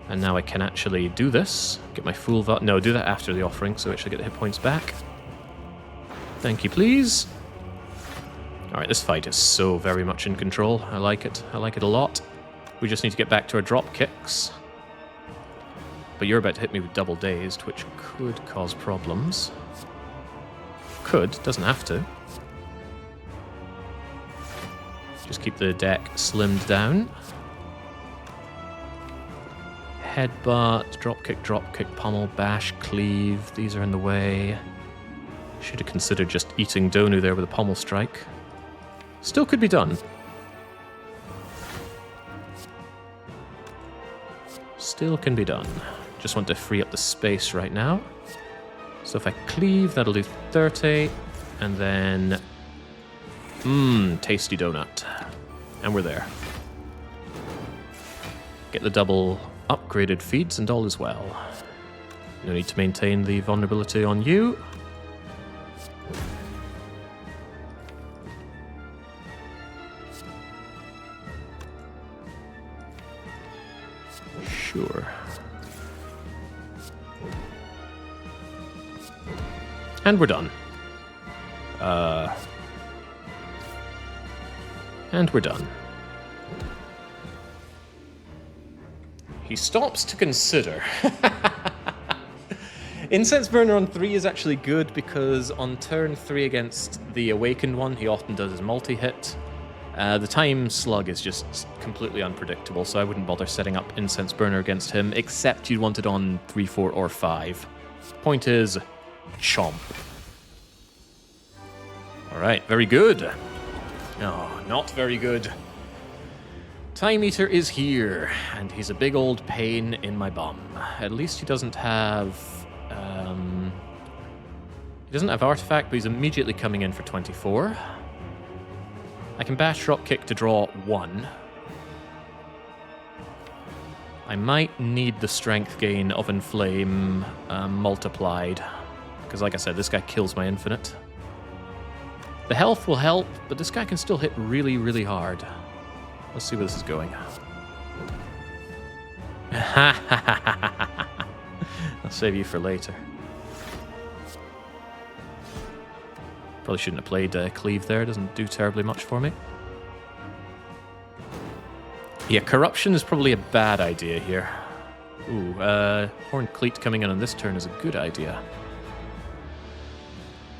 And now I can actually do this. Get my Fool Val. No, do that after the Offering, so I actually get the hit points back. Thank you, please. Alright, this fight is so very much in control. I like it. I like it a lot. We just need to get back to our drop kicks. But you're about to hit me with double dazed, which could cause problems. Could, doesn't have to. Just keep the deck slimmed down. Headbutt, drop kick, pummel, bash, cleave. These are in the way. Should have considered just eating Donu there with a pummel strike. Still could be done. Still can be done. Just want to free up the space right now. So if I cleave, that'll do 30. And then... tasty donut. And we're there. Get the double upgraded feeds and all is well. No need to maintain the vulnerability on you. Sure. And we're done. And we're done. He stops to consider. Incense Burner on 3 is actually good because on turn 3 against the Awakened one, he often does his multi-hit. The Time Slug is just completely unpredictable, so I wouldn't bother setting up Incense Burner against him, except you'd want it on 3, 4, or 5. Point is, chomp. Alright, very good. Oh, not very good. Time Eater is here, and he's a big old pain in my bum. At least he doesn't have... he doesn't have Artifact, but he's immediately coming in for 24. I can bash drop kick to draw 1. I might need the strength gain of Inflame multiplied, because like I said, this guy kills my infinite. The health will help, but this guy can still hit really, really hard. Let's see where this is going. I'll save you for later. Probably shouldn't have played Cleave there. Doesn't do terribly much for me. Yeah, Corruption is probably a bad idea here. Ooh, Horned Cleat coming in on this turn is a good idea.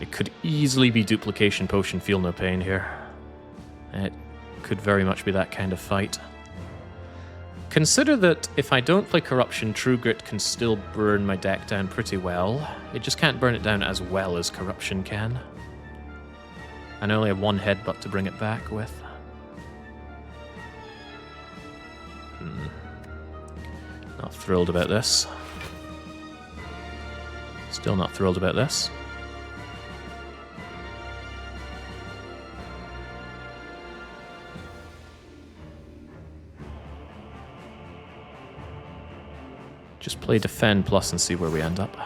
It could easily be Duplication Potion, Feel No Pain here. It could very much be that kind of fight. Consider that if I don't play Corruption, True Grit can still burn my deck down pretty well. It just can't burn it down as well as Corruption can. And I only have one headbutt to bring it back with. Not thrilled about this. Still not thrilled about this. Just play Defend Plus and see where we end up.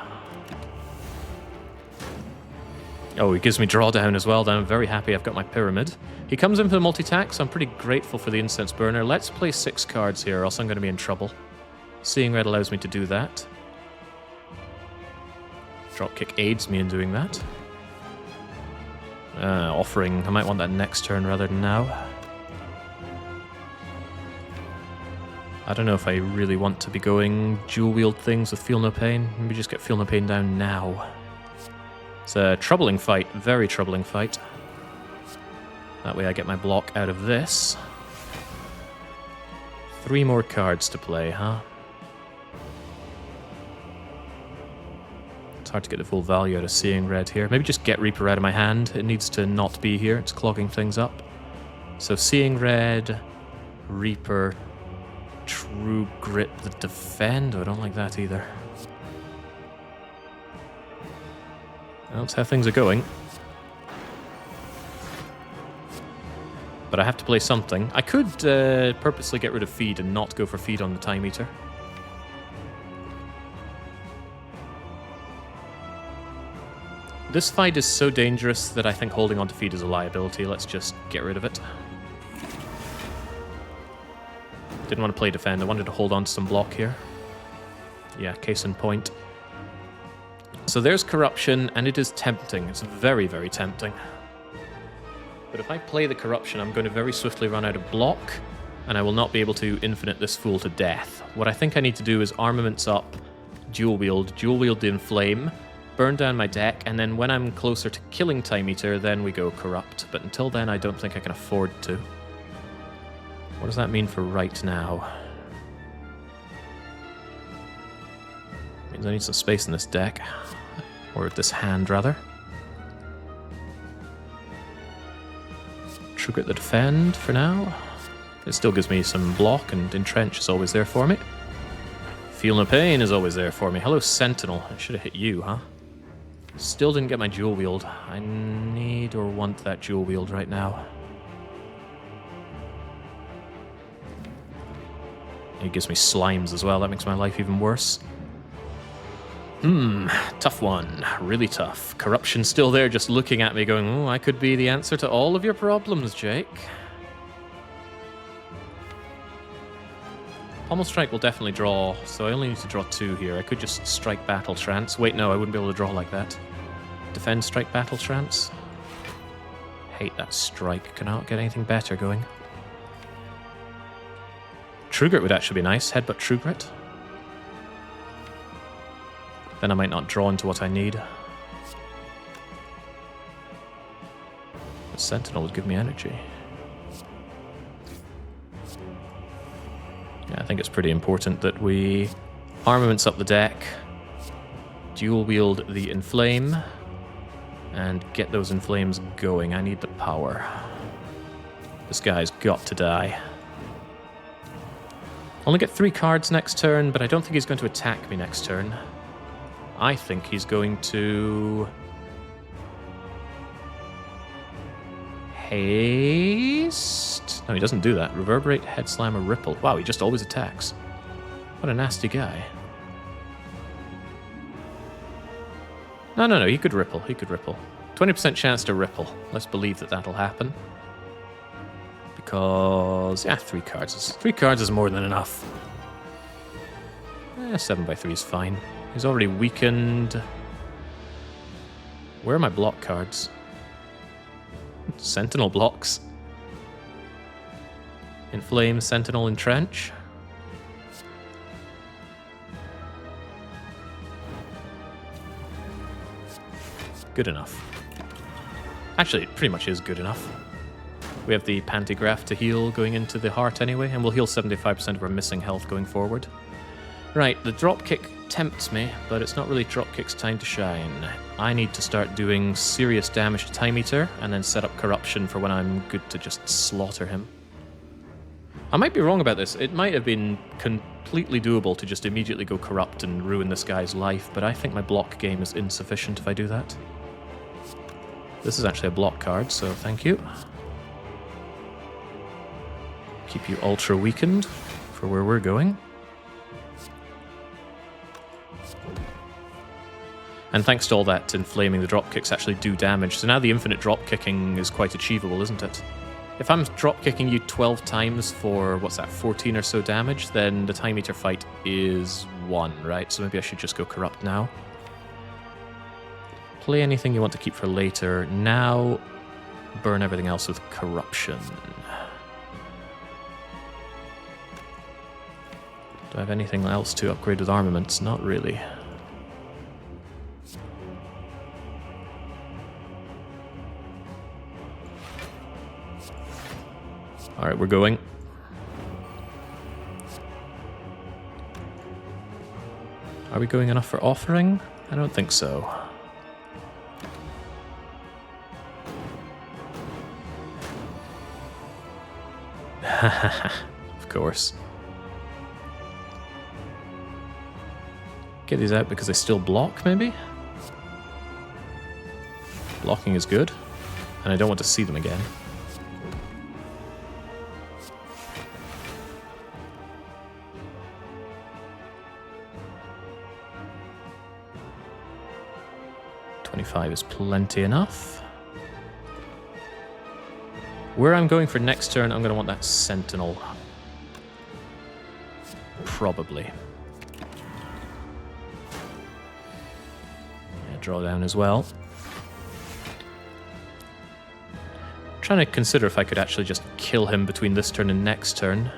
Oh, he gives me drawdown as well, then I'm very happy I've got my pyramid. He comes in for the multi-tack, so I'm pretty grateful for the incense burner. Let's play 6 cards here, or else I'm going to be in trouble. Seeing red allows me to do that. Dropkick aids me in doing that. Offering, I might want that next turn rather than now. I don't know if I really want to be going dual wield things with Feel No Pain. Maybe just get Feel No Pain down now. It's a troubling fight, very troubling fight. That way I get my block out of this. 3 more cards to play, huh? It's hard to get the full value out of Seeing Red here. Maybe just get Reaper out of my hand. It needs to not be here. It's clogging things up. So Seeing Red, Reaper, True Grit the Defend. Oh, I don't like that either. Well, that's how things are going. But I have to play something. I could purposely get rid of Feed and not go for Feed on the Time Eater. This fight is so dangerous that I think holding on to Feed is a liability. Let's just get rid of it. Didn't want to play Defend. I wanted to hold on to some block here. Yeah, case in point. So there's Corruption, and it is tempting. It's very, very tempting. But if I play the Corruption, I'm going to very swiftly run out of block, and I will not be able to infinite this fool to death. What I think I need to do is armaments up, dual wield the Inflame, burn down my deck, and then when I'm closer to killing Time Eater, then we go Corrupt. But until then, I don't think I can afford to. What does that mean for right now? Means I need some space in this deck. Or this hand, rather. Trigger the Defend for now. It still gives me some block, and Entrench is always there for me. Feel No Pain is always there for me. Hello, Sentinel. I should have hit you, huh? Still didn't get my dual wield. I need or want that dual wield right now. It gives me slimes as well. That makes my life even worse. Tough one. Really tough. Corruption still there, just looking at me going, oh, I could be the answer to all of your problems, Jake. Pommel Strike will definitely draw, so I only need to draw 2 here. I could just strike Battle Trance. Wait, no, I wouldn't be able to draw like that. Defend, strike, Battle Trance. Hate that strike. Cannot get anything better going. True Grit would actually be nice. Headbutt True Grit. Then I might not draw into what I need. The Sentinel would give me energy. Yeah, I think it's pretty important that we armaments up the deck, dual wield the Inflame, and get those Inflames going. I need the power. This guy's got to die. Only get 3 cards next turn, but I don't think he's going to attack me next turn. I think he's going to haste. No, he doesn't do that. Reverberate, Head Slam, or Ripple. Wow, he just always attacks. What a nasty guy. No, he could Ripple. He could Ripple. 20% chance to Ripple. Let's believe that that'll happen. Because, yeah, 3 cards. 3 cards is more than enough. 7x3 is fine. He's already weakened. Where are my block cards? Sentinel blocks. Inflame, Sentinel, Entrench. Good enough. Actually, it pretty much is good enough. We have the Pantigraph to heal going into the heart anyway, and we'll heal 75% of our missing health going forward. Right, the dropkick tempts me, but it's not really dropkick's time to shine. I need to start doing serious damage to Time Eater, and then set up Corruption for when I'm good to just slaughter him. I might be wrong about this. It might have been completely doable to just immediately go Corrupt and ruin this guy's life, but I think my block game is insufficient if I do that. This is actually a block card, so thank you. Keep you ultra weakened for where we're going. And thanks to all that inflaming, the drop kicks actually do damage. So now the infinite drop kicking is quite achievable, isn't it? If I'm drop kicking you 12 times for, what's that, 14 or so damage, then the Time Eater fight is 1, right? So maybe I should just go Corrupt now. Play anything you want to keep for later. Now, burn everything else with Corruption. Do I have anything else to upgrade with armaments? Not really. Alright, we're going. Are we going enough for offering? I don't think so. Of course. Get these out because they still block, maybe? Blocking is good. And I don't want to see them again. .25 is plenty enough. Where I'm going for next turn, I'm going to want that Sentinel. Probably. Yeah, draw down as well. I'm trying to consider if I could actually just kill him between this turn and next turn.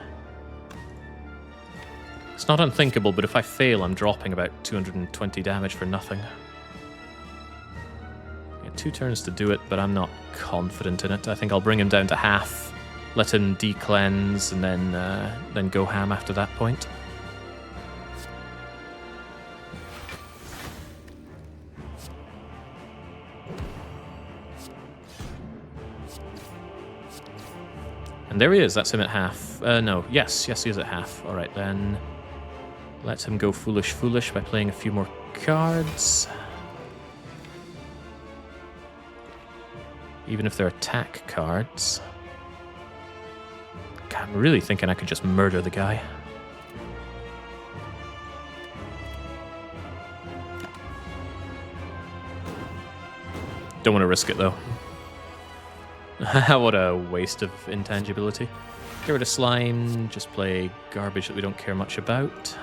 It's not unthinkable, but if I fail, I'm dropping about 220 damage for nothing. 2 turns to do it, but I'm not confident in it. I think I'll bring him down to half, let him de-cleanse, and then go ham after that point. And there he is, that's him at half. No, yes, he is at half. Alright then, let him go foolish by playing a few more cards. Even if they're attack cards. God, I'm really thinking I could just murder the guy. Don't want to risk it, though. What a waste of intangibility. Get rid of slime, just play garbage that we don't care much about.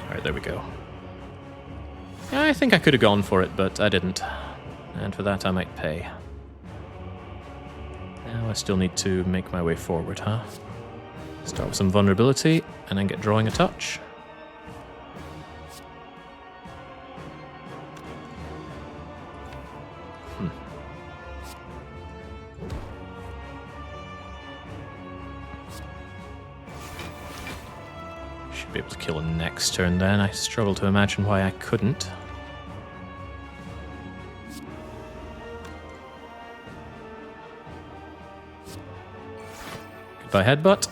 Alright, there we go. Yeah, I think I could have gone for it, but I didn't. And for that I might pay. Now I still need to make my way forward, huh? Start with some vulnerability, and then get drawing a touch. Should be able to kill him next turn then. I struggle to imagine why I couldn't. Goodbye, headbutt.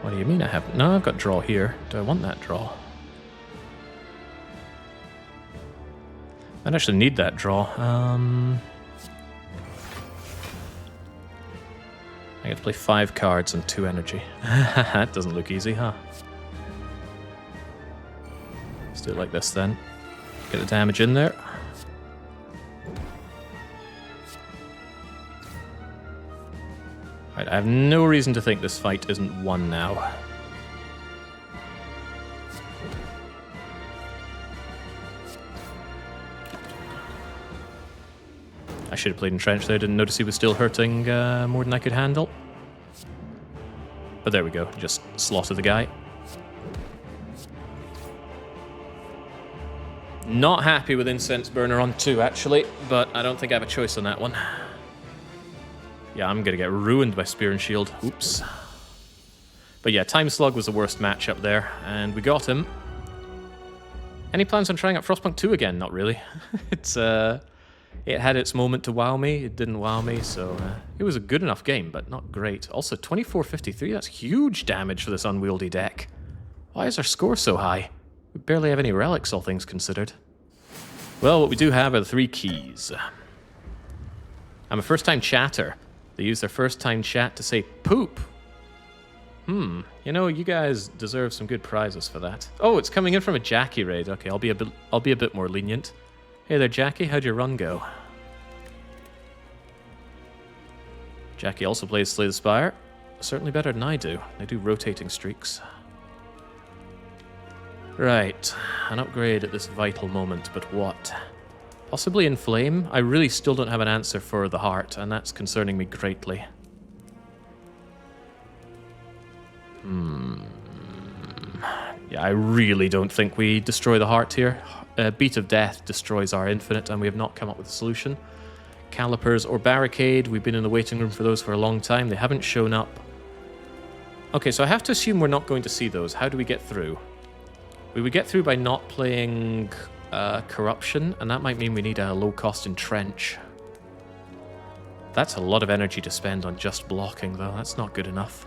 What do you mean I haven't? No, I've got draw here. Do I want that draw? I'd actually need that draw. I get to play 5 cards and 2 energy. That doesn't look easy, huh? Let's do it like this then. Get the damage in there. Right, I have no reason to think this fight isn't won now. I should have played Entrenched there, didn't notice he was still hurting more than I could handle. But there we go, just slaughter the guy. Not happy with Incense Burner on 2, actually, but I don't think I have a choice on that one. Yeah, I'm gonna get ruined by Spear and Shield. Oops. But yeah, Time Slug was the worst matchup there, and we got him. Any plans on trying out Frostpunk 2 again? Not really. It had its moment to wow me. It didn't wow me, so it was a good enough game, but not great. Also, 2453, that's huge damage for this unwieldy deck. Why is our score so high? We barely have any relics, all things considered. Well, what we do have are the 3 keys. I'm a first-time chatter. They use their first-time chat to say poop. You know, you guys deserve some good prizes for that. Oh, it's coming in from a Jackie raid. Okay, I'll be a bit more lenient. Hey there, Jackie. How'd your run go? Jackie also plays Slay the Spire. Certainly better than I do. They do rotating streaks. Right, an upgrade at this vital moment, but what? Possibly Inflame? I really still don't have an answer for the heart, and that's concerning me greatly. Yeah, I really don't think we destroy the heart here. Beat of Death destroys our infinite, and we have not come up with a solution. Calipers or Barricade, we've been in the waiting room for those for a long time. They haven't shown up. Okay, so I have to assume we're not going to see those. How do we get through? We would get through by not playing Corruption, and that might mean we need a low-cost Entrench. That's a lot of energy to spend on just blocking, though. That's not good enough.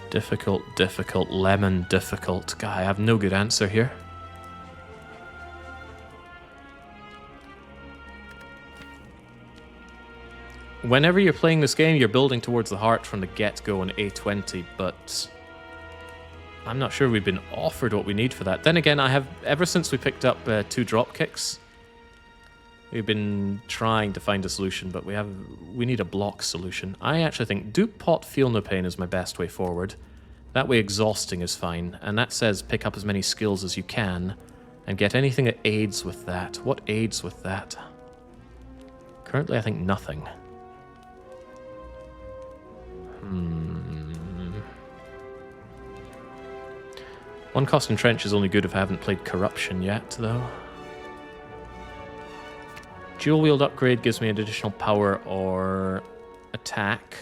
Difficult, difficult, lemon, difficult. God, I have no good answer here. Whenever you're playing this game, you're building towards the heart from the get-go on A20, but I'm not sure we've been offered what we need for that. Then again, I have, ever since we picked up 2 drop kicks, we've been trying to find a solution, but we need a block solution. I actually think Dupe Pot Feel No Pain is my best way forward. That way exhausting is fine, and that says pick up as many skills as you can, and get anything that aids with that. What aids with that? Currently, I think nothing. One cost Entrench is only good if I haven't played Corruption yet, though. Dual Wield upgrade gives me an additional power or attack.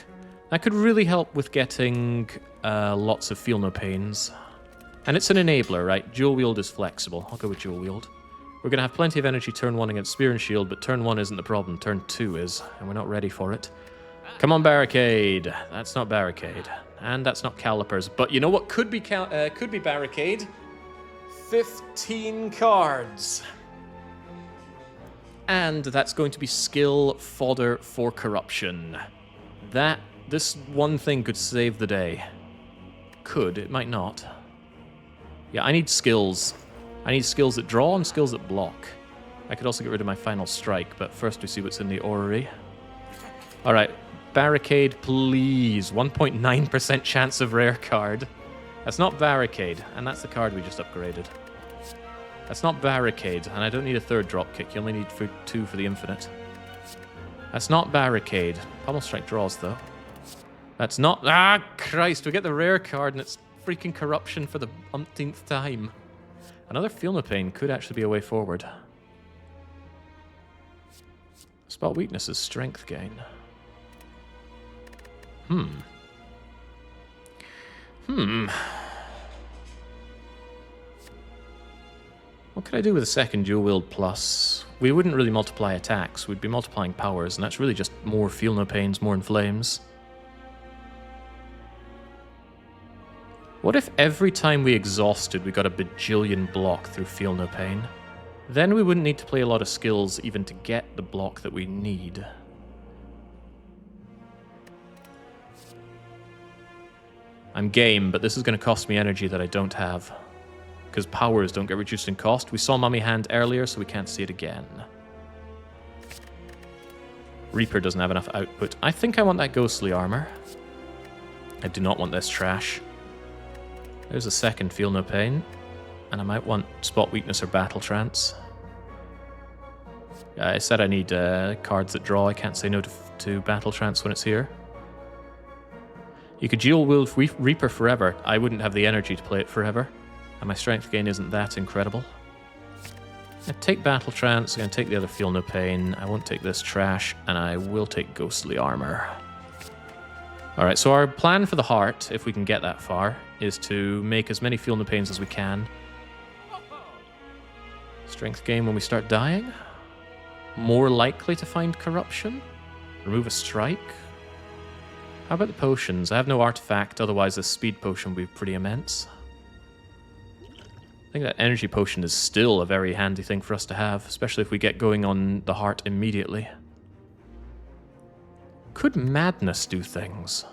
That could really help with getting lots of Feel No Pains. And it's an enabler, right? Dual Wield is flexible. I'll go with Dual Wield. We're going to have plenty of energy turn 1 against Spear and Shield, but turn 1 isn't the problem. Turn 2 is, and we're not ready for it. Come on, Barricade. That's not Barricade. And that's not Calipers. But you know what could be Barricade? 15 cards. And that's going to be skill fodder for Corruption. This one thing could save the day. Could, it might not. Yeah, I need skills. I need skills that draw and skills that block. I could also get rid of my final strike, but first we see what's in the orrery. Alright, Barricade, please. 1.9% chance of rare card. That's not Barricade, and that's the card we just upgraded. That's not Barricade, and I don't need a 3rd dropkick. You only need 2 for the infinite. That's not Barricade. Pommel Strike draws, though. That's not... Ah, Christ, we get the rare card, and it's freaking Corruption for the umpteenth time. Another Feel No Pain could actually be a way forward. Spot weakness is strength gain. What could I do with a second Dual Wield plus? We wouldn't really multiply attacks. We'd be multiplying powers, and that's really just more Feel No Pains, more Inflames. What if every time we exhausted, we got a bajillion block through Feel No Pain? Then we wouldn't need to play a lot of skills even to get the block that we need. I'm game, but this is going to cost me energy that I don't have. Because powers don't get reduced in cost. We saw Mummy Hand earlier, so we can't see it again. Reaper doesn't have enough output. I think I want that Ghostly Armor. I do not want this trash. There's a second Feel No Pain. And I might want Spot Weakness or Battle Trance. I said I need cards that draw. I can't say no to Battle Trance when it's here. You could Dual Wield Reaper forever. I wouldn't have the energy to play it forever. And my strength gain isn't that incredible. I take Battle Trance, I'm going to take the other Feel No Pain, I won't take this trash, and I will take Ghostly Armor. Alright, so our plan for the heart, if we can get that far, is to make as many Feel No Pains as we can. Strength gain when we start dying? more likely to find corruption. Remove a strike. How about the potions? I have no artifact, otherwise the speed potion would be pretty immense. I think that energy potion is still a very handy thing for us to have, especially if we get going on the heart immediately. Could madness do things?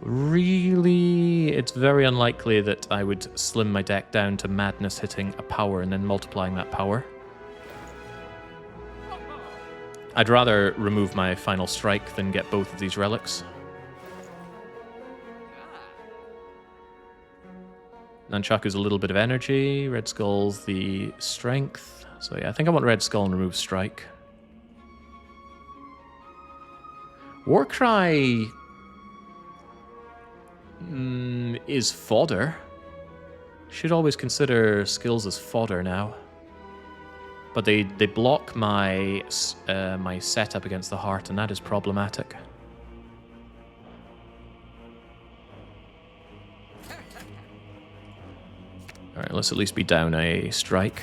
Really, it's very unlikely that I would slim my deck down to madness hitting a power and then multiplying that power. I'd rather remove my final strike than get both of these relics. Nunchaku's a little bit of energy, Red Skull's the strength. So yeah, I think I want Red Skull and remove strike. Warcry is fodder. Should always consider skills as fodder now. But they block my my setup against the heart, and that is problematic. Alright, let's at least be down a strike.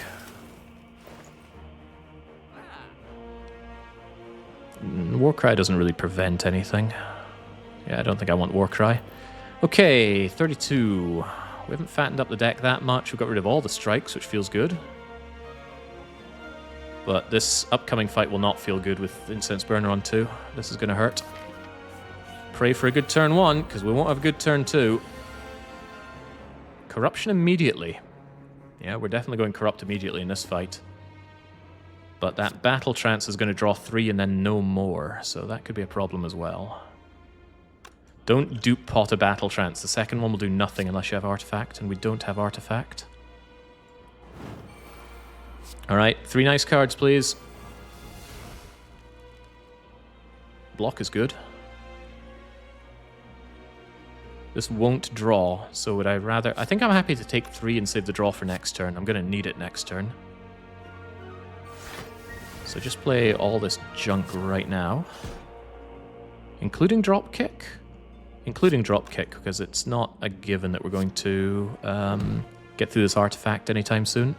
Warcry doesn't really prevent anything. Yeah, I don't think I want Warcry. Okay, 32. We haven't fattened up the deck that much. We've got rid of all the strikes, which feels good. But this upcoming fight will not feel good with Incense Burner on 2. This is going to hurt. Pray for a good turn 1, because we won't have a good turn 2. Corruption immediately. Yeah, we're definitely going corrupt immediately in this fight. But that Battle Trance is going to draw 3 and then no more, so that could be a problem as well. Don't dupe pot a Battle Trance. The second one will do nothing unless you have Artifact, and we don't have Artifact. Alright, 3 nice cards, please. Block is good. This won't draw, so would I rather... I think I'm happy to take 3 and save the draw for next turn. I'm going to need it next turn. So just play all this junk right now. Including Dropkick? Including Dropkick, because it's not a given that we're going to get through this artifact anytime soon.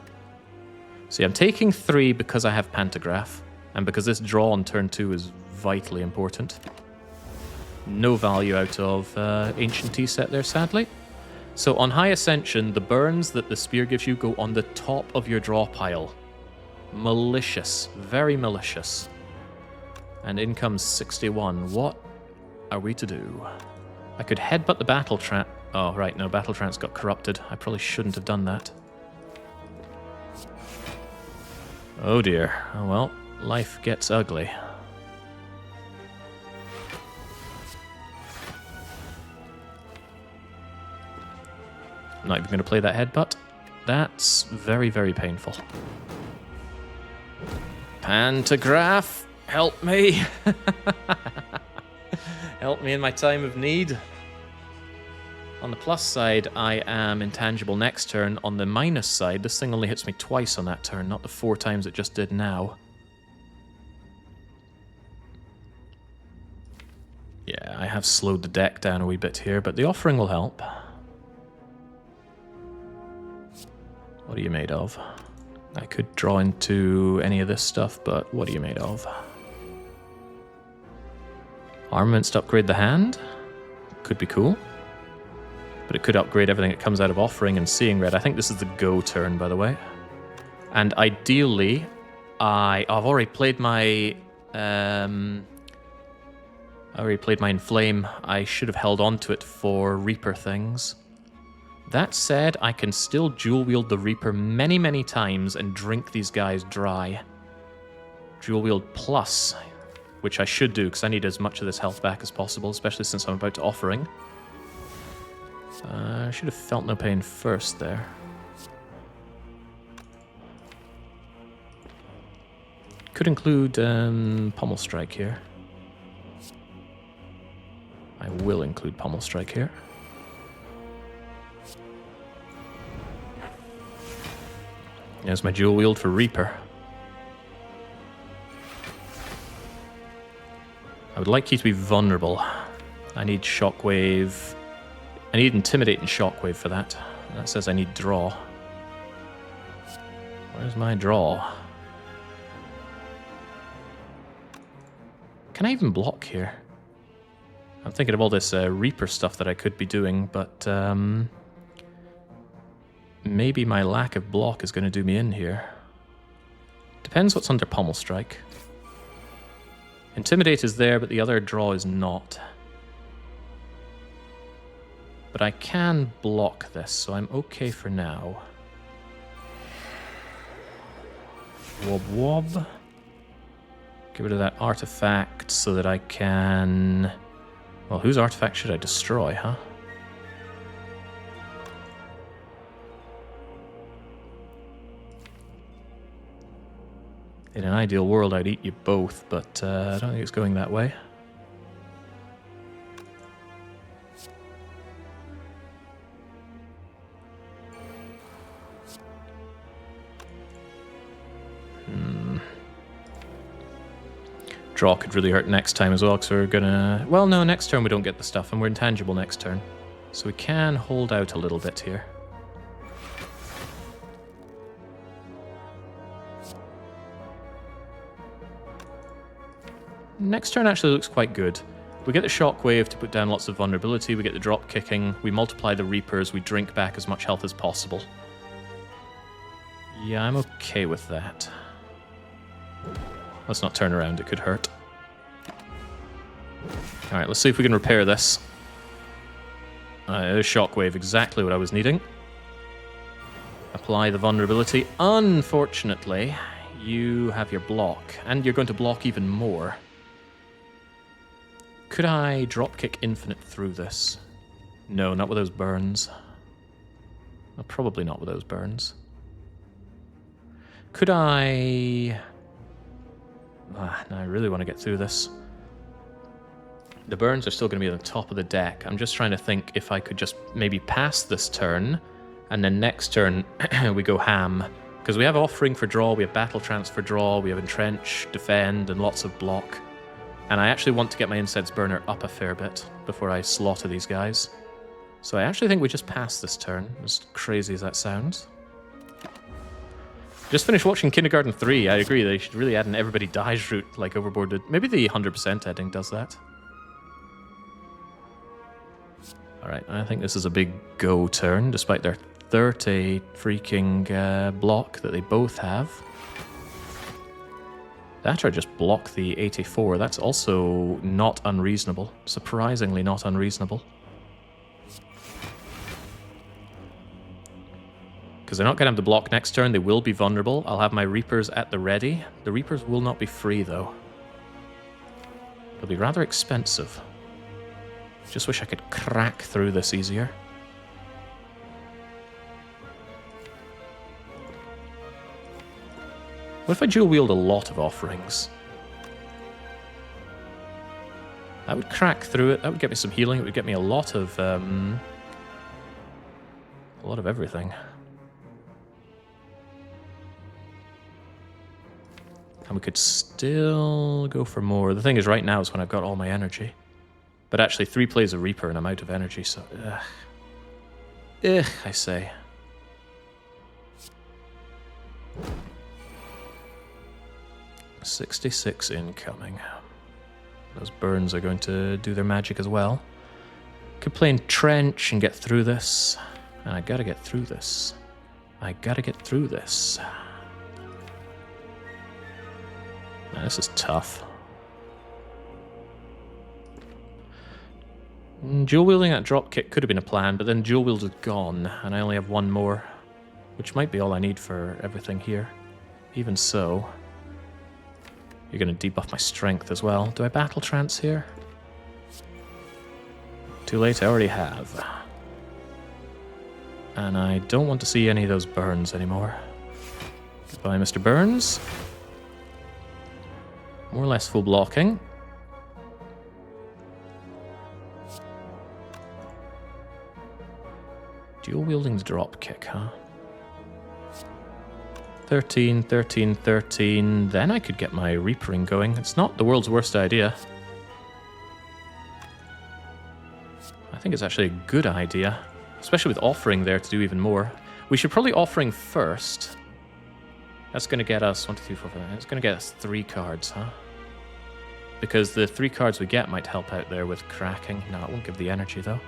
So yeah, I'm taking 3 because I have Pantograph, and because this draw on turn 2 is vitally important. No value out of Ancient Tea set there, sadly. So on High Ascension, the burns that the spear gives you go on the top of your draw pile. Malicious. Very malicious. And in comes 61. What are we to do? I could headbutt the Battle Trance. Oh, right, no, Battle Trance got corrupted. I probably shouldn't have done that. Oh dear. Oh well, life gets ugly. I'm not even going to play that headbutt. That's very, very painful. Pantograph, help me. Help me in my time of need. On the plus side, I am intangible next turn. On the minus side, this thing only hits me twice on that turn, not the 4 times it just did now. Yeah, I have slowed the deck down a wee bit here, but the offering will help. What are you made of? I could draw into any of this stuff, but what are you made of? Armaments to upgrade the hand? Could be cool. But it could upgrade everything that comes out of Offering and Seeing Red. I think this is the go turn, by the way. And ideally, I've already played my... Inflame. I should have held on to it for Reaper things. That said, I can still dual wield the Reaper many, many times and drink these guys dry. Dual wield plus, which I should do because I need as much of this health back as possible, especially since I'm about to Offering. I should have felt no pain first there. Could include Pommel Strike here. I will include Pommel Strike here. There's my dual wield for Reaper. I would like you to be vulnerable. I need Shockwave. I need Intimidate and Shockwave for that. That says I need Draw. Where's my draw? Can I even block here? I'm thinking of all this Reaper stuff that I could be doing, but maybe my lack of block is going to do me in here. Depends what's under Pommel Strike. Intimidate is there, but the other draw is not. But I can block this, so I'm okay for now. Wob wob. Get rid of that artifact so that I can... Well, whose artifact should I destroy, huh? In an ideal world, I'd eat you both, but I don't think it's going that way. Draw could really hurt next time as well, because we're gonna... Well, no, next turn we don't get the stuff, and we're intangible next turn. So we can hold out a little bit here. Next turn actually looks quite good. We get the Shockwave to put down lots of vulnerability, we get the drop kicking, we multiply the Reapers, we drink back as much health as possible. Yeah, I'm okay with that. Let's not turn around, it could hurt. Alright, let's see if we can repair this. Shockwave, exactly what I was needing. Apply the vulnerability. Unfortunately, you have your block, and you're going to block even more. Could I dropkick infinite through this? No, not with those burns. No, probably not with those burns. Could I... no, I really want to get through this. The burns are still going to be at the top of the deck. I'm just trying to think if I could just maybe pass this turn, and then next turn we go ham. Because we have Offering for draw, we have Battle Trance for draw, we have Entrench, Defend, and lots of block. And I actually want to get my Incense Burner up a fair bit before I slaughter these guys. So I actually think we just pass this turn, as crazy as that sounds. Just finished watching Kindergarten 3. I agree, they should really add an Everybody Dies route like Overboard did. Maybe the 100% ending does that. Alright, I think this is a big go turn, despite their 30 freaking block that they both have. That or just block the 84. That's also not unreasonable. Surprisingly not unreasonable. Because they're not going to have the block next turn, they will be vulnerable. I'll have my Reapers at the ready. The Reapers will not be free, though. It'll be rather expensive. Just wish I could crack through this easier. What if I dual wield a lot of offerings? That would crack through it. That would get me some healing. It would get me a lot of everything. And we could still go for more. The thing is, right now is when I've got all my energy. But actually, 3 plays a Reaper and I'm out of energy, so... I say. $66 incoming. Those burns are going to do their magic as well. Could play Entrench and get through this. And I gotta get through this. I gotta get through this. Now, this is tough. Dual wielding that drop kick could have been a plan, but then dual wield is gone, and I only have 1 more, which might be all I need for everything here. Even so, you're going to debuff my strength as well. Do I battle trance here? Too late, I already have. And I don't want to see any of those burns anymore. Goodbye, Mr. Burns. More or less full blocking. Dual wielding the drop kick, huh? 13, 13, 13. Then I could get my Reapering going. It's not the world's worst idea. I think it's actually a good idea. Especially with Offering there to do even more. We should probably Offering first. That's going to get us 1, 2, 3, 4, 5. It's going to get us 3 cards, huh? Because the 3 cards we get might help out there with cracking. No, it won't give the energy, though.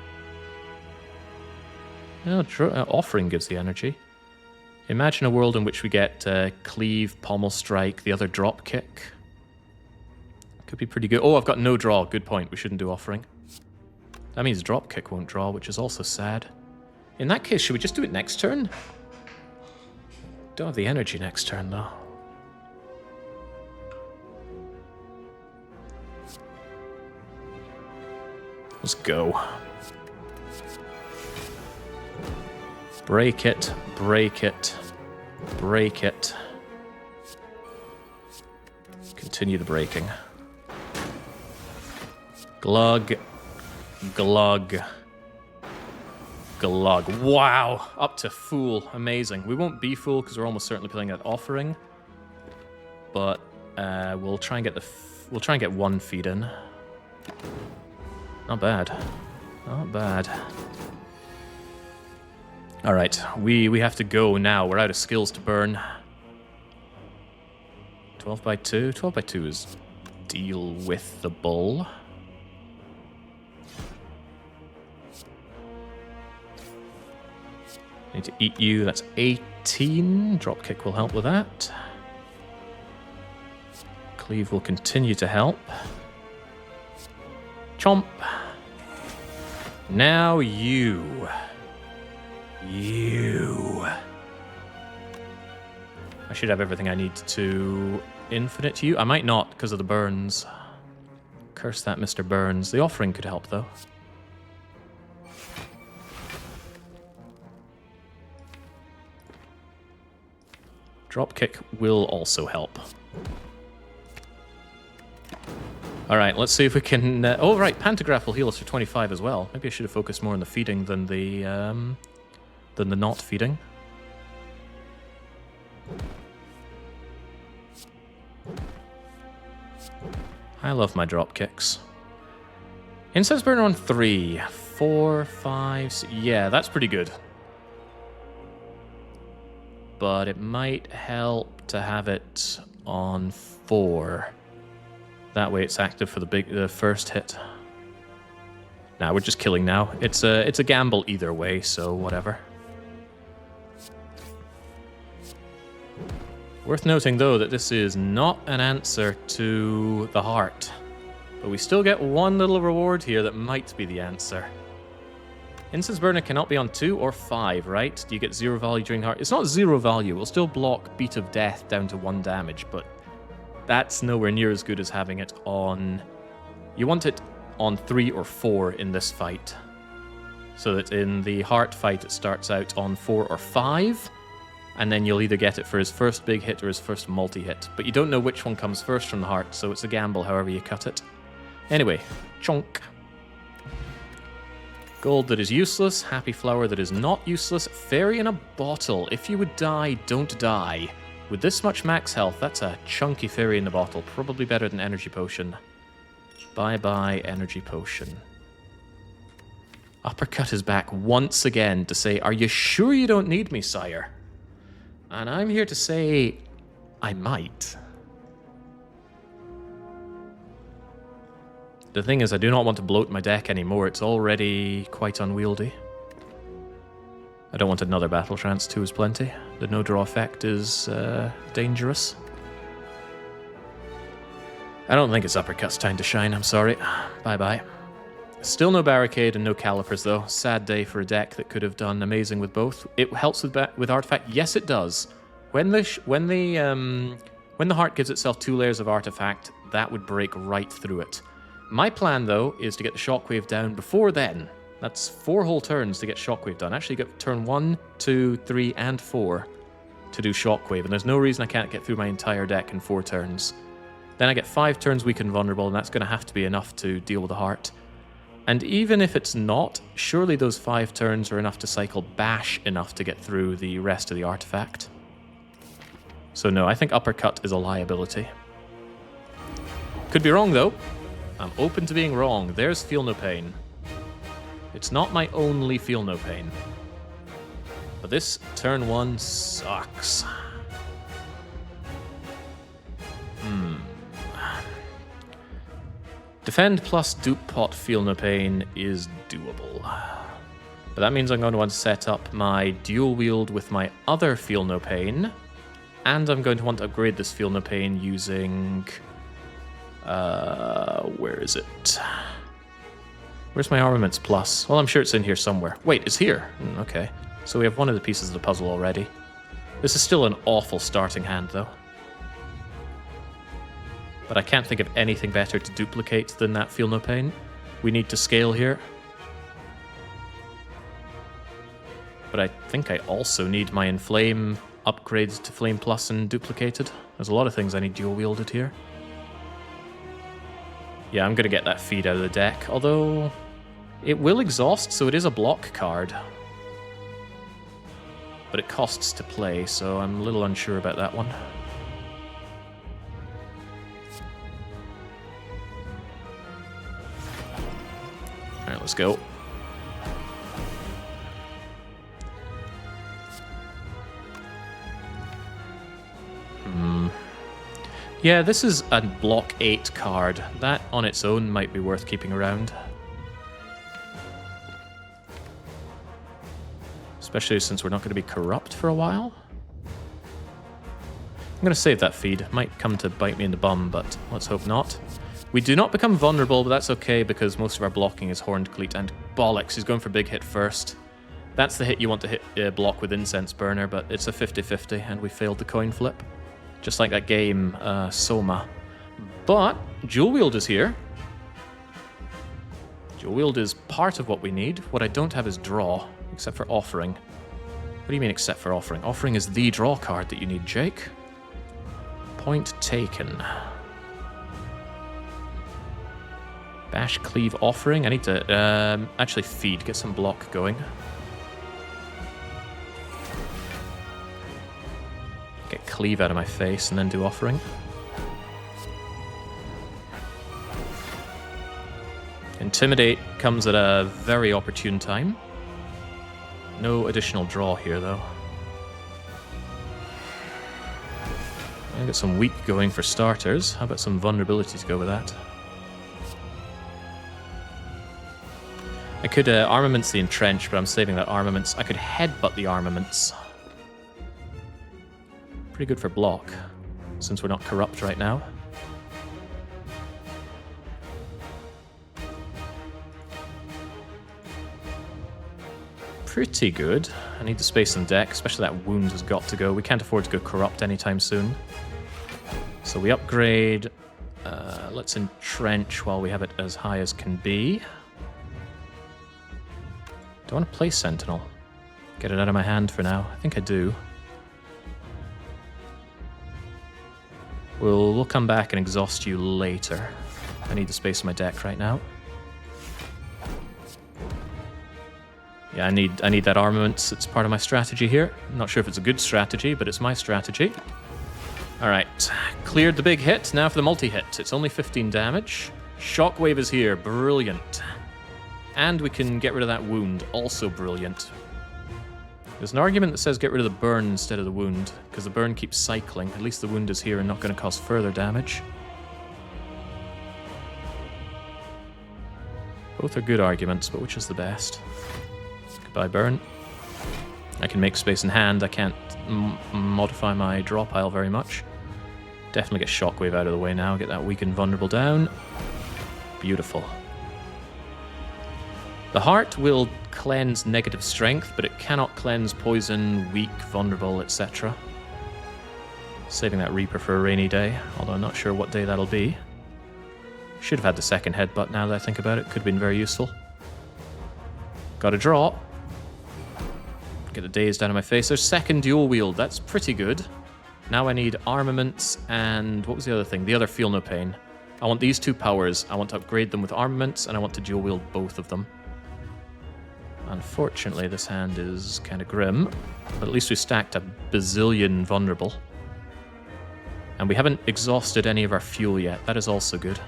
No, offering gives the energy. Imagine a world in which we get cleave, pommel strike, the other drop kick. Could be pretty good. Oh, I've got no draw. Good point. We shouldn't do offering. That means drop kick won't draw, which is also sad. In that case, should we just do it next turn? Don't have the energy next turn, though. Let's go. Break it, break it, break it. Continue the breaking. Glug, glug, glug. Wow, up to Fool. Amazing. We won't be Fool because we're almost certainly playing at Offering. But we'll try and get we'll try and get 1 feed in. Not bad. Not bad. Alright, we have to go now. We're out of skills to burn. 12 by 2? 12 by 2 is deal with the bull. Need to eat you. That's 18. Dropkick will help with that. Cleave will continue to help. Chomp. Now you. You. I should have everything I need to infinite you. I might not because of the burns. Curse that, Mr. Burns. The offering could help, though. Dropkick will also help. Alright, let's see if we can... oh, right, Pantograph will heal us for 25 as well. Maybe I should have focused more on the feeding than the not feeding. I love my dropkicks. Incense burner on 3, 4, 5... Yeah, that's pretty good. But it might help to have it on 4. That way it's active for the first hit. Nah, we're just killing now. It's a gamble either way, so whatever. Worth noting, though, that this is not an answer to the heart. But we still get 1 little reward here that might be the answer. Incense Burner cannot be on 2 or 5, right? Do you get 0 value during the heart? It's not 0 value. We'll still block Beat of Death down to 1 damage, but that's nowhere near as good as having it on... You want it on 3 or 4 in this fight. So that in the heart fight it starts out on 4 or 5, and then you'll either get it for his first big hit or his first multi-hit. But you don't know which one comes first from the heart, so it's a gamble however you cut it. Anyway, chonk. Gold that is useless, happy flower that is not useless, fairy in a bottle. If you would die, don't die. With this much max health, that's a chunky fairy in the bottle. Probably better than energy potion. Bye-bye, energy potion. Uppercut is back once again to say, are you sure you don't need me, sire? And I'm here to say, I might. The thing is, I do not want to bloat my deck anymore. It's already quite unwieldy. I don't want another battle trance. 2 is plenty. The no-draw effect is dangerous. I don't think it's Uppercut's time to shine, I'm sorry. Bye-bye. Still no Barricade and no Calipers, though. Sad day for a deck that could have done amazing with both. It helps with Artifact. Yes, it does. When the heart gives itself 2 layers of Artifact, that would break right through it. My plan, though, is to get the Shockwave down before then. That's 4 whole turns to get Shockwave done. Actually, get turn 1, 2, 3, and 4 to do Shockwave, and there's no reason I can't get through my entire deck in 4 turns. Then I get 5 turns weak and vulnerable, and that's going to have to be enough to deal with the heart. And even if it's not, surely those 5 turns are enough to cycle Bash enough to get through the rest of the artifact. So no, I think Uppercut is a liability. Could be wrong, though. I'm open to being wrong. There's Feel No Pain. It's not my only Feel No Pain. But this turn 1 sucks. Defend plus dupe pot Feel No Pain is doable. But that means I'm going to want to set up my dual wield with my other Feel No Pain. And I'm going to want to upgrade this Feel No Pain using... where is it? Where's my armaments plus? Well, I'm sure it's in here somewhere. Wait, it's here. Okay. So we have one of the pieces of the puzzle already. This is still an awful starting hand, though. But I can't think of anything better to duplicate than that Feel No Pain. We need to scale here. But I think I also need my Inflame upgrades to Flame Plus and duplicated. There's a lot of things I need dual wielded here. Yeah, I'm going to get that feed out of the deck, although it will exhaust, so it is a block card. But it costs to play, so I'm a little unsure about that one. Alright, let's go. Yeah, this is a block 8 card. That on its own might be worth keeping around. Especially since we're not going to be corrupt for a while. I'm going to save that feed. Might come to bite me in the bum, but let's hope not. We do not become vulnerable, but that's okay because most of our blocking is Horned Cleat. And bollocks, he's going for big hit first. That's the hit you want to hit block with Incense Burner, but it's a 50-50 and we failed the coin flip. Just like that game, Soma. But Dual Wield is here. Dual Wield is part of what we need. What I don't have is draw, except for Offering. What do you mean except for Offering? Offering is the draw card that you need, Jake. Point taken. Bash, Cleave, Offering. I need to actually feed, get some block going. Get Cleave out of my face and then do Offering. Intimidate comes at a very opportune time. No additional draw here, though. I got some weak going for starters. How about some vulnerability to go with that? I could armaments the Entrench, but I'm saving that armaments. I could headbutt the armaments. Pretty good for block, since we're not corrupt right now. Pretty good. I need the space in deck, especially that wound has got to go. We can't afford to go corrupt anytime soon. So we upgrade. Let's Entrench while we have it as high as can be. Do I want to play Sentinel? Get it out of my hand for now. I think I do. We'll come back and exhaust you later. I need the space in my deck right now. Yeah, I need that armaments. It's part of my strategy here. I'm not sure if it's a good strategy, but it's my strategy. Alright, cleared the big hit. Now for the multi-hit. It's only 15 damage. Shockwave is here. Brilliant. And we can get rid of that wound. Also brilliant. There's an argument that says get rid of the burn instead of the wound, because the burn keeps cycling. At least the wound is here and not going to cause further damage. Both are good arguments, but which is the best? Goodbye, burn. I can make space in hand. I can't modify my draw pile very much. Definitely get Shockwave out of the way now. Get that weak and vulnerable down. Beautiful. The heart will cleanse negative strength, but it cannot cleanse poison, weak, vulnerable, etc. Saving that Reaper for a rainy day, although I'm not sure what day that'll be. Should have had the second headbutt now that I think about it. Could have been very useful. Got a draw. Get the dazed out of my face. There's second dual wield. That's pretty good. Now I need armaments and... what was the other thing? The other Feel No Pain. I want these two powers. I want to upgrade them with armaments, and I want to dual wield both of them. Unfortunately, this hand is kind of grim, but at least we stacked a bazillion vulnerable. And we haven't exhausted any of our fuel yet. That is also good.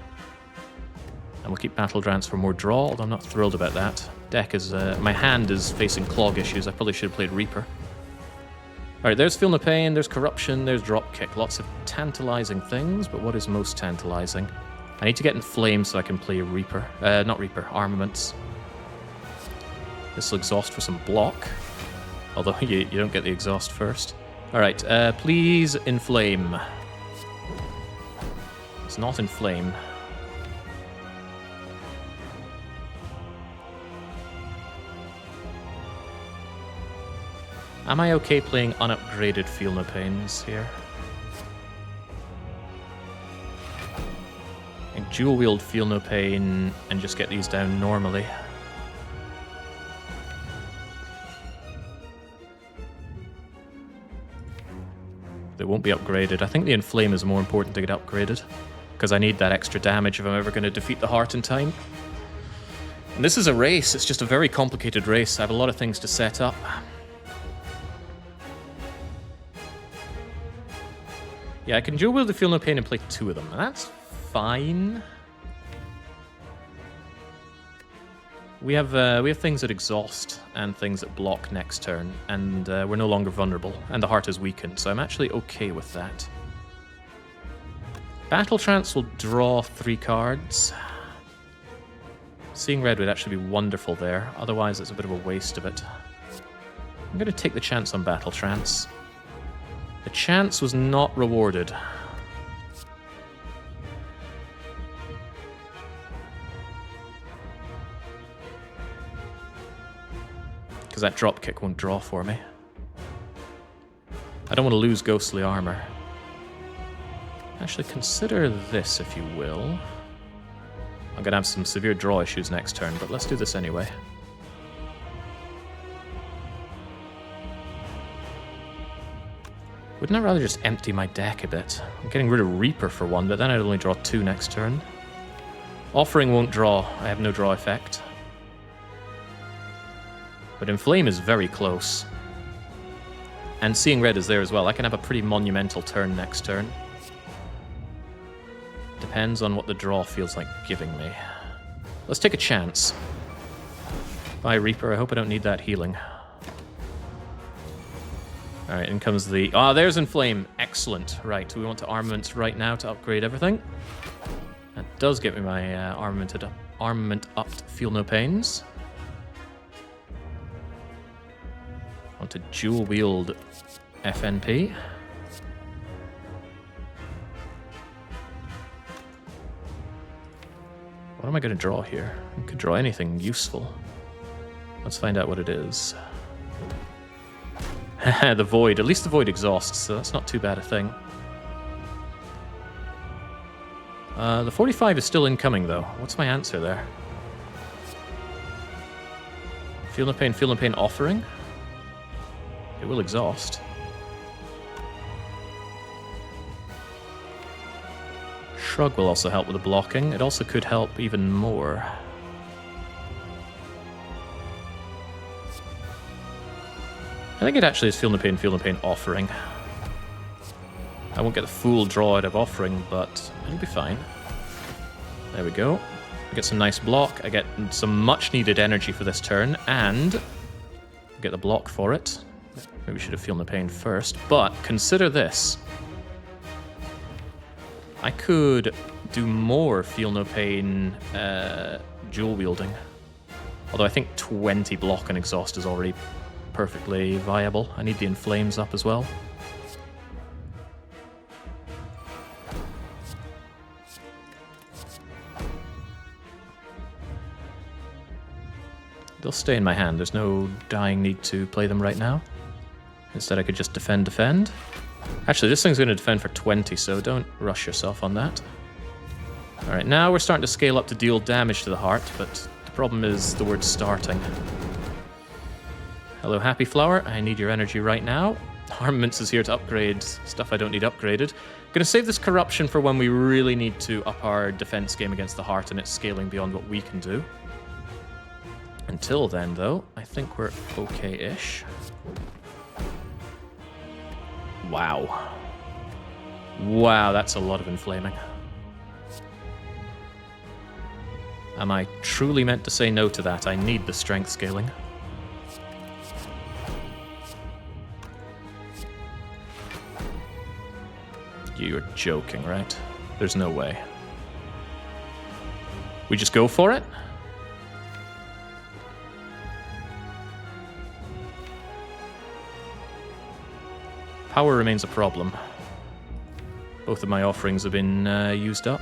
And we'll keep Battle Trance for more draw, although I'm not thrilled about that. Deck is... my hand is facing clog issues. I probably should have played Reaper. Alright, there's Feel No Pain, there's Corruption, there's Dropkick. Lots of tantalizing things, but what is most tantalizing? I need to get Inflame so I can play Reaper. Not Reaper, Armaments. This will exhaust for some block. Although you don't get the exhaust first. Alright, please Inflame. It's not Inflame. Am I okay playing unupgraded Feel No Pains here? And dual wield Feel No Pain and just get these down normally. They won't be upgraded. I think the Inflame is more important to get upgraded, because I need that extra damage if I'm ever going to defeat the Heart in time. And this is a race. It's just a very complicated race. I have a lot of things to set up. Yeah, I can dual wield the Feel No Pain and play 2 of them, and that's fine. We have things that exhaust and things that block next turn, and we're no longer vulnerable, and the Heart is weakened, so I'm actually okay with that. Battle Trance will draw 3 cards. Seeing Red would actually be wonderful there, otherwise it's a bit of a waste of it. I'm going to take the chance on Battle Trance. The chance was not rewarded. Because that dropkick won't draw for me. I don't want to lose Ghostly Armor. Actually, consider this, if you will. I'm going to have some severe draw issues next turn, but let's do this anyway. Wouldn't I rather just empty my deck a bit? I'm getting rid of Reaper for 1, but then I'd only draw 2 next turn. Offering won't draw. I have no draw effect. But Inflame is very close. And Seeing Red is there as well. I can have a pretty monumental turn next turn. Depends on what the draw feels like giving me. Let's take a chance. Bye, Reaper. I hope I don't need that healing. Alright, in comes the... Ah, there's Inflame. Excellent. Right, we want to Armaments right now to upgrade everything. That does get me my armament-upped Feel No Pains. Want to dual wield FNP. What am I going to draw here? I could draw anything useful. Let's find out what it is. The Void. At least the Void exhausts, so that's not too bad a thing. The 45 is still incoming, though. What's my answer there? Feel No Pain Offering? It will exhaust. Shrug will also help with the blocking. It also could help even more. I think it actually is Feel No Pain Offering. I won't get the full draw out of Offering, but it'll be fine. There we go. I get some nice block. I get some much needed energy for this turn, and get the block for it. Maybe we should have Feel No Pain first, but consider this. I could do more Feel No Pain dual wielding. Although I think 20 block and exhaust is already perfectly viable. I need the Inflames up as well. They'll stay in my hand. There's no dying need to play them right now. Instead I could just defend. Actually, this thing's going to defend for 20, so don't rush yourself on that. Alright, now we're starting to scale up to deal damage to the Heart, but the problem is the word starting. Hello, Happy Flower. I need your energy right now. Armaments is here to upgrade stuff I don't need upgraded. Gonna save this Corruption for when we really need to up our defense game against the Heart and it's scaling beyond what we can do. Until then, though, I think we're okay-ish. Wow. Wow, that's a lot of inflaming. Am I truly meant to say no to that? I need the strength scaling. . You're joking, right? There's no way. We just go for it? Power remains a problem. Both of my offerings have been used up.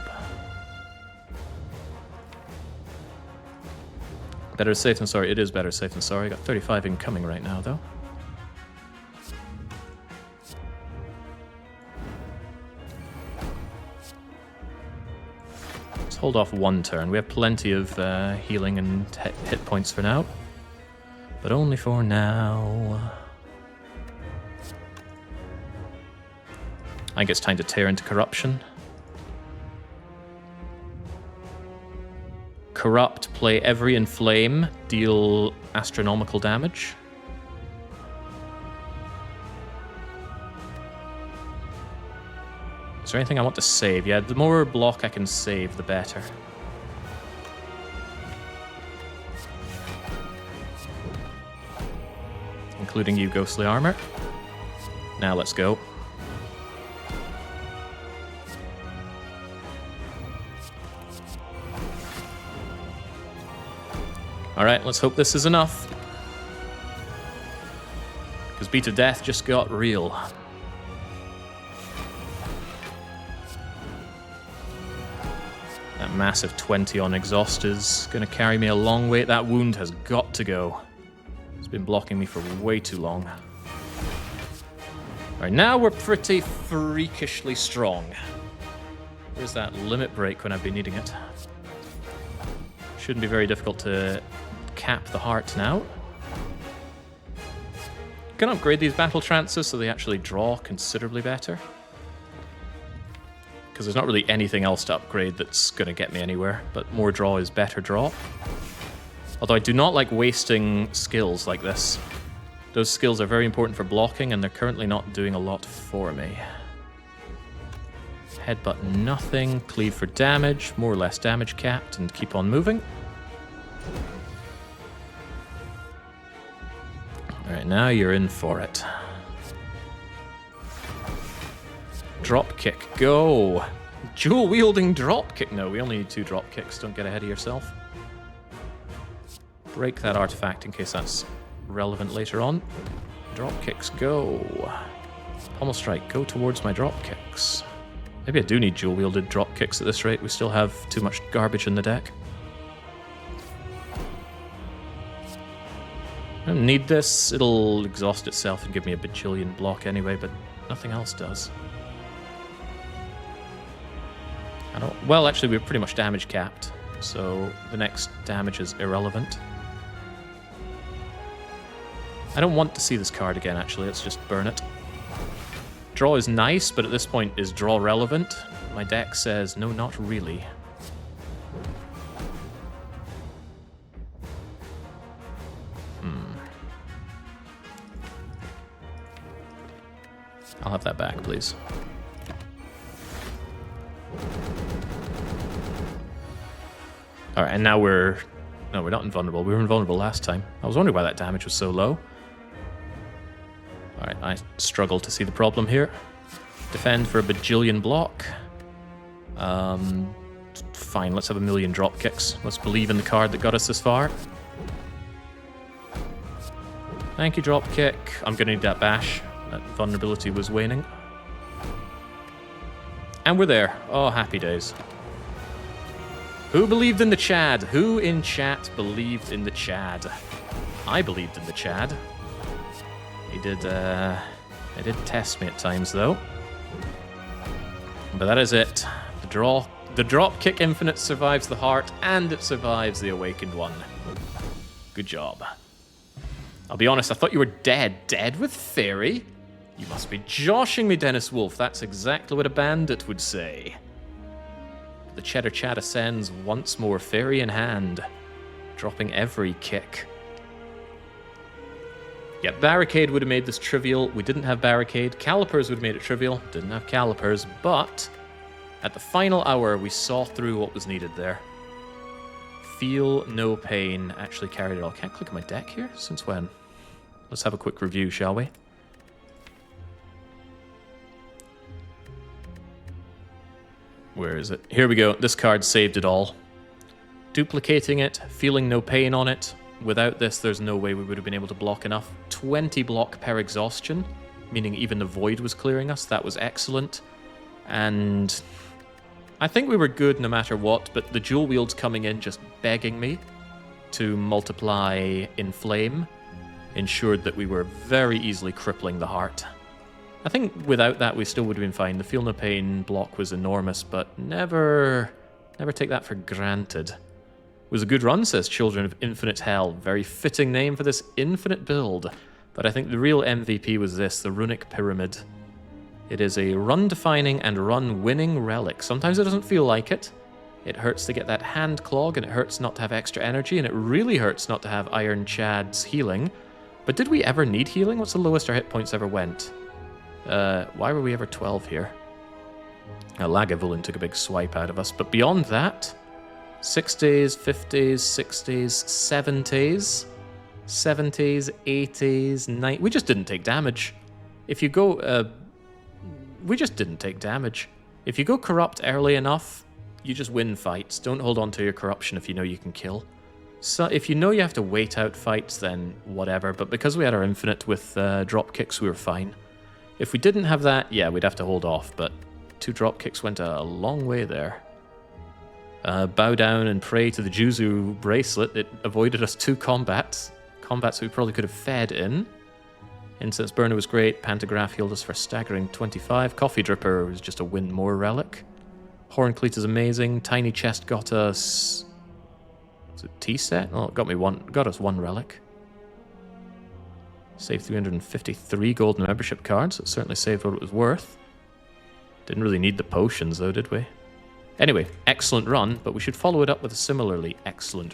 Better safe than sorry. It is better safe than sorry. I got 35 incoming right now, though. Let's hold off one turn. We have plenty of healing and hit points for now. But only for now. I think it's time to tear into corruption. Corrupt, play every inflame, deal astronomical damage. Is there anything I want to save? Yeah, the more block I can save, the better. Including you, Ghostly Armor. Now let's go. Alright, let's hope this is enough. Because Beat of Death just got real. That massive 20 on exhaust is going to carry me a long way. That wound has got to go. It's been blocking me for way too long. Alright, now we're pretty freakishly strong. Where's that limit break when I've been needing it? Shouldn't be very difficult to cap the heart now. Can upgrade these battle trances so they actually draw considerably better. Because there's not really anything else to upgrade that's going to get me anywhere, but more draw is better draw. Although I do not like wasting skills like this. Those skills are very important for blocking, and they're currently not doing a lot for me. Headbutt nothing, cleave for damage, more or less damage capped, and keep on moving. Alright, now you're in for it. Drop kick, go! Dual wielding drop kick. No, we only need 2 drop kicks, don't get ahead of yourself. Break that artifact in case that's relevant later on. Drop kicks, go! Pommel strike, go towards my drop kicks. Maybe I do need dual wielded drop kicks at this rate, we still have too much garbage in the deck. I don't need this, it'll exhaust itself and give me a bajillion block anyway, but nothing else does. Well, actually, we're pretty much damage capped, so the next damage is irrelevant. I don't want to see this card again, actually, let's just burn it. Draw is nice, but at this point, is draw relevant? My deck says, no, not really. I'll have that back, please. Alright, and now we're... No, we're not invulnerable. We were invulnerable last time. I was wondering why that damage was so low. Alright, I struggle to see the problem here. Defend for a bajillion block. Fine, let's have a million drop kicks. Let's believe in the card that got us this far. Thank you, drop kick. I'm gonna need that bash. That vulnerability was waning. And we're there. Oh, happy days. Who believed in the Chad? Who in chat believed in the Chad? I believed in the Chad. He did test me at times, though. But that is it. The drop kick infinite survives the heart, and it survives the awakened one. Good job. I'll be honest, I thought you were dead. Dead with Fairy? You must be joshing me, Dennis Wolf. That's exactly what a bandit would say. The Cheddar Chad ascends once more, Fairy in hand, dropping every kick. Yeah, Barricade would have made this trivial. We didn't have Barricade. Calipers would have made it trivial. Didn't have Calipers, but at the final hour, we saw through what was needed there. Feel no pain actually carried it all. Can't click on my deck here? Since when? Let's have a quick review, shall we? Where is it? Here we go. This card saved it all. duplicating it, feeling no pain on it. Without this, there's no way we would have been able to block enough. 20 block per exhaustion, meaning even the void was clearing us. That was excellent. And I think we were good no matter what, but the JUL wields coming in just begging me to multiply Inflame ensured that we were very easily crippling the heart. I think without that we still would have been fine. The Feel No Pain block was enormous, but never take that for granted. It was a good run, says Children of Infinite Hell. Very fitting name for this infinite build. But I think the real MVP was this, the Runic Pyramid. It is a run-defining and run-winning relic. Sometimes it doesn't feel like it. It hurts to get that hand clog, and it hurts not to have extra energy, and it really hurts not to have Ironchad's healing. But did we ever need healing? What's the lowest our hit points ever went? Why were we ever 12 here? Lagavulin took a big swipe out of us. But beyond that, 60s, 50s, 60s, 70s, 70s, 80s, 90s. We just didn't take damage. If you go... we just didn't take damage. If you go corrupt early enough, you just win fights. Don't hold on to your corruption if you know you can kill. So if you know you have to wait out fights, then whatever. But because we had our infinite with drop kicks, we were fine. If we didn't have that, yeah, we'd have to hold off. But 2 drop kicks went a long way there. Bow down and pray to the Juzu bracelet. It avoided us 2 combats. Combats we probably could have fed in. Incense Burner was great. Pantograph healed us for a staggering 25. Coffee Dripper was just a win more relic. Horncleat is amazing. Tiny Chest got us... Was it T-set? Oh, it got us 1 relic. Saved 353 gold membership cards. It certainly saved what it was worth. Didn't really need the potions though, did we? Anyway, excellent run, but we should follow it up with a similarly excellent run.